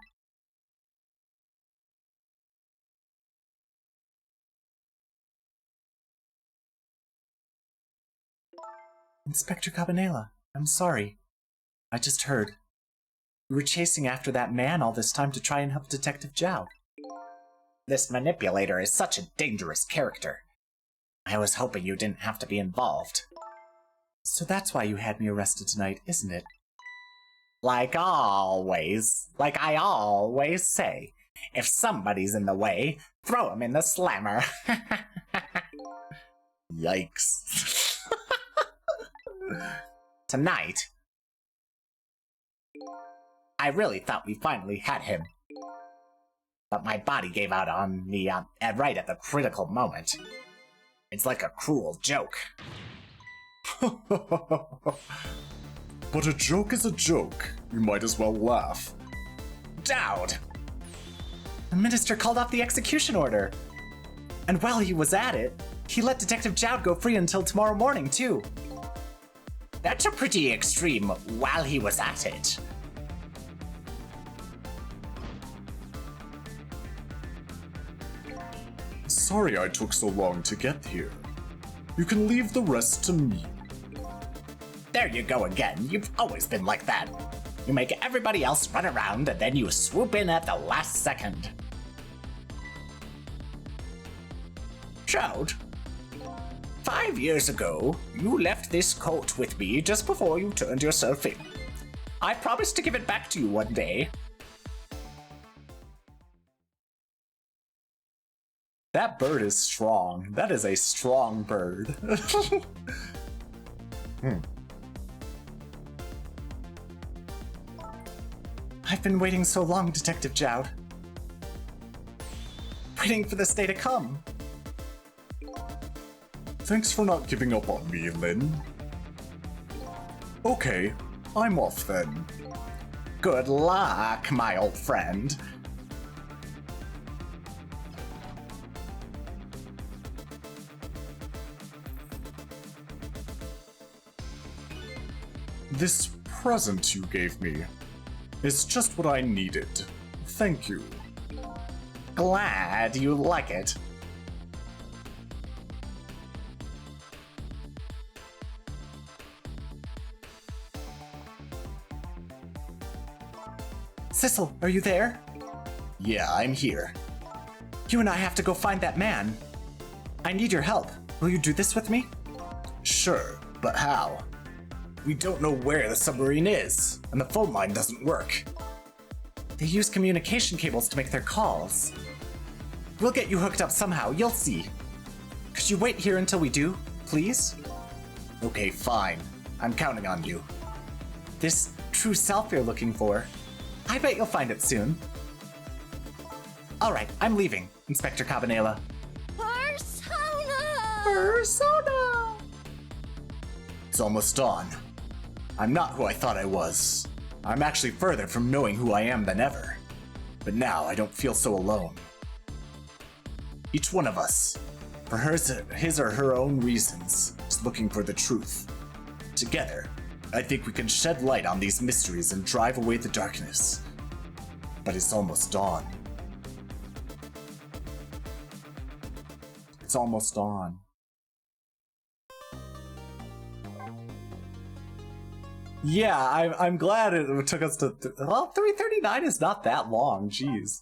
Inspector Cabanela, I'm sorry. I just heard. You were chasing after that man all this time to try and help Detective Zhao. This manipulator is such a dangerous character. I was hoping you didn't have to be involved. So that's why you had me arrested tonight, isn't it? Like I always say, if somebody's in the way, throw him in the slammer. Yikes. Tonight, I really thought we finally had him. But my body gave out on me right at the critical moment. It's like a cruel joke. But a joke is a joke. You might as well laugh. Dowd! The minister called off the execution order. And while he was at it, he let Detective Zhao go free until tomorrow morning, too. That's a pretty extreme while he was at it. Sorry I took so long to get here. You can leave the rest to me. There you go again. You've always been like that. You make everybody else run around and then you swoop in at the last second. Trout, 5 years ago, you left this coat with me just before you turned yourself in. I promised to give it back to you one day. That bird is strong. That is a strong bird. I've been waiting so long, Detective Zhao. Waiting for this day to come. Thanks for not giving up on me, Lin. Okay, I'm off then. Good luck, my old friend. This present you gave me is just what I needed. Thank you. Glad you like it. Sissel, are you there? Yeah, I'm here. You and I have to go find that man. I need your help. Will you do this with me? Sure, but how? We don't know where the submarine is, and the phone line doesn't work. They use communication cables to make their calls. We'll get you hooked up somehow, you'll see. Could you wait here until we do, please? Okay, fine. I'm counting on you. This true self you're looking for. I bet you'll find it soon. Alright, I'm leaving, Inspector Cabanela. Persona! It's almost dawn. I'm not who I thought I was. I'm actually further from knowing who I am than ever. But now I don't feel so alone. Each one of us, for his or her own reasons, is looking for the truth. Together, I think we can shed light on these mysteries and drive away the darkness. But it's almost dawn. It's almost dawn. Yeah, I'm glad it took us to... Well, 339 is not that long, jeez.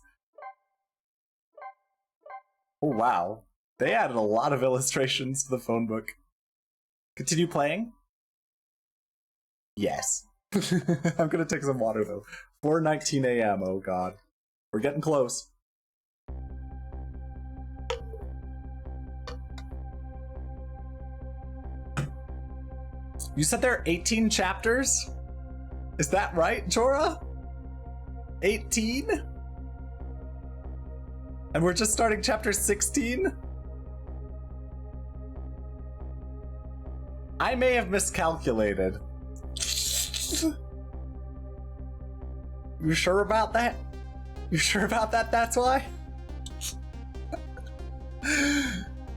Oh, wow. They added a lot of illustrations to the phone book. Continue playing? Yes. I'm gonna take some water, though. 4:19 a.m., oh god. We're getting close. You said there are 18 chapters? Is that right, Jorah? 18? And we're just starting chapter 16? I may have miscalculated. You sure about that? You sure about that? That's why?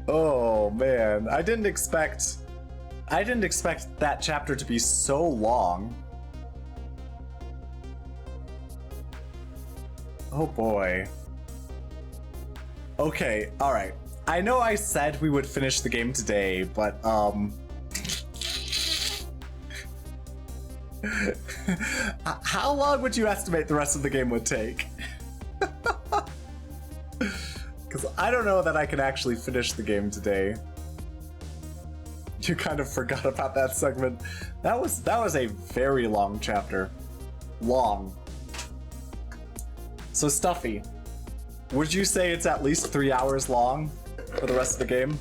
Oh. Oh man, I didn't expect that chapter to be so long. Oh boy. Okay, alright. I know I said we would finish the game today, but how long would you estimate the rest of the game would take? Because I don't know that I can actually finish the game today. You kind of forgot about that segment. That was a very long chapter. Long. So Stuffy, would you say it's at least 3 hours long for the rest of the game?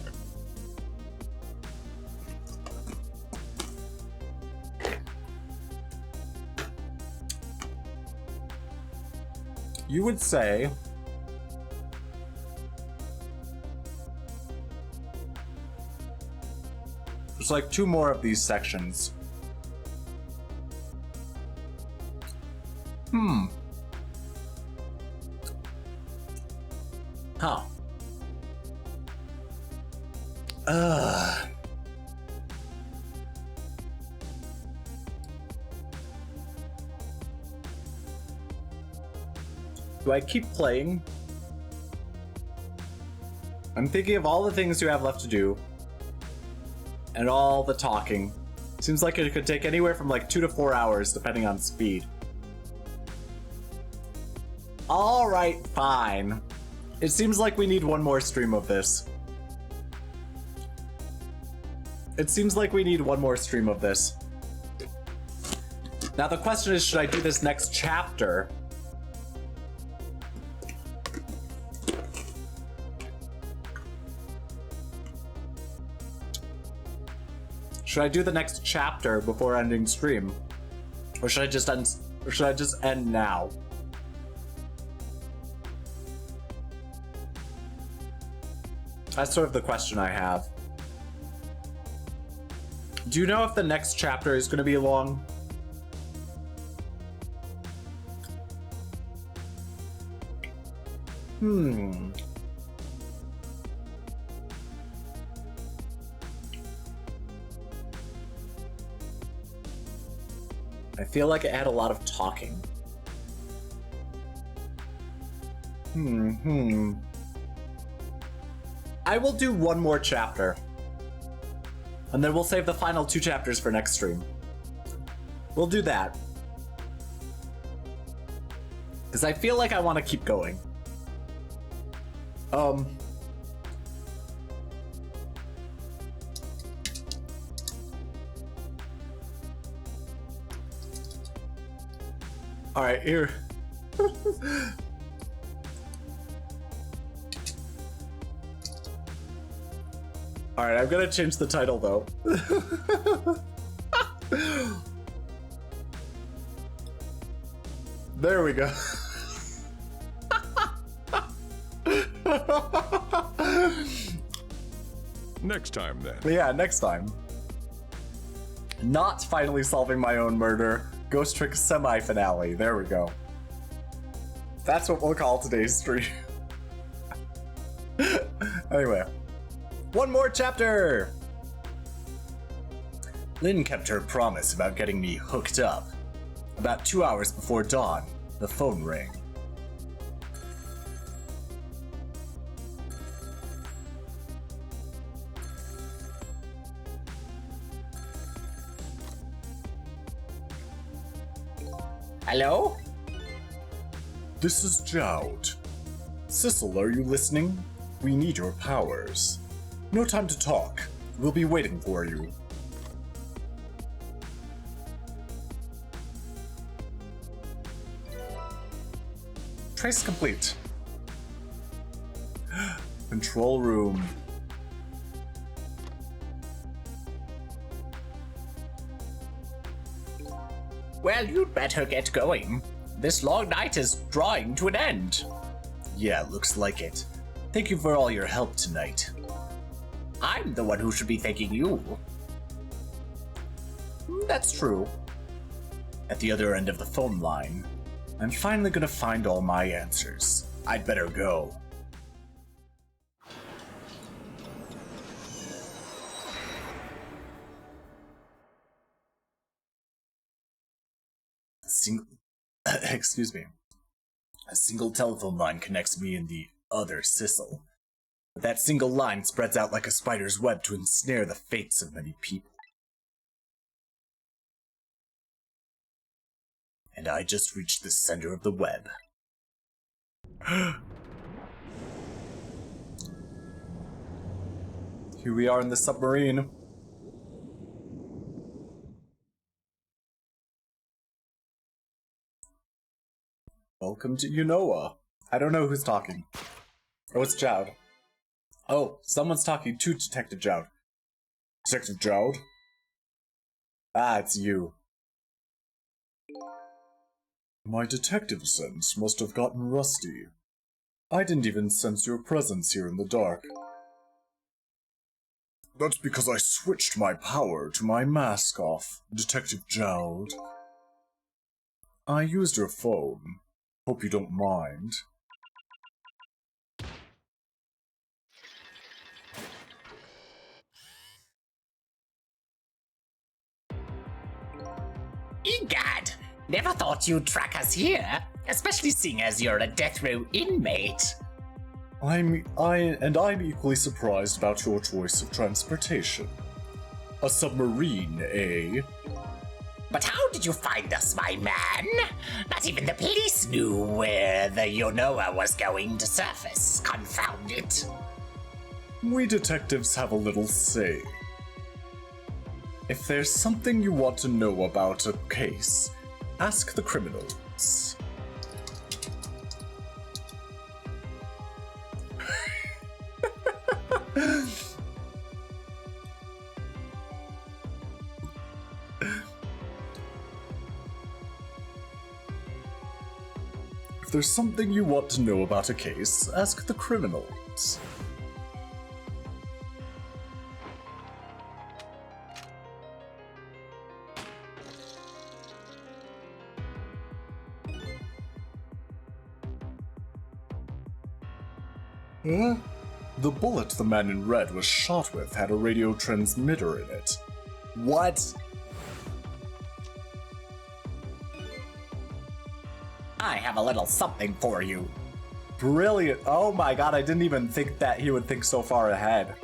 You would say there's like 2 more of these sections. Huh. Do I keep playing? I'm thinking of all the things you have left to do. And all the talking. Seems like it could take anywhere from like 2 to 4 hours, depending on speed. Alright, fine. It seems like we need one more stream of this. It seems like we need one more stream of this. Now the question is, should I do this next chapter? Should I do the next chapter before ending stream? Or should I just end now? That's sort of the question I have. Do you know if the next chapter is going to be long? I feel like it had a lot of talking. I will do one more chapter. And then we'll save the final 2 chapters for next stream. We'll do that. Because I feel like I want to keep going. Alright, here. Alright, I'm gonna change the title though. There we go. Next time then. Yeah, next time. Not finally solving my own murder. Ghost Trick semi-finale. There we go. That's what we'll call today's stream. Anyway. One more chapter! Lynn kept her promise about getting me hooked up. About 2 hours before dawn, the phone rang. Hello? This is Joud. Sissel, are you listening? We need your powers. No time to talk. We'll be waiting for you. Trace complete. Control room. Well, you'd better get going. This long night is drawing to an end. Yeah, looks like it. Thank you for all your help tonight. I'm the one who should be thanking you. That's true. At the other end of the phone line, I'm finally gonna find all my answers. I'd better go. excuse me. A single telephone line connects me and the other Sissel. But that single line spreads out like a spider's web to ensnare the fates of many people. And I just reached the center of the web. Here we are in the submarine. Welcome to Unoa. I don't know who's talking. Oh, it's Jowd. Oh, someone's talking to Detective Jowd. Detective Jowd? Ah, it's you. My detective sense must have gotten rusty. I didn't even sense your presence here in the dark. That's because I switched my power to my mask off, Detective Jowd. I used your phone. Hope you don't mind. Egad! Never thought you'd track us here, especially seeing as you're a death row inmate. I'm equally surprised about your choice of transportation. A submarine, eh? But how did you find us, my man? Not even the police knew where the Unoa was going to surface. Confound it. We detectives have a little say. If there's something you want to know about a case, ask the criminals. If there's something you want to know about a case, ask the criminals. Huh? The bullet the man in red was shot with had a radio transmitter in it. What? I have a little something for you. Brilliant. Oh my god, I didn't even think that he would think so far ahead.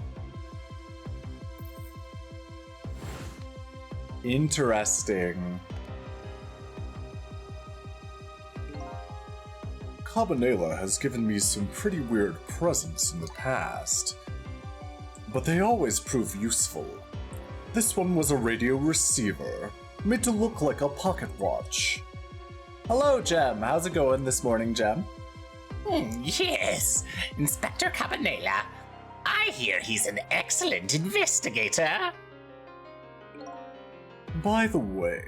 Interesting. Cabanela has given me some pretty weird presents in the past, but they always prove useful. This one was a radio receiver, made to look like a pocket watch. Hello, Jem. How's it going this morning, Jem? Yes, Inspector Cabanela. I hear he's an excellent investigator. By the way,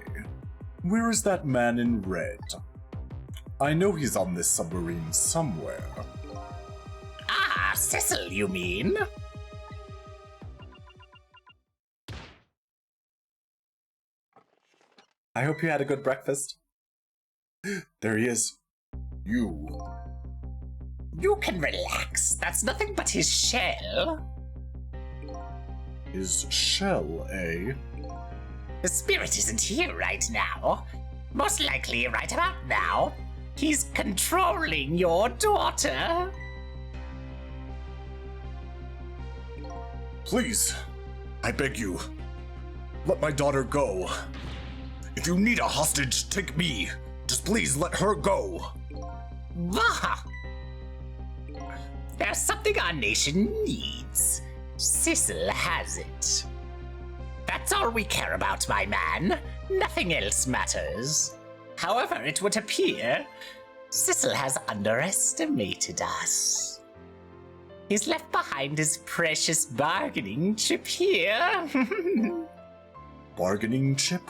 where is that man in red? I know he's on this submarine somewhere. Ah, Cecil, you mean? I hope you had a good breakfast. There he is. You. You can relax. That's nothing but his shell. His shell, eh? The spirit isn't here right now. Most likely right about now. He's controlling your daughter. Please, I beg you, let my daughter go. If you need a hostage, take me. Just please let her go. Bah! There's something our nation needs. Cecil has it. That's all we care about, my man. Nothing else matters. However, it would appear Cecil has underestimated us. He's left behind his precious bargaining chip here. Bargaining chip?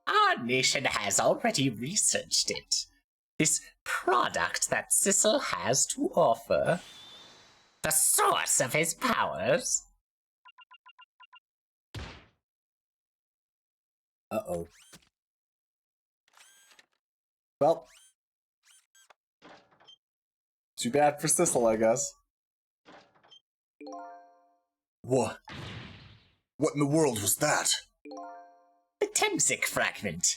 Our nation has already researched it. This product that Cecil has to offer. The source of his powers. Uh-oh. Well. Too bad for Cecil, I guess. What? What in the world was that? The Temsic fragment.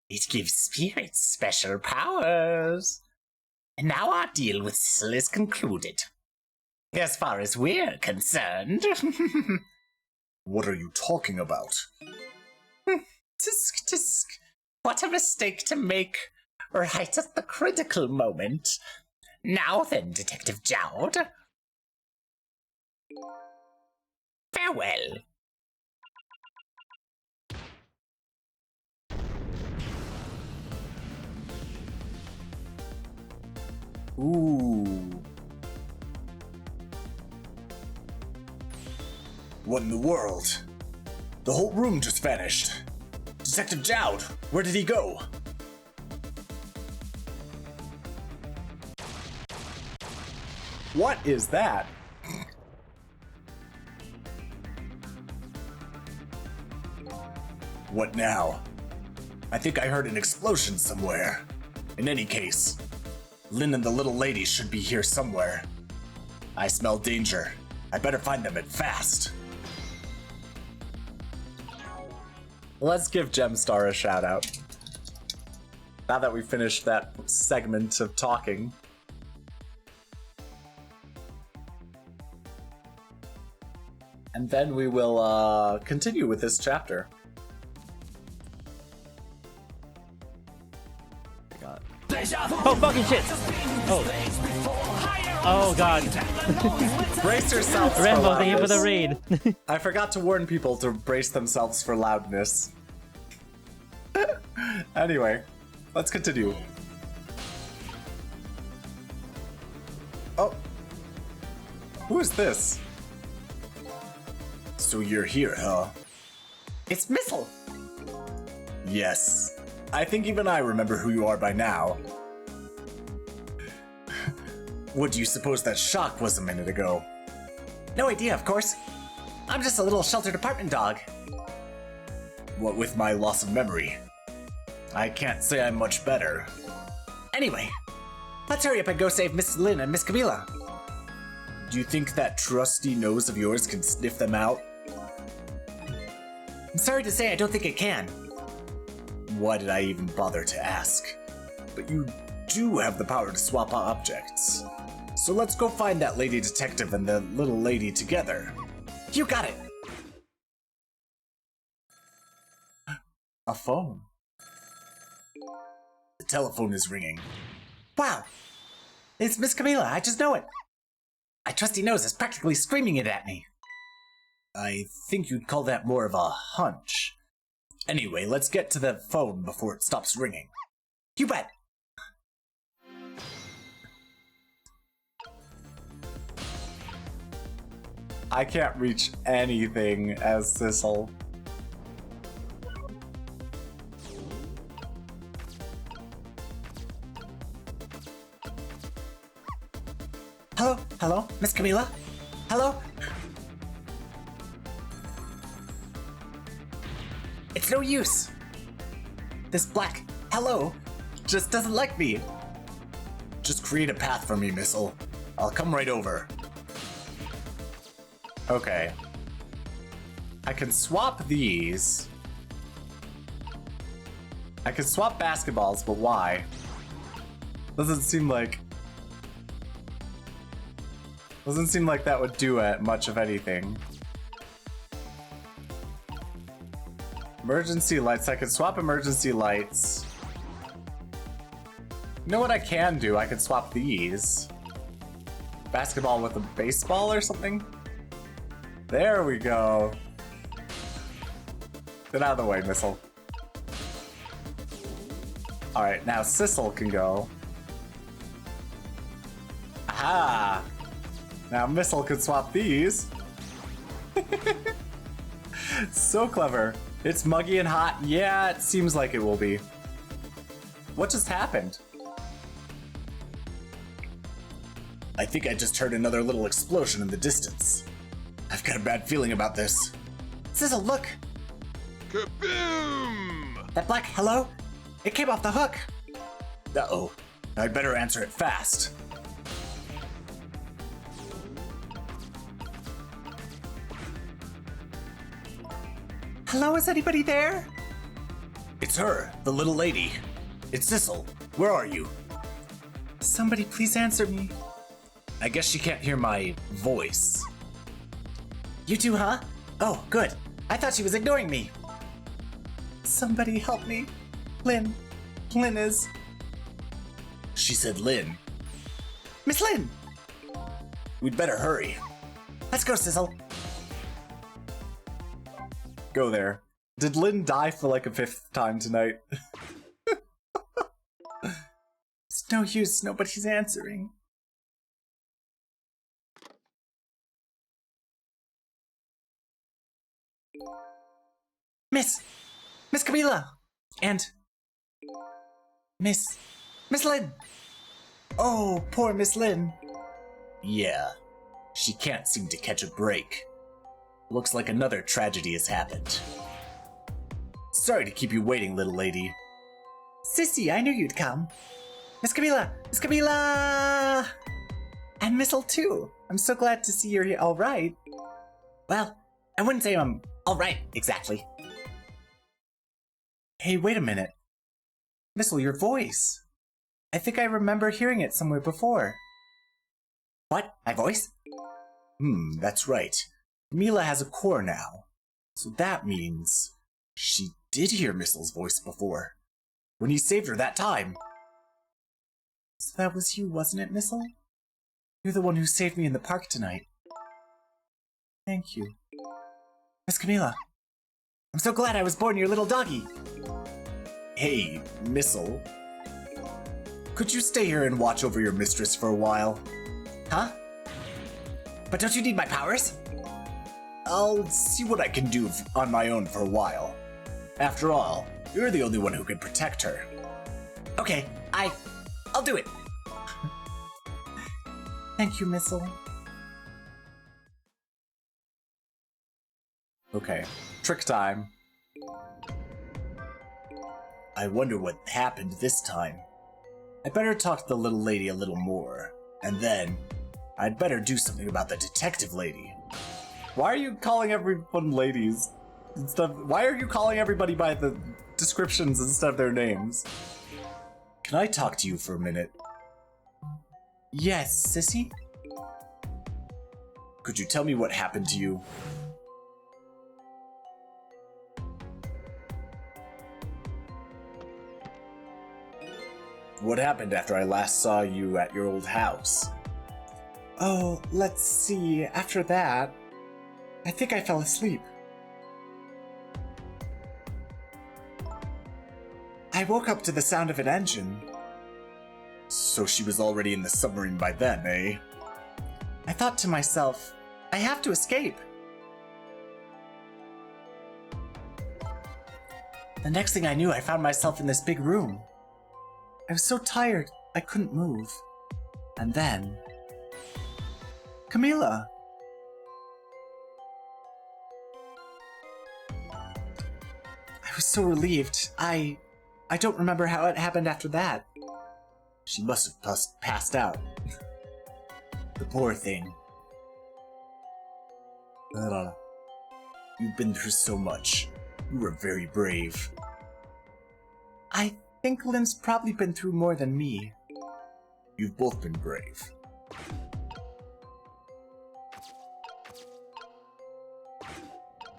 It gives spirits special powers. And now our deal with Sissel is concluded. As far as we're concerned. What are you talking about? Tisk, tisk. What a mistake to make right at the critical moment. Now then, Detective Jowd. Farewell. Ooh. What in the world? The whole room just vanished. Detective Jowd, where did he go? What is that? What now? I think I heard an explosion somewhere. In any case, Lynn and the little lady should be here somewhere. I smell danger. I better find them and fast. Let's give Gemstar a shout out. Now that we finished that segment of talking. And then we will continue with this chapter. Oh, fucking shit! Oh. Oh, God. Brace yourselves for Rambo, thank you for the loudness. raid. I forgot to warn people to brace themselves for loudness. Anyway, let's continue. Oh. Who is this? So you're here, huh? It's Missile. Yes. I think even I remember who you are by now. What do you suppose that shock was a minute ago? No idea, of course. I'm just a little sheltered apartment dog. What with my loss of memory? I can't say I'm much better. Anyway, let's hurry up and go save Miss Lynn and Miss Camila. Do you think that trusty nose of yours can sniff them out? I'm sorry to say I don't think it can. Why did I even bother to ask? But you do have the power to swap objects. So let's go find that lady detective and the little lady together. You got it. A phone. The telephone is ringing. Wow. It's Miss Camila, I just know it. My trusty nose is practically screaming it at me. I think you'd call that more of a hunch. Anyway, let's get to the phone before it stops ringing. You bet. I can't reach anything as Sissel. Hello? Hello? Miss Camila? Hello? It's no use. This black hello just doesn't like me. Just create a path for me, Missile. I'll come right over. Okay. I can swap these. I can swap basketballs, but why? Doesn't seem like that would do much of anything. Emergency lights. I can swap emergency lights. You know what I can do? I can swap these. Basketball with a baseball or something? There we go. Get out of the way, Missile. Alright, now Sissel can go. Aha! Now Missile can swap these. So clever. It's muggy and hot. Yeah, it seems like it will be. What just happened? I think I just heard another little explosion in the distance. I've got a bad feeling about this. Sissel, look. Kaboom! That black hello? It came off the hook. Uh-oh. I'd better answer it fast. Hello, is anybody there? It's her, the little lady. It's Sissel. Where are you? Somebody please answer me. I guess she can't hear my voice. You too, huh? Oh, good. I thought she was ignoring me. Somebody help me. Lynn. Lynn is... She said Lynn. Miss Lynn! We'd better hurry. Let's go, Sissel. Go there. Did Lynn die for like a 5th time tonight? It's no use, nobody's answering. Miss Camila! And... Miss Lynn! Oh, poor Miss Lynn. Yeah, she can't seem to catch a break. Looks like another tragedy has happened. Sorry to keep you waiting, little lady. Sissy, I knew you'd come. Miss Camila! Miss Camila! And Missile too. I'm so glad to see you're here all right. Well, I wouldn't say I'm all right, exactly. Hey, wait a minute. Missile, your voice. I think I remember hearing it somewhere before. What? My voice? That's right. Mila has a core now. So that means she did hear Missile's voice before. When he saved her that time. So that was you, wasn't it, Missile? You're the one who saved me in the park tonight. Thank you. Miss Camila, I'm so glad I was born your little doggy. Hey, Missile. Could you stay here and watch over your mistress for a while? Huh? But don't you need my powers? I'll see what I can do on my own for a while. After all, you're the only one who can protect her. Okay, I'll do it. Thank you, Missile. Okay, trick time. I wonder what happened this time. I'd better talk to the little lady a little more, and then I'd better do something about the detective lady. Why are you calling everyone ladies instead of, why are you calling everybody by the descriptions instead of their names? Can I talk to you for a minute? Yes, Sissy? Could you tell me what happened to you? What happened after I last saw you at your old house? Oh, let's see. After that, I think I fell asleep. I woke up to the sound of an engine. So she was already in the submarine by then, eh? I thought to myself, I have to escape. The next thing I knew, I found myself in this big room. I was so tired, I couldn't move. And then... Camila! I was so relieved. I don't remember how it happened after that. She must have passed out. The poor thing. You've been through so much. You were very brave. I think Lynn's probably been through more than me. You've both been brave.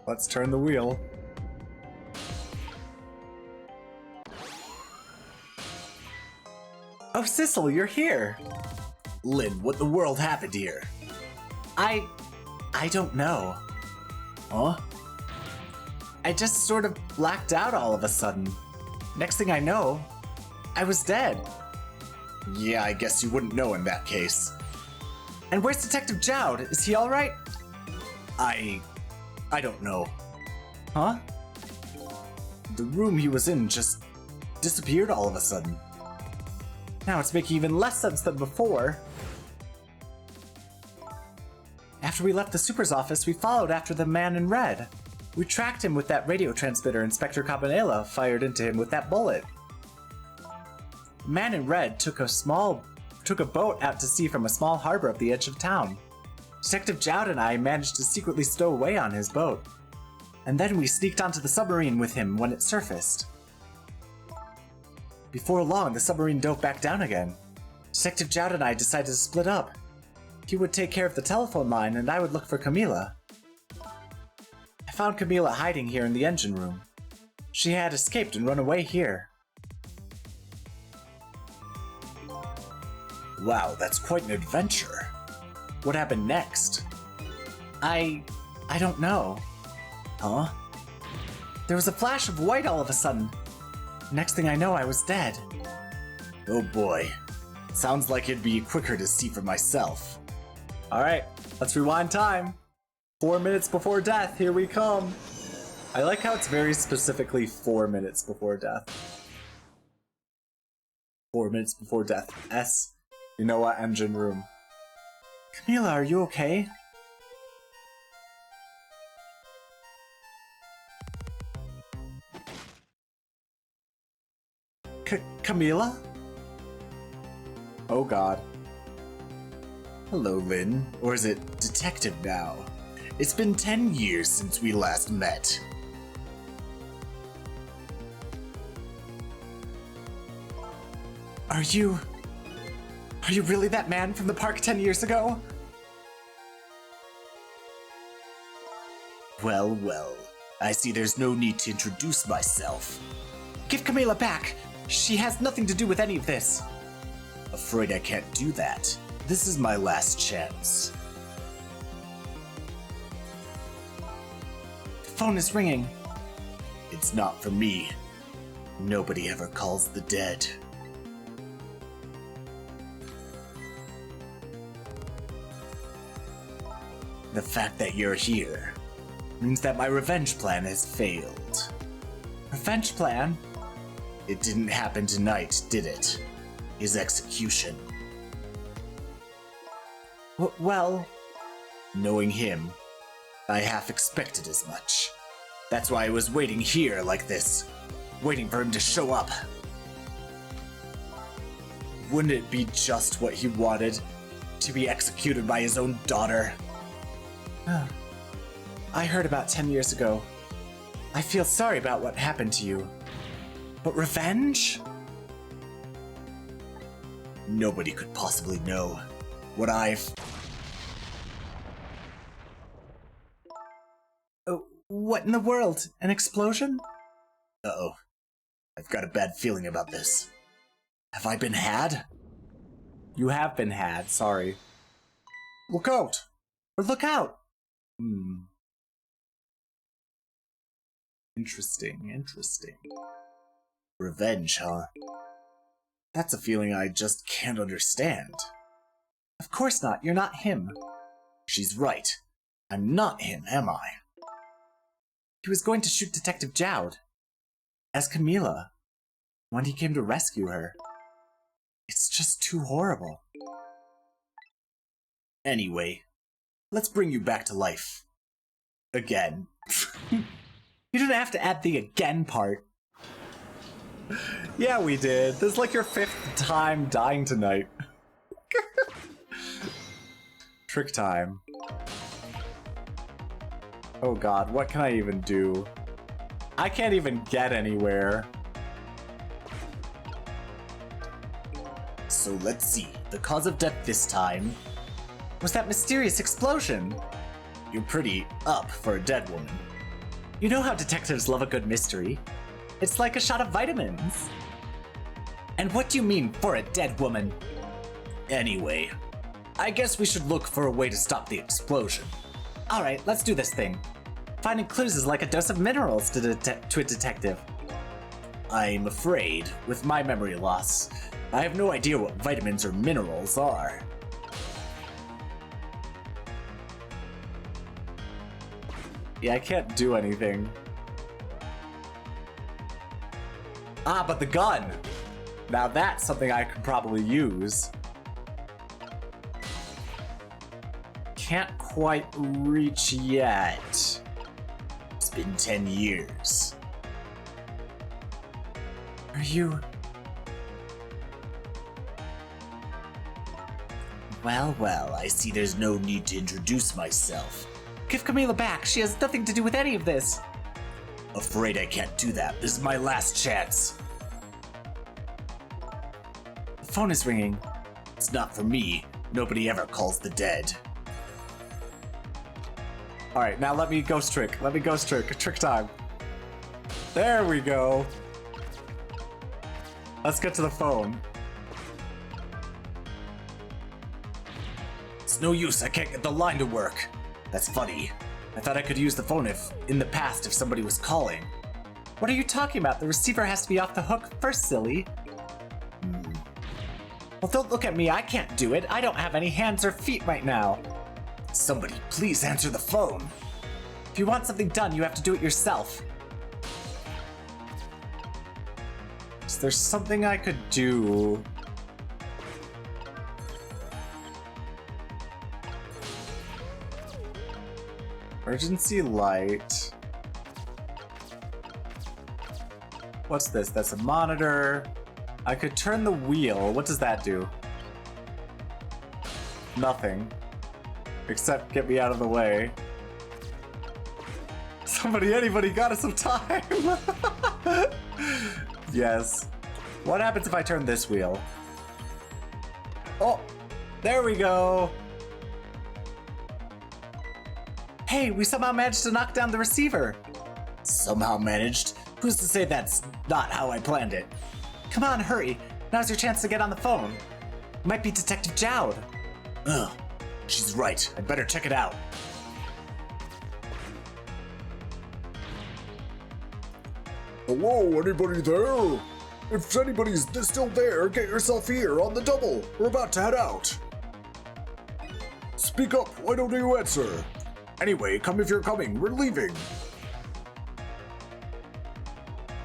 Let's turn the wheel. Oh, Sissel, you're here! Lynn, what the world happened here? I don't know. Huh? I just sort of blacked out all of a sudden. Next thing I know, I was dead. Yeah, I guess you wouldn't know in that case. And where's Detective Jowd? Is he alright? I don't know. Huh? The room he was in just disappeared all of a sudden. Now it's making even less sense than before. After we left the Super's office, we followed after the man in red. We tracked him with that radio transmitter Inspector Campanella fired into him with that bullet. The man in red took a boat out to sea from a small harbor at the edge of town. Detective Jowd and I managed to secretly stow away on his boat. And then we sneaked onto the submarine with him when it surfaced. Before long, the submarine dove back down again. Detective Jowd and I decided to split up. He would take care of the telephone line, and I would look for Camila. I found Camila hiding here in the engine room. She had escaped and run away here. Wow, that's quite an adventure. What happened next? I don't know. Huh? There was a flash of white all of a sudden. Next thing I know, I was dead. Oh boy. Sounds like it'd be quicker to see for myself. Alright, let's rewind time. 4 minutes before death, here we come. I like how it's very specifically 4 minutes before death. 4 minutes before death. S. You know what? Engine room. Camila, are you okay? Camila? Oh god. Hello, Lynn. Or is it Detective now? It's been 10 years since we last met. Are you really that man from the park 10 years ago? Well, well. I see there's no need to introduce myself. Give Camila back! She has nothing to do with any of this. Afraid I can't do that. This is my last chance. The phone is ringing. It's not for me. Nobody ever calls the dead. The fact that you're here means that my revenge plan has failed. Revenge plan? It didn't happen tonight, did it? His execution. Well, knowing him, I half expected as much. That's why I was waiting here like this, waiting for him to show up. Wouldn't it be just what he wanted? To be executed by his own daughter? I heard about 10 years ago. I feel sorry about what happened to you. But revenge? Nobody could possibly know what I've... Oh, what in the world? An explosion? Uh-oh. I've got a bad feeling about this. Have I been had? You have been had, sorry. Look out! Or look out! Interesting. Revenge, huh? That's a feeling I just can't understand. Of course not, you're not him. She's right. I'm not him, am I? He was going to shoot Detective Jowd. As Camila. When he came to rescue her. It's just too horrible. Anyway, let's bring you back to life. Again. You didn't have to add the again part. Yeah, we did. This is like your 5th time dying tonight. Trick time. Oh god, what can I even do? I can't even get anywhere. So let's see. The cause of death this time was that mysterious explosion. You're pretty up for a dead woman. You know how detectives love a good mystery. It's like a shot of vitamins. And what do you mean, for a dead woman? Anyway, I guess we should look for a way to stop the explosion. Alright, let's do this thing. Finding clues is like a dose of minerals to a detective. I'm afraid, with my memory loss, I have no idea what vitamins or minerals are. Yeah, I can't do anything. Ah, but the gun! Now that's something I could probably use. Can't quite reach yet. It's been 10 years. Are you... Well, I see there's no need to introduce myself. Give Camila back, she has nothing to do with any of this. Afraid I can't do that. This is my last chance. The phone is ringing. It's not for me. Nobody ever calls the dead. Alright, now let me ghost trick. Let me ghost trick. Trick time. There we go. Let's get to the phone. It's no use. I can't get the line to work. That's funny. I thought I could use the phone in the past if somebody was calling. What are you talking about? The receiver has to be off the hook first, silly. Well, don't look at me. I can't do it. I don't have any hands or feet right now. Somebody, please answer the phone. If you want something done, you have to do it yourself. Is there something I could do? Emergency light. What's this? That's a monitor. I could turn the wheel. What does that do? Nothing. Except get me out of the way. Anybody got us some time? Yes. What happens if I turn this wheel? Oh, there we go. Hey, we somehow managed to knock down the receiver. Somehow managed? Who's to say that's not how I planned it? Come on, hurry. Now's your chance to get on the phone. It might be Detective Jowd. Ugh, she's right. I'd better check it out. Hello, anybody there? If anybody's still there, get yourself here on the double. We're about to head out. Speak up, why don't you answer? Anyway, come if you're coming, we're leaving.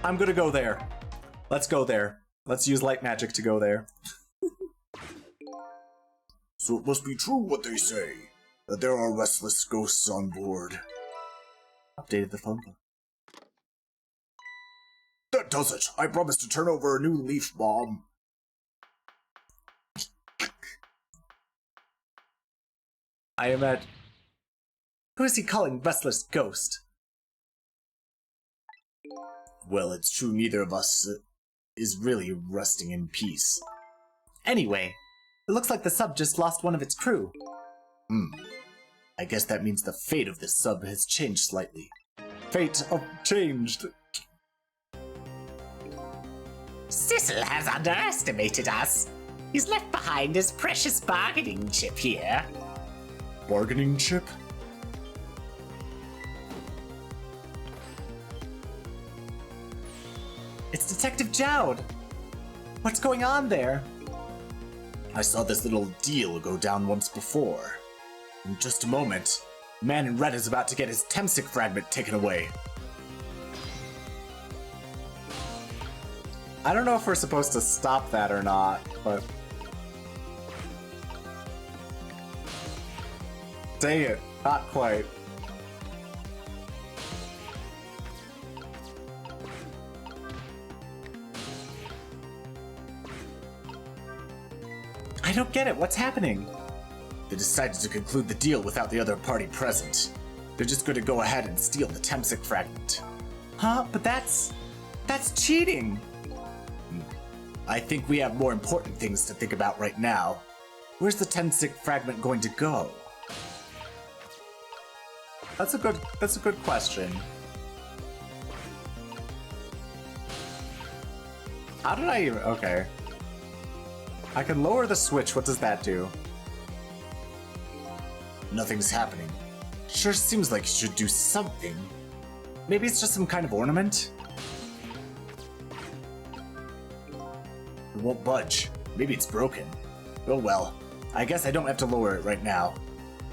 I'm gonna go there. Let's go there. Let's use light magic to go there. So it must be true what they say, that there are restless ghosts on board. Updated the phone book. That does it. I promise to turn over a new leaf, Mom. I am at... Who is he calling restless ghost? Well, it's true neither of us is really resting in peace. Anyway, it looks like the sub just lost one of its crew. I guess that means the fate of this sub has changed slightly. Fate of changed. Sissel has underestimated us. He's left behind his precious bargaining chip here. Bargaining chip? It's Detective Jowd. What's going on there? I saw this little deal go down once before. In just a moment, the man in red is about to get his Temsic fragment taken away. I don't know if we're supposed to stop that or not, but... Dang it, not quite. I don't get it, what's happening? They decided to conclude the deal without the other party present. They're just going to go ahead and steal the Temsic fragment. Huh? But that's cheating! I think we have more important things to think about right now. Where's the Temsic fragment going to go? That's a good question. How did I even... Okay. I can lower the switch. What does that do? Nothing's happening. Sure seems like you should do something. Maybe it's just some kind of ornament? It won't budge. Maybe it's broken. Oh well. I guess I don't have to lower it right now.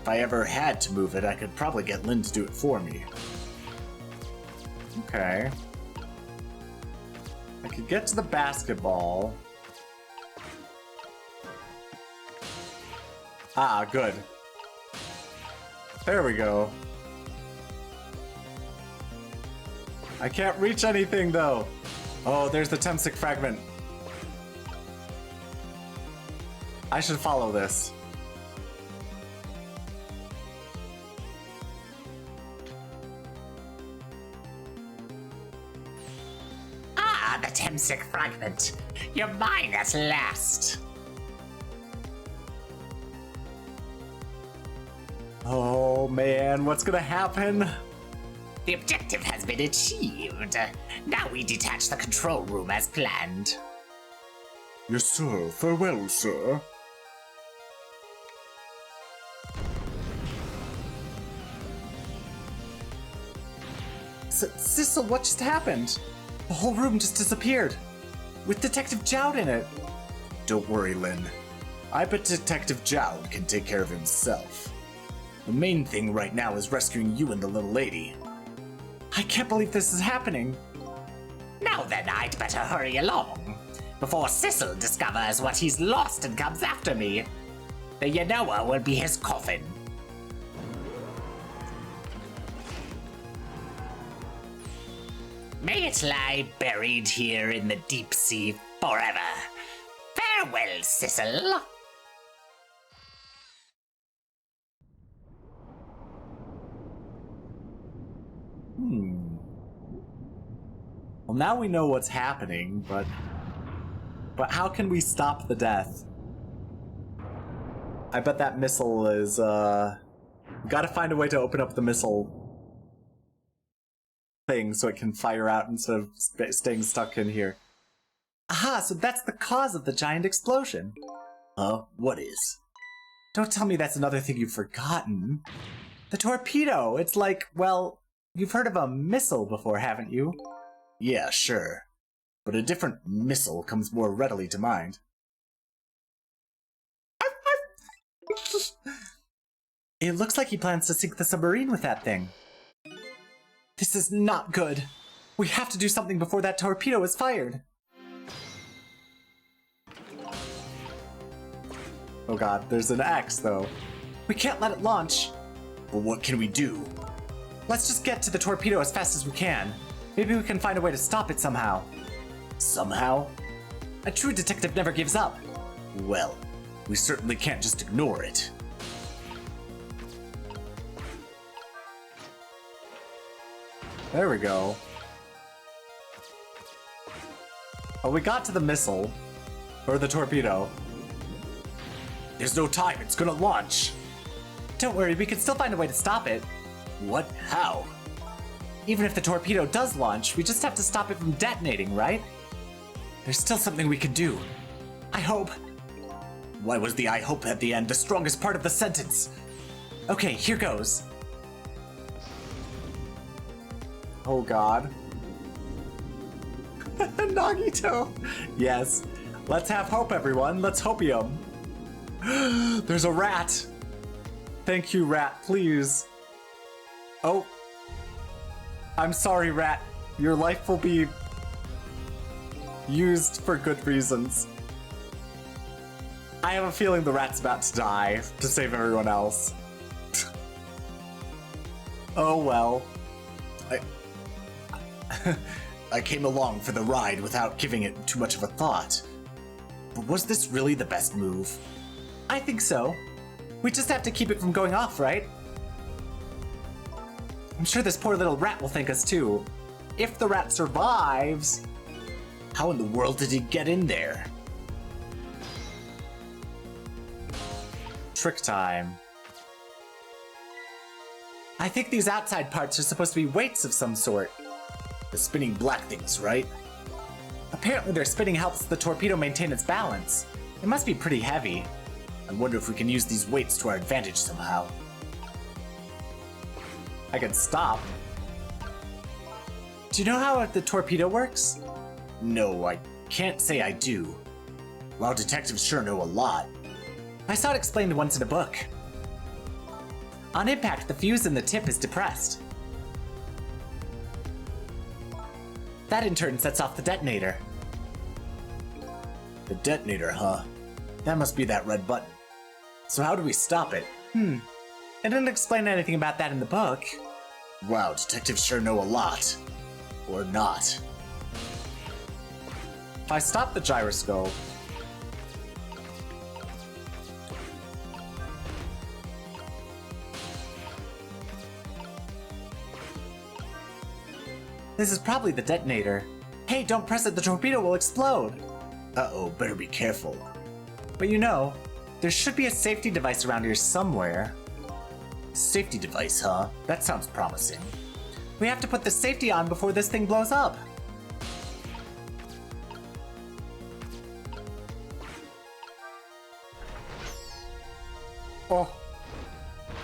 If I ever had to move it, I could probably get Lynn to do it for me. Okay. I could get to the basketball. Ah, good. There we go. I can't reach anything, though. Oh, there's the Temsic fragment. I should follow this. Temsic fragment. You're mine at last. Oh man, what's gonna happen? The objective has been achieved. Now we detach the control room as planned. Yes, sir. Farewell, sir. Sissel, what just happened? The whole room just disappeared. With Detective Jowd in it. Don't worry, Lynn. I bet Detective Jowd can take care of himself. The main thing right now is rescuing you and the little lady. I can't believe this is happening. Now then, I'd better hurry along, before Sissel discovers what he's lost and comes after me. The Yanoa will be his coffin. May it lie buried here in the deep sea forever. Farewell, Sissel. Well, now we know what's happening, but how can we stop the death? I bet that missile is, gotta find a way to open up the missile thing so it can fire out instead of staying stuck in here. Aha, so that's the cause of the giant explosion. What is? Don't tell me that's another thing you've forgotten. The torpedo! It's like, well, you've heard of a missile before, haven't you? Yeah, sure. But a different missile comes more readily to mind. It looks like he plans to sink the submarine with that thing. This is not good. We have to do something before that torpedo is fired. Oh god, there's an X though. We can't let it launch. But what can we do? Let's just get to the torpedo as fast as we can. Maybe we can find a way to stop it somehow. Somehow? A true detective never gives up. Well, we certainly can't just ignore it. There we go. Oh, we got to the missile. Or the torpedo. There's no time, it's gonna launch. Don't worry, we can still find a way to stop it. What? How? Even if the torpedo does launch, we just have to stop it from detonating, right? There's still something we can do. I hope. Why was the I hope at the end the strongest part of the sentence? Okay, here goes. Oh god. Nagito! Yes. Let's have hope, everyone. Let's hopium. There's a rat. Thank you, rat, please. Oh. I'm sorry, rat. Your life will be used for good reasons. I have a feeling the rat's about to die to save everyone else. Oh well. I came along for the ride without giving it too much of a thought. But was this really the best move? I think so. We just have to keep it from going off, right? I'm sure this poor little rat will thank us too. If the rat survives. How in the world did he get in there? Trick time. I think these outside parts are supposed to be weights of some sort. The spinning black things, right? Apparently their spinning helps the torpedo maintain its balance. It must be pretty heavy. I wonder if we can use these weights to our advantage somehow. I can stop. Do you know how the torpedo works? No, I can't say I do. Wow, detectives sure know a lot. I saw it explained once in a book. On impact, the fuse in the tip is depressed. That in turn sets off the detonator. The detonator, huh? That must be that red button. So how do we stop it? It didn't explain anything about that in the book. Wow, detectives sure know a lot. Or not. If I stop the gyroscope... This is probably the detonator. Hey, don't press it, the torpedo will explode! Uh-oh, better be careful. But you know, there should be a safety device around here somewhere. Safety device, huh? That sounds promising. We have to put the safety on before this thing blows up. Oh.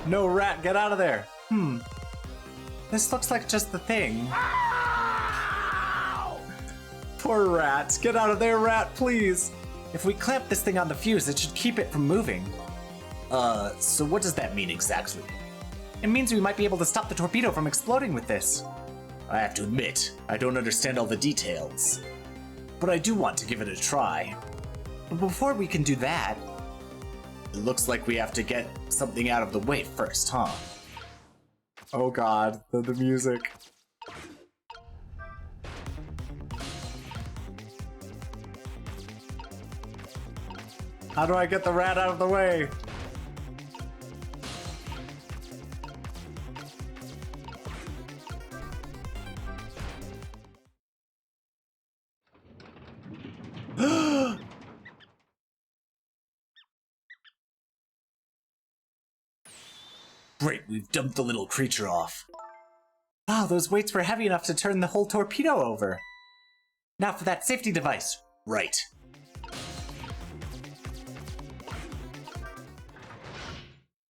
No, Rat, get out of there. This looks like just the thing. Poor Rat. Get out of there, Rat, please. If we clamp this thing on the fuse, it should keep it from moving. So what does that mean exactly? It means we might be able to stop the torpedo from exploding with this. I have to admit, I don't understand all the details. But I do want to give it a try. But before we can do that, it looks like we have to get something out of the way first, huh? Oh god, the music. How do I get the rat out of the way? Great, we've dumped the little creature off. Wow, those weights were heavy enough to turn the whole torpedo over. Now for that safety device. Right.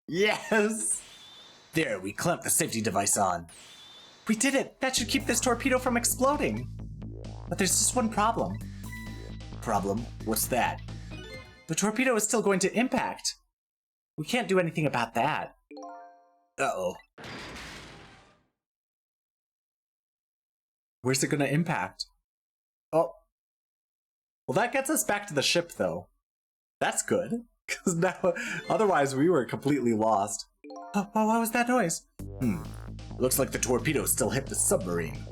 Yes! There, we clamped the safety device on. We did it! That should keep this torpedo from exploding. But there's just one problem. Problem? What's that? The torpedo is still going to impact. We can't do anything about that. Uh-oh. Where's it gonna impact? Oh. Well, that gets us back to the ship, though. That's good. Because now, otherwise we were completely lost. Oh, what was that noise? Looks like the torpedo still hit the submarine.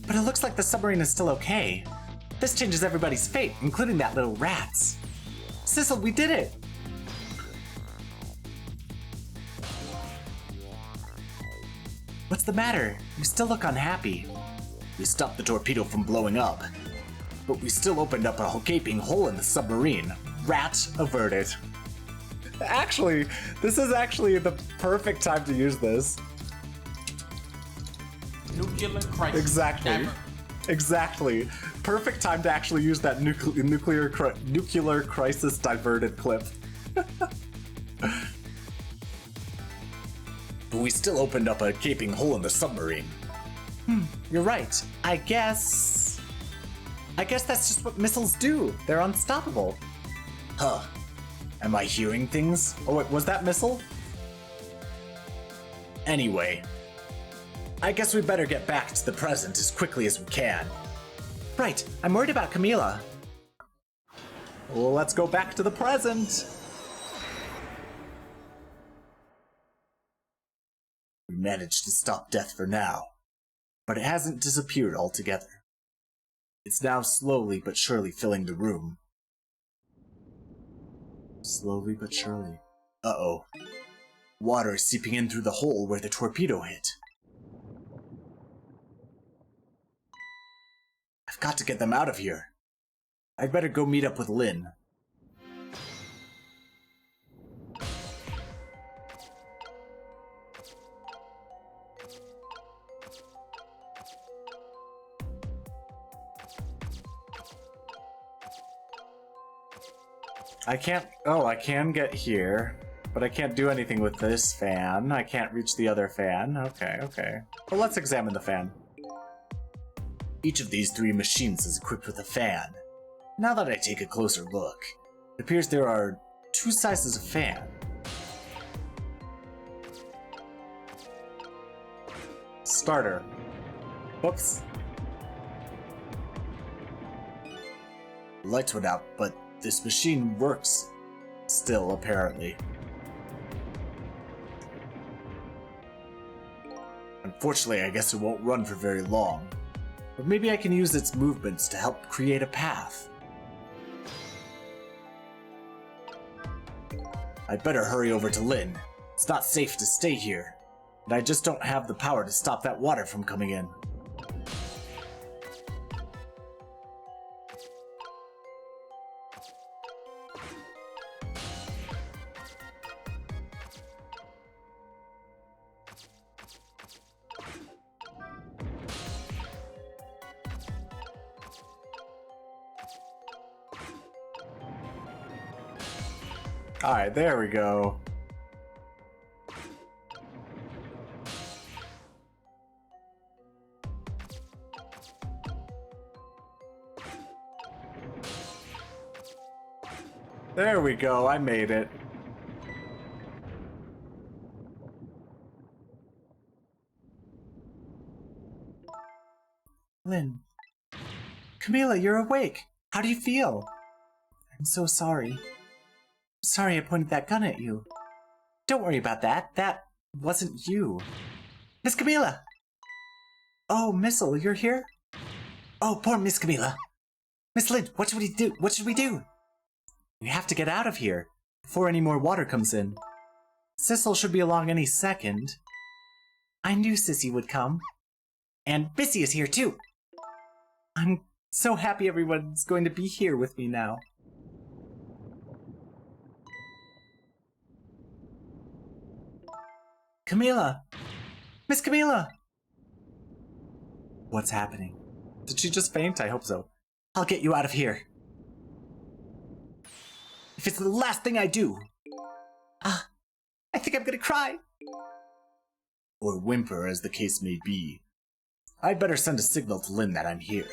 But it looks like the submarine is still okay. This changes everybody's fate, including that little rat's. Sissel, we did it! What's the matter? You still look unhappy. We stopped the torpedo from blowing up, but we still opened up a gaping hole in the submarine. Rat averted. Actually, this is actually the perfect time to use this. Nuclear crisis. Exactly. Exactly. Perfect time to actually use that nuclear crisis diverted clip. But we still opened up a gaping hole in the submarine. You're right. I guess that's just what missiles do. They're unstoppable. Huh. Am I hearing things? Oh wait, was that missile? Anyway, I guess we better get back to the present as quickly as we can. Right, I'm worried about Camila. Well, let's go back to the present. We managed to stop death for now, but it hasn't disappeared altogether. It's now slowly but surely filling the room. Slowly but surely. Uh-oh. Water is seeping in through the hole where the torpedo hit. I've got to get them out of here. I'd better go meet up with Lynn. I can get here, but I can't do anything with this fan. I can't reach the other fan. Okay. Well, let's examine the fan. Each of these 3 machines is equipped with a fan. Now that I take a closer look, it appears there are 2 sizes of fan. Starter. Whoops. Lights went out, but this machine works still, apparently. Unfortunately, I guess it won't run for very long. But maybe I can use its movements to help create a path. I'd better hurry over to Lynn. It's not safe to stay here, and I just don't have the power to stop that water from coming in. Alright, there we go. There we go, I made it. Lynn. Camila, you're awake. How do you feel? I'm so sorry. Sorry I pointed that gun at you. Don't worry about that. That wasn't you. Miss Camila! Oh, Missile, you're here? Oh, poor Miss Camila. Miss Lynn, what should we do? What should we do? We have to get out of here before any more water comes in. Sissel should be along any second. I knew Sissy would come. And Missy is here too. I'm so happy everyone's going to be here with me now. Camila! Miss Camila! What's happening? Did she just faint? I hope so. I'll get you out of here. If it's the last thing I do. I think I'm gonna cry. Or whimper, as the case may be. I'd better send a signal to Lynn that I'm here,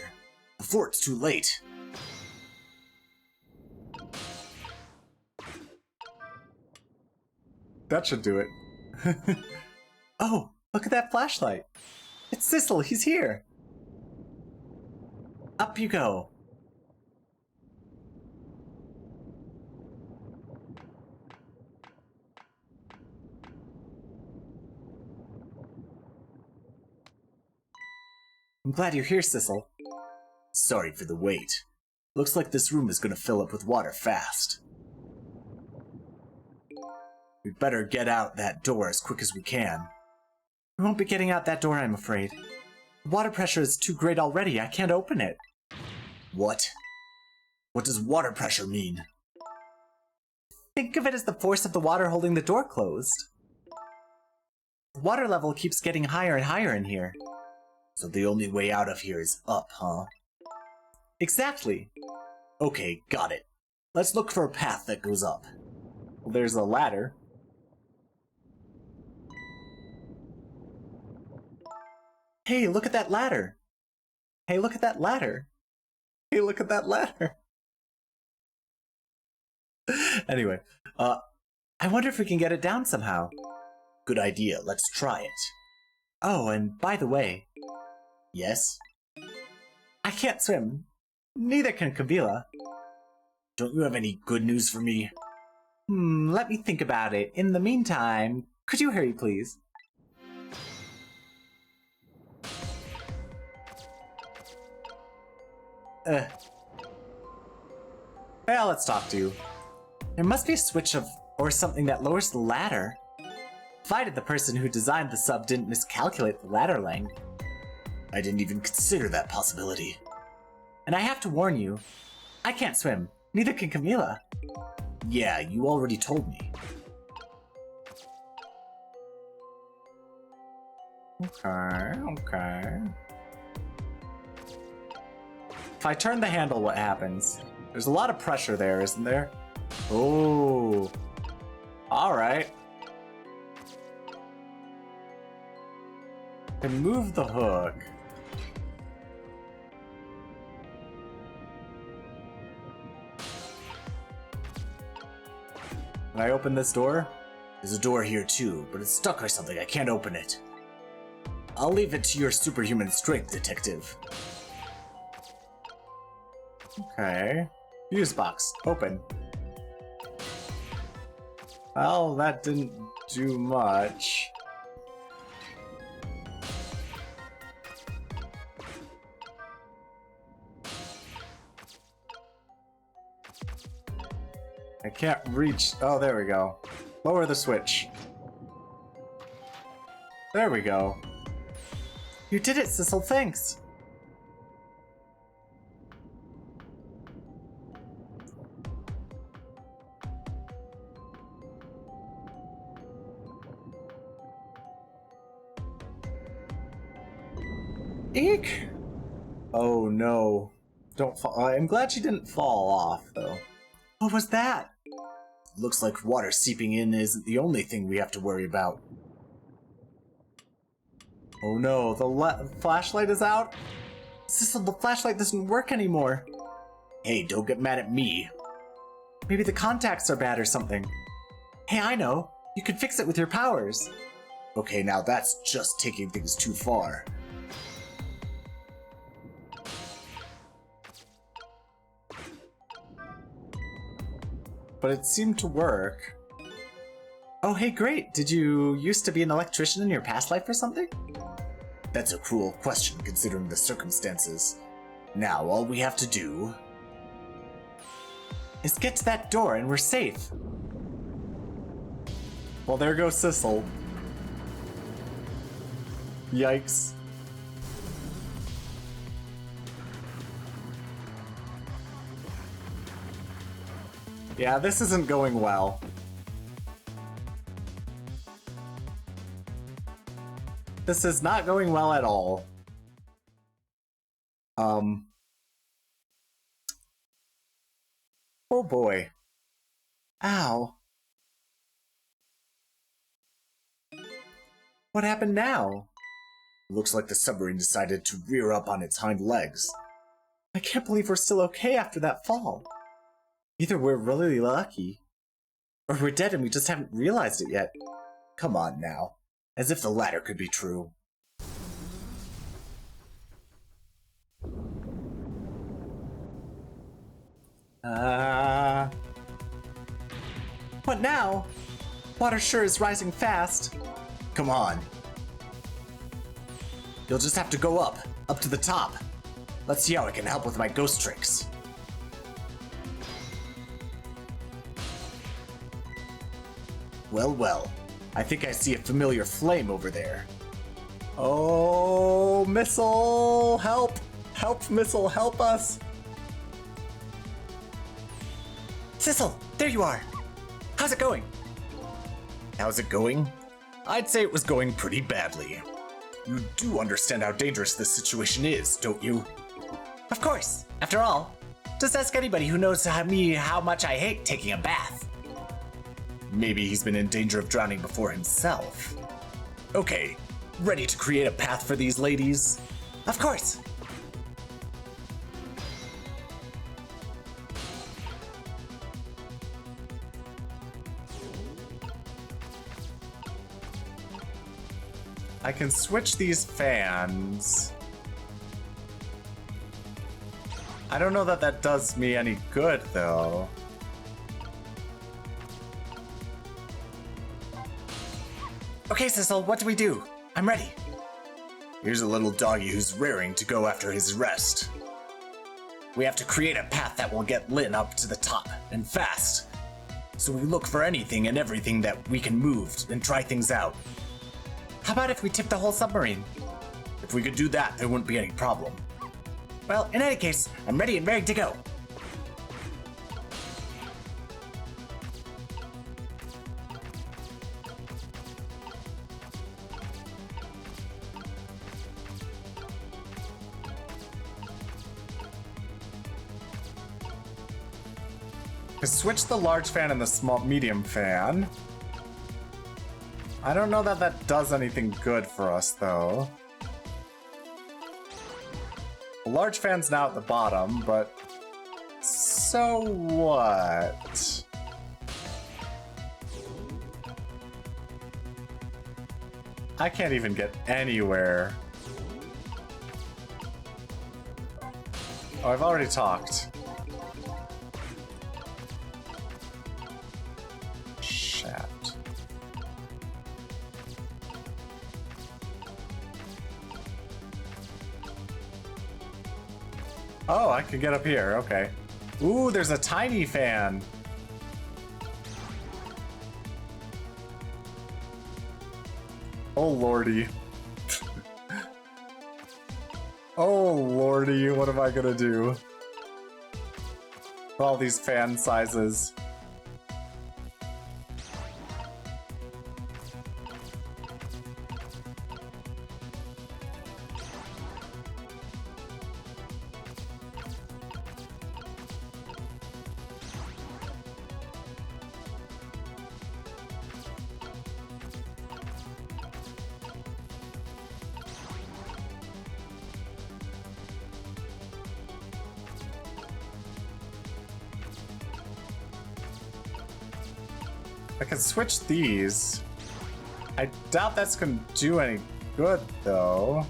before it's too late. That should do it. Oh, look at that flashlight. It's Sissel, he's here. Up you go. I'm glad you're here, Sissel. Sorry for the wait. Looks like this room is gonna fill up with water fast. We'd better get out that door as quick as we can. We won't be getting out that door, I'm afraid. The water pressure is too great already. I can't open it. What? What does water pressure mean? Think of it as the force of the water holding the door closed. The water level keeps getting higher and higher in here. So the only way out of here is up, huh? Exactly. Okay, got it. Let's look for a path that goes up. Well, there's a ladder. Hey, look at that ladder. Hey, look at that ladder. Hey, look at that ladder. Anyway, I wonder if we can get it down somehow. Good idea, let's try it. Oh, and by the way... Yes? I can't swim. Neither can Camila. Don't you have any good news for me? Let me think about it. In the meantime, could you hurry, please? Well, let's talk to you. There must be a switch or something that lowers the ladder. Provided the person who designed the sub didn't miscalculate the ladder length. I didn't even consider that possibility. And I have to warn you, I can't swim. Neither can Camila. Yeah, you already told me. Okay. If I turn the handle, what happens? There's a lot of pressure there, isn't there? Oh. Alright. Can move the hook. Can I open this door? There's a door here too, but it's stuck or something. I can't open it. I'll leave it to your superhuman strength, detective. Okay. Fuse box. Open. Well, that didn't do much. I can't reach. Oh, there we go. Lower the switch. There we go. You did it, Sissel. Thanks. Eek! Oh no. Don't fall. I'm glad she didn't fall off, though. What was that? looks like water seeping in isn't the only thing we have to worry about. Oh no, the flashlight is out? Sissel, the flashlight doesn't work anymore. Hey, don't get mad at me. Maybe the contacts are bad or something. Hey, I know. You can fix it with your powers. Okay, now that's just taking things too far. But it seemed to work. Oh, hey, great. Did you used to be an electrician in your past life or something? That's a cruel question considering the circumstances. Now, all we have to do is get to that door and we're safe. Well, there goes Sissel. Yikes. Yeah, this isn't going well. This is not going well at all. Oh boy. Ow. What happened now? Looks like the submarine decided to rear up on its hind legs. I can't believe we're still okay after that fall. Either we're really lucky, or we're dead and we just haven't realized it yet. Come on now. As if the latter could be true. What now? Water sure is rising fast. Come on. You'll just have to go up to the top. Let's see how I can help with my ghost tricks. Well, I think I see a familiar flame over there. Oh, Missile! Help! Help, Missile, help us! Sissel, there you are! How's it going? How's it going? I'd say it was going pretty badly. You do understand how dangerous this situation is, don't you? Of course! After all, just ask anybody who knows how much I hate taking a bath. Maybe he's been in danger of drowning before himself. Okay, ready to create a path for these ladies? Of course! I can switch these fans. I don't know that that does me any good, though. Okay, Sissel, what do we do? I'm ready. Here's a little doggy who's raring to go after his rest. We have to create a path that will get Lynn up to the top, and fast. So we look for anything and everything that we can move and try things out. How about if we tip the whole submarine? If we could do that, there wouldn't be any problem. Well, in any case, I'm ready and ready to go. Switch the large fan and the medium fan. I don't know that that does anything good for us, though. The large fan's now at the bottom, but so what? I can't even get anywhere. Oh, I've already talked. Oh, I can get up here, okay. Ooh, there's a tiny fan. Oh lordy. Oh lordy, what am I gonna do? With all these fan sizes. I can switch these. I doubt that's gonna do any good, though.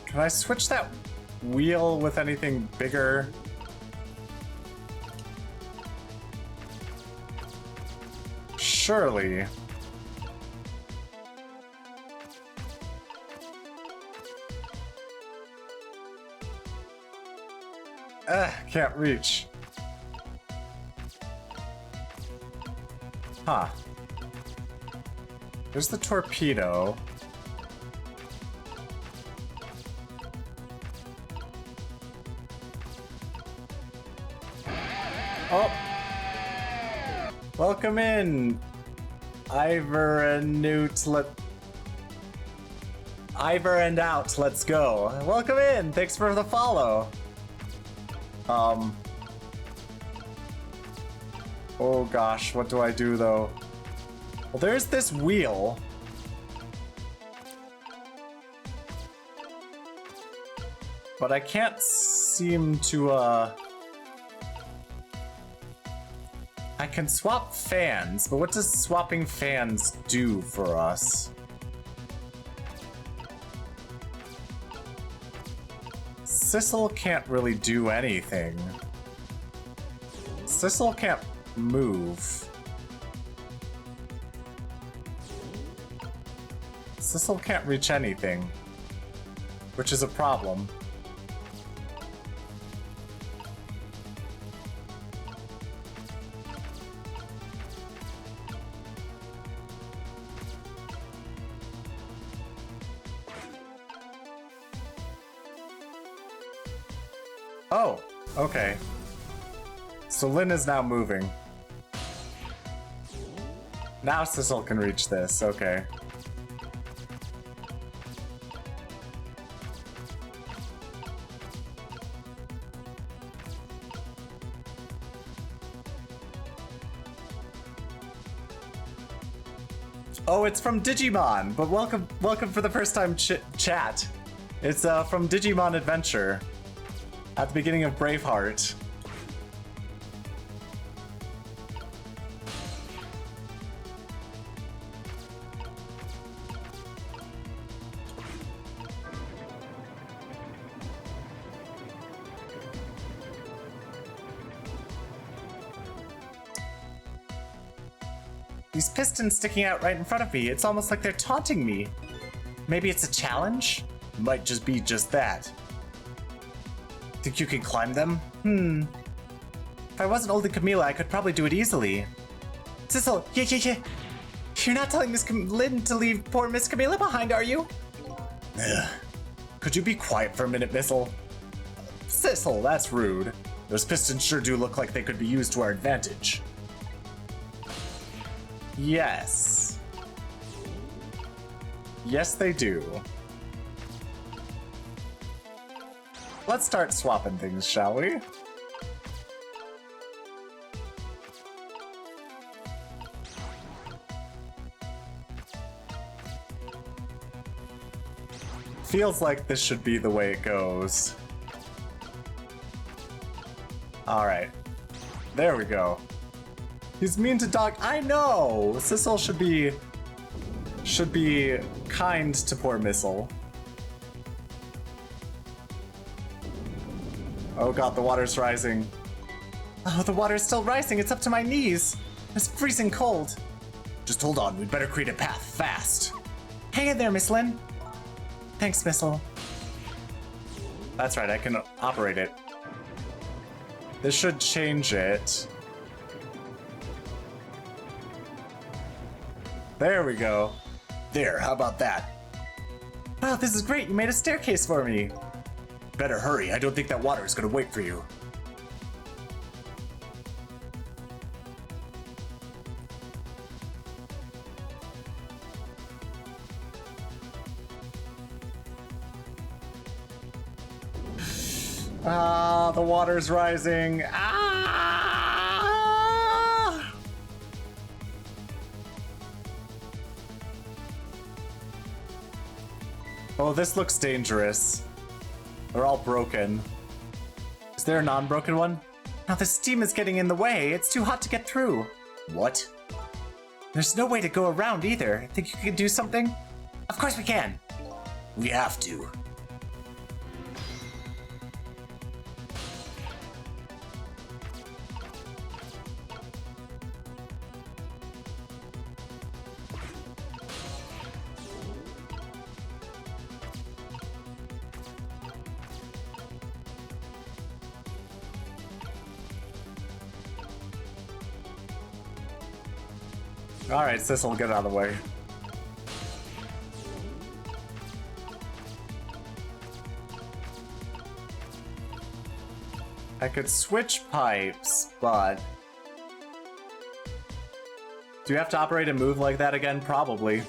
Can I switch that wheel with anything bigger? Surely. Can't reach. Huh. There's the torpedo. Oh! Welcome in, Ivor and Newt. Ivor and out, let's go. Welcome in, thanks for the follow. Oh gosh, what do I do though? Well, there's this wheel. But I can't seem to, I can swap fans, but what does swapping fans do for us? Sissel can't really do anything. Sissel can't move. Sissel can't reach anything, which is a problem. Oh, okay. So Lynn is now moving. Now Sissel can reach this, okay. Oh, it's from Digimon, but welcome for the first time chat. It's from Digimon Adventure. At the beginning of Braveheart. These pistons sticking out right in front of me, it's almost like they're taunting me. Maybe it's a challenge? Might just be just that. Think you can climb them? If I wasn't holding Camila, I could probably do it easily. Sissel, yeah. You're not telling Miss Lynn to leave poor Miss Camila behind, are you? Ugh. Could you be quiet for a minute, Missile? Sissel, that's rude. Those pistons sure do look like they could be used to our advantage. Yes. Yes, they do. Let's start swapping things, shall we? Feels like this should be the way it goes. Alright. There we go. He's mean to dog. I know! Sissel should be kind to poor Missile. Oh god, the water's rising. Oh, the water's still rising. It's up to my knees. It's freezing cold. Just hold on. We'd better create a path fast. Hang in there, Miss Lynn. Thanks, Missile. That's right. I can operate it. This should change it. There we go. There, how about that? Wow, this is great. You made a staircase for me. Better hurry. I don't think that water is gonna wait for you. Ah, the water's rising. Ah! Oh, this looks dangerous. They're all broken. Is there a non-broken one? Now the steam is getting in the way. It's too hot to get through. What? There's no way to go around either. Think you could do something? Of course we can. We have to. Alright, Sissel, get out of the way. I could switch pipes, but... Do you have to operate a move like that again? Probably.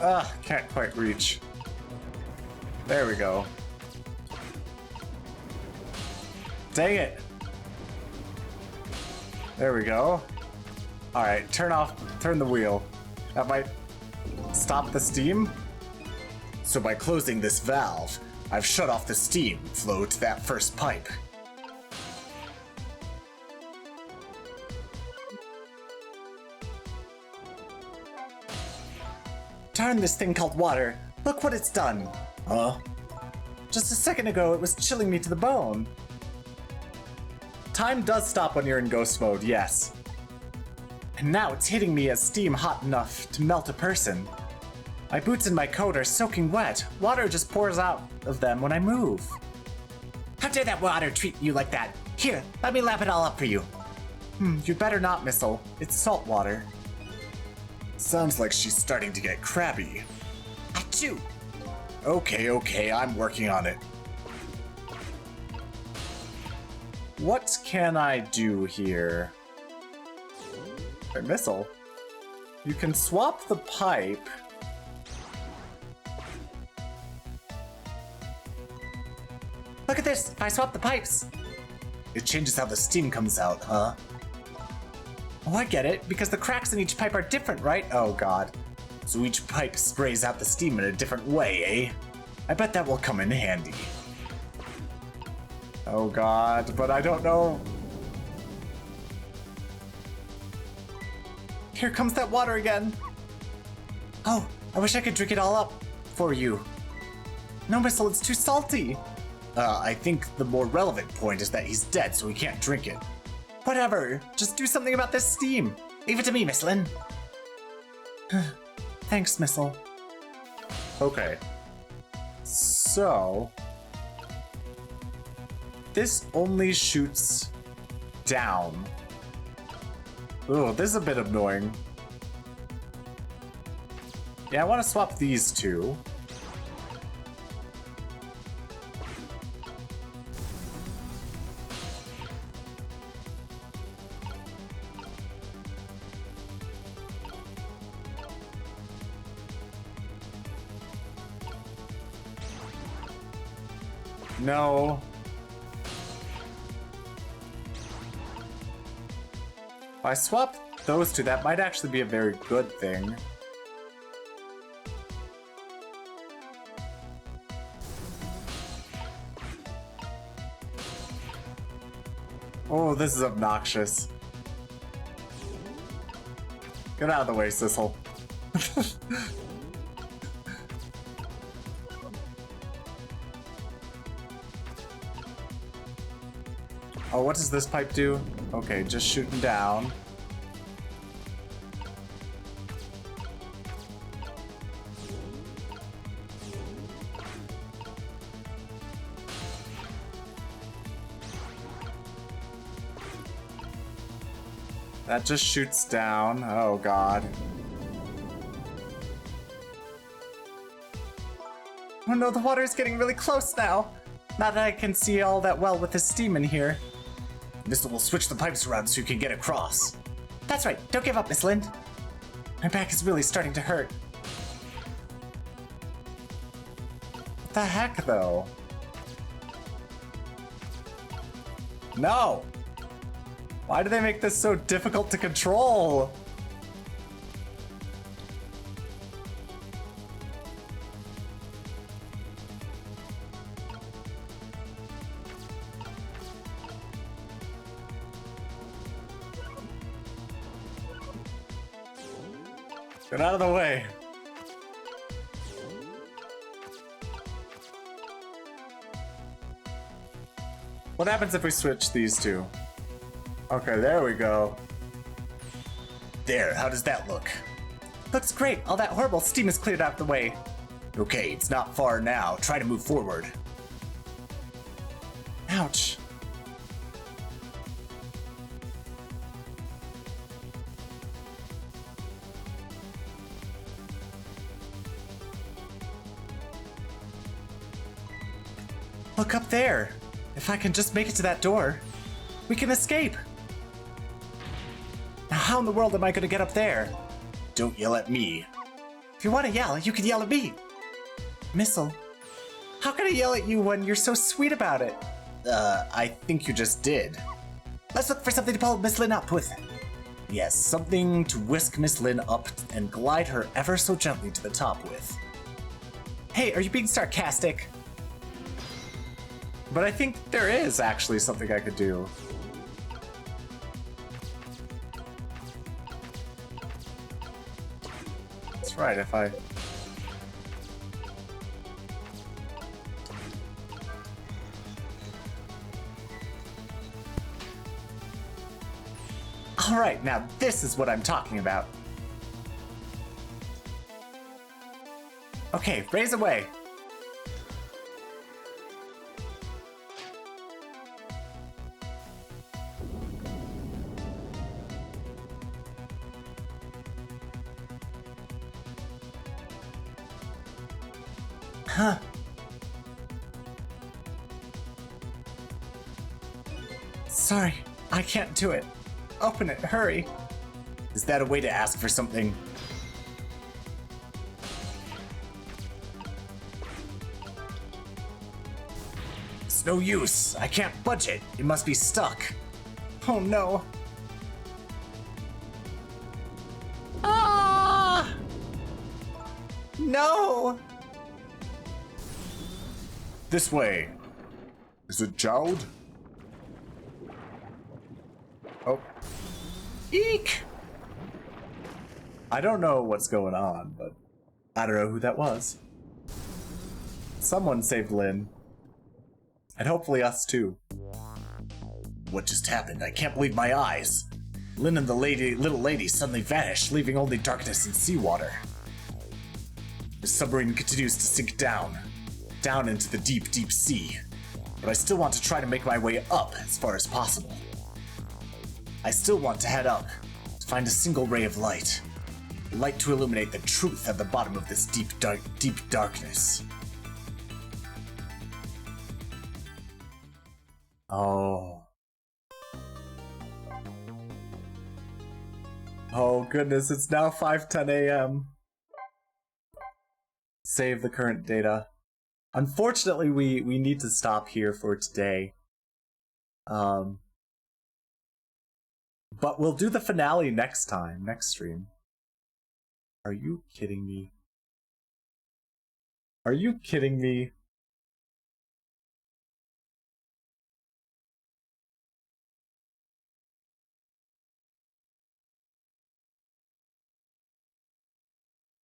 Ugh, can't quite reach. There we go. Dang it. There we go. Alright, turn the wheel. That might stop the steam. So by closing this valve, I've shut off the steam flow to that first pipe. Darn this thing called water. Look what it's done. Huh? Just a second ago, it was chilling me to the bone. Time does stop when you're in ghost mode, yes. And now it's hitting me as steam hot enough to melt a person. My boots and my coat are soaking wet. Water just pours out of them when I move. How dare that water treat you like that? Here, let me lap it all up for you. You'd better not, Missile. It's salt water. Sounds like she's starting to get crabby. Achoo! Okay, I'm working on it. What can I do here? A Missile. You can swap the pipe. Look at this! If I swap the pipes! It changes how the steam comes out, huh? Oh, I get it, because the cracks in each pipe are different, right? Oh god. So each pipe sprays out the steam in a different way, eh? I bet that will come in handy. Oh god, but I don't know. Here comes that water again. Oh, I wish I could drink it all up for you. No, Missile, it's too salty. I think the more relevant point is that he's dead, so we can't drink it. Whatever, just do something about this steam. Leave it to me, Miss Lynn. Thanks, Missile. Okay. So... this only shoots down. Ooh, this is a bit annoying. Yeah, I want to swap these two. No. If I swap those two, that might actually be a very good thing. Oh, this is obnoxious. Get out of the way, Sissel. Oh, what does this pipe do? Okay, just shooting down. That just shoots down. Oh god. Oh no, the water is getting really close now. Not that I can see all that well with the steam in here. Mistle will switch the pipes around so you can get across. That's right, don't give up, Miss Lind. My back is really starting to hurt. What the heck, though? No! Why do they make this so difficult to control? Get out of the way. What happens if we switch these two? Okay, there we go. There, how does that look? Looks great. All that horrible steam is cleared out of the way. Okay, it's not far now. Try to move forward. Ouch. Look up there. If I can just make it to that door, we can escape. Now how in the world am I going to get up there? Don't yell at me. If you want to yell, you can yell at me. Missile, how can I yell at you when you're so sweet about it? I think you just did. Let's look for something to pull Miss Lynn up with. Yes, something to whisk Miss Lynn up and glide her ever so gently to the top with. Hey, are you being sarcastic? But I think there is actually something I could do. That's right, if I... Alright, now this is what I'm talking about. Okay, raise away. Huh. Sorry, I can't do it. Open it, hurry. Is that a way to ask for something? It's no use. I can't budge it. It must be stuck. Oh no. Ah! No! This way. Is it Jowd? Oh. Eek! I don't know what's going on, but I don't know who that was. Someone saved Lynn. And hopefully us too. What just happened? I can't believe my eyes. Lynn and the little lady suddenly vanished, leaving only darkness and seawater. The submarine continues to sink down into the deep, deep sea. But I still want to try to make my way up as far as possible. I still want to head up, to find a single ray of light. Light to illuminate the truth at the bottom of this deep darkness. Oh. Oh goodness, it's now 5:10 a.m. Save the current data. Unfortunately, we need to stop here for today. But we'll do the finale next time, next stream. Are you kidding me? Are you kidding me?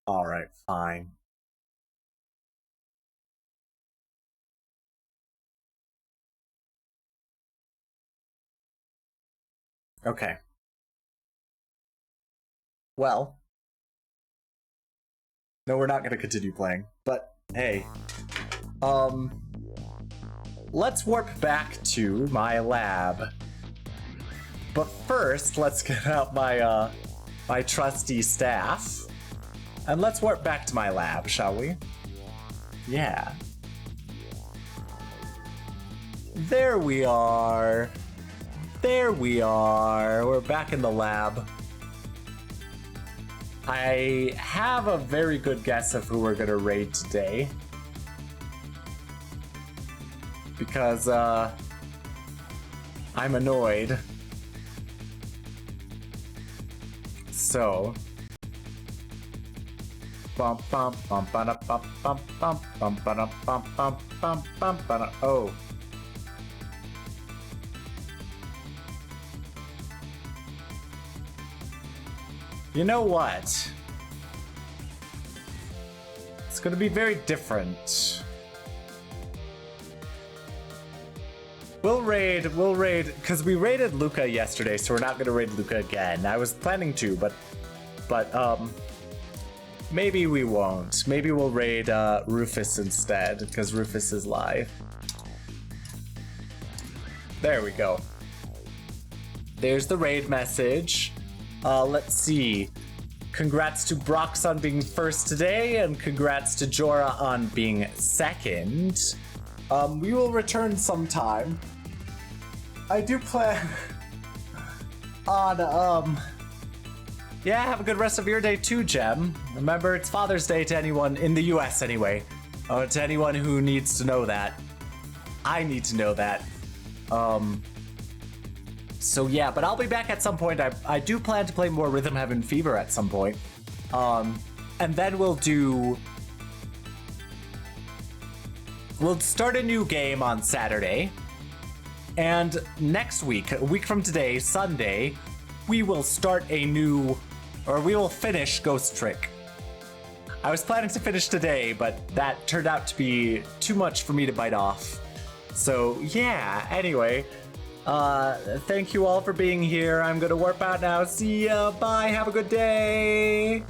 Alright, fine. Okay. Well. No, we're not going to continue playing. But, hey. Let's warp back to my lab. But first, let's get out my, my trusty staff. And let's warp back to my lab, shall we? Yeah. There we are. There we are. We're back in the lab. I have a very good guess of who we're gonna raid today. Because, I'm annoyed. So... Bum bum bum ba bum bum bum bum ba bum bum bum bum ba. Oh. You know what? It's gonna be very different. We'll raid, because we raided Luca yesterday, so we're not gonna raid Luca again. I was planning to, but maybe we won't. Maybe we'll raid Rufus instead, because Rufus is live. There we go. There's the raid message. Let's see. Congrats to Brox on being first today, and congrats to Jorah on being second. We will return sometime. I do plan on, yeah, have a good rest of your day too, Gem. Remember, it's Father's Day to anyone, in the US anyway. To anyone who needs to know that. I need to know that. So yeah, but I'll be back at some point. I do plan to play more Rhythm Heaven Fever at some point. And then we'll start a new game on Saturday. And next week, a week from today, Sunday, we will start we will finish Ghost Trick. I was planning to finish today, but that turned out to be too much for me to bite off. So yeah, anyway, thank you all for being here. I'm gonna warp out now. See ya, bye, have a good day.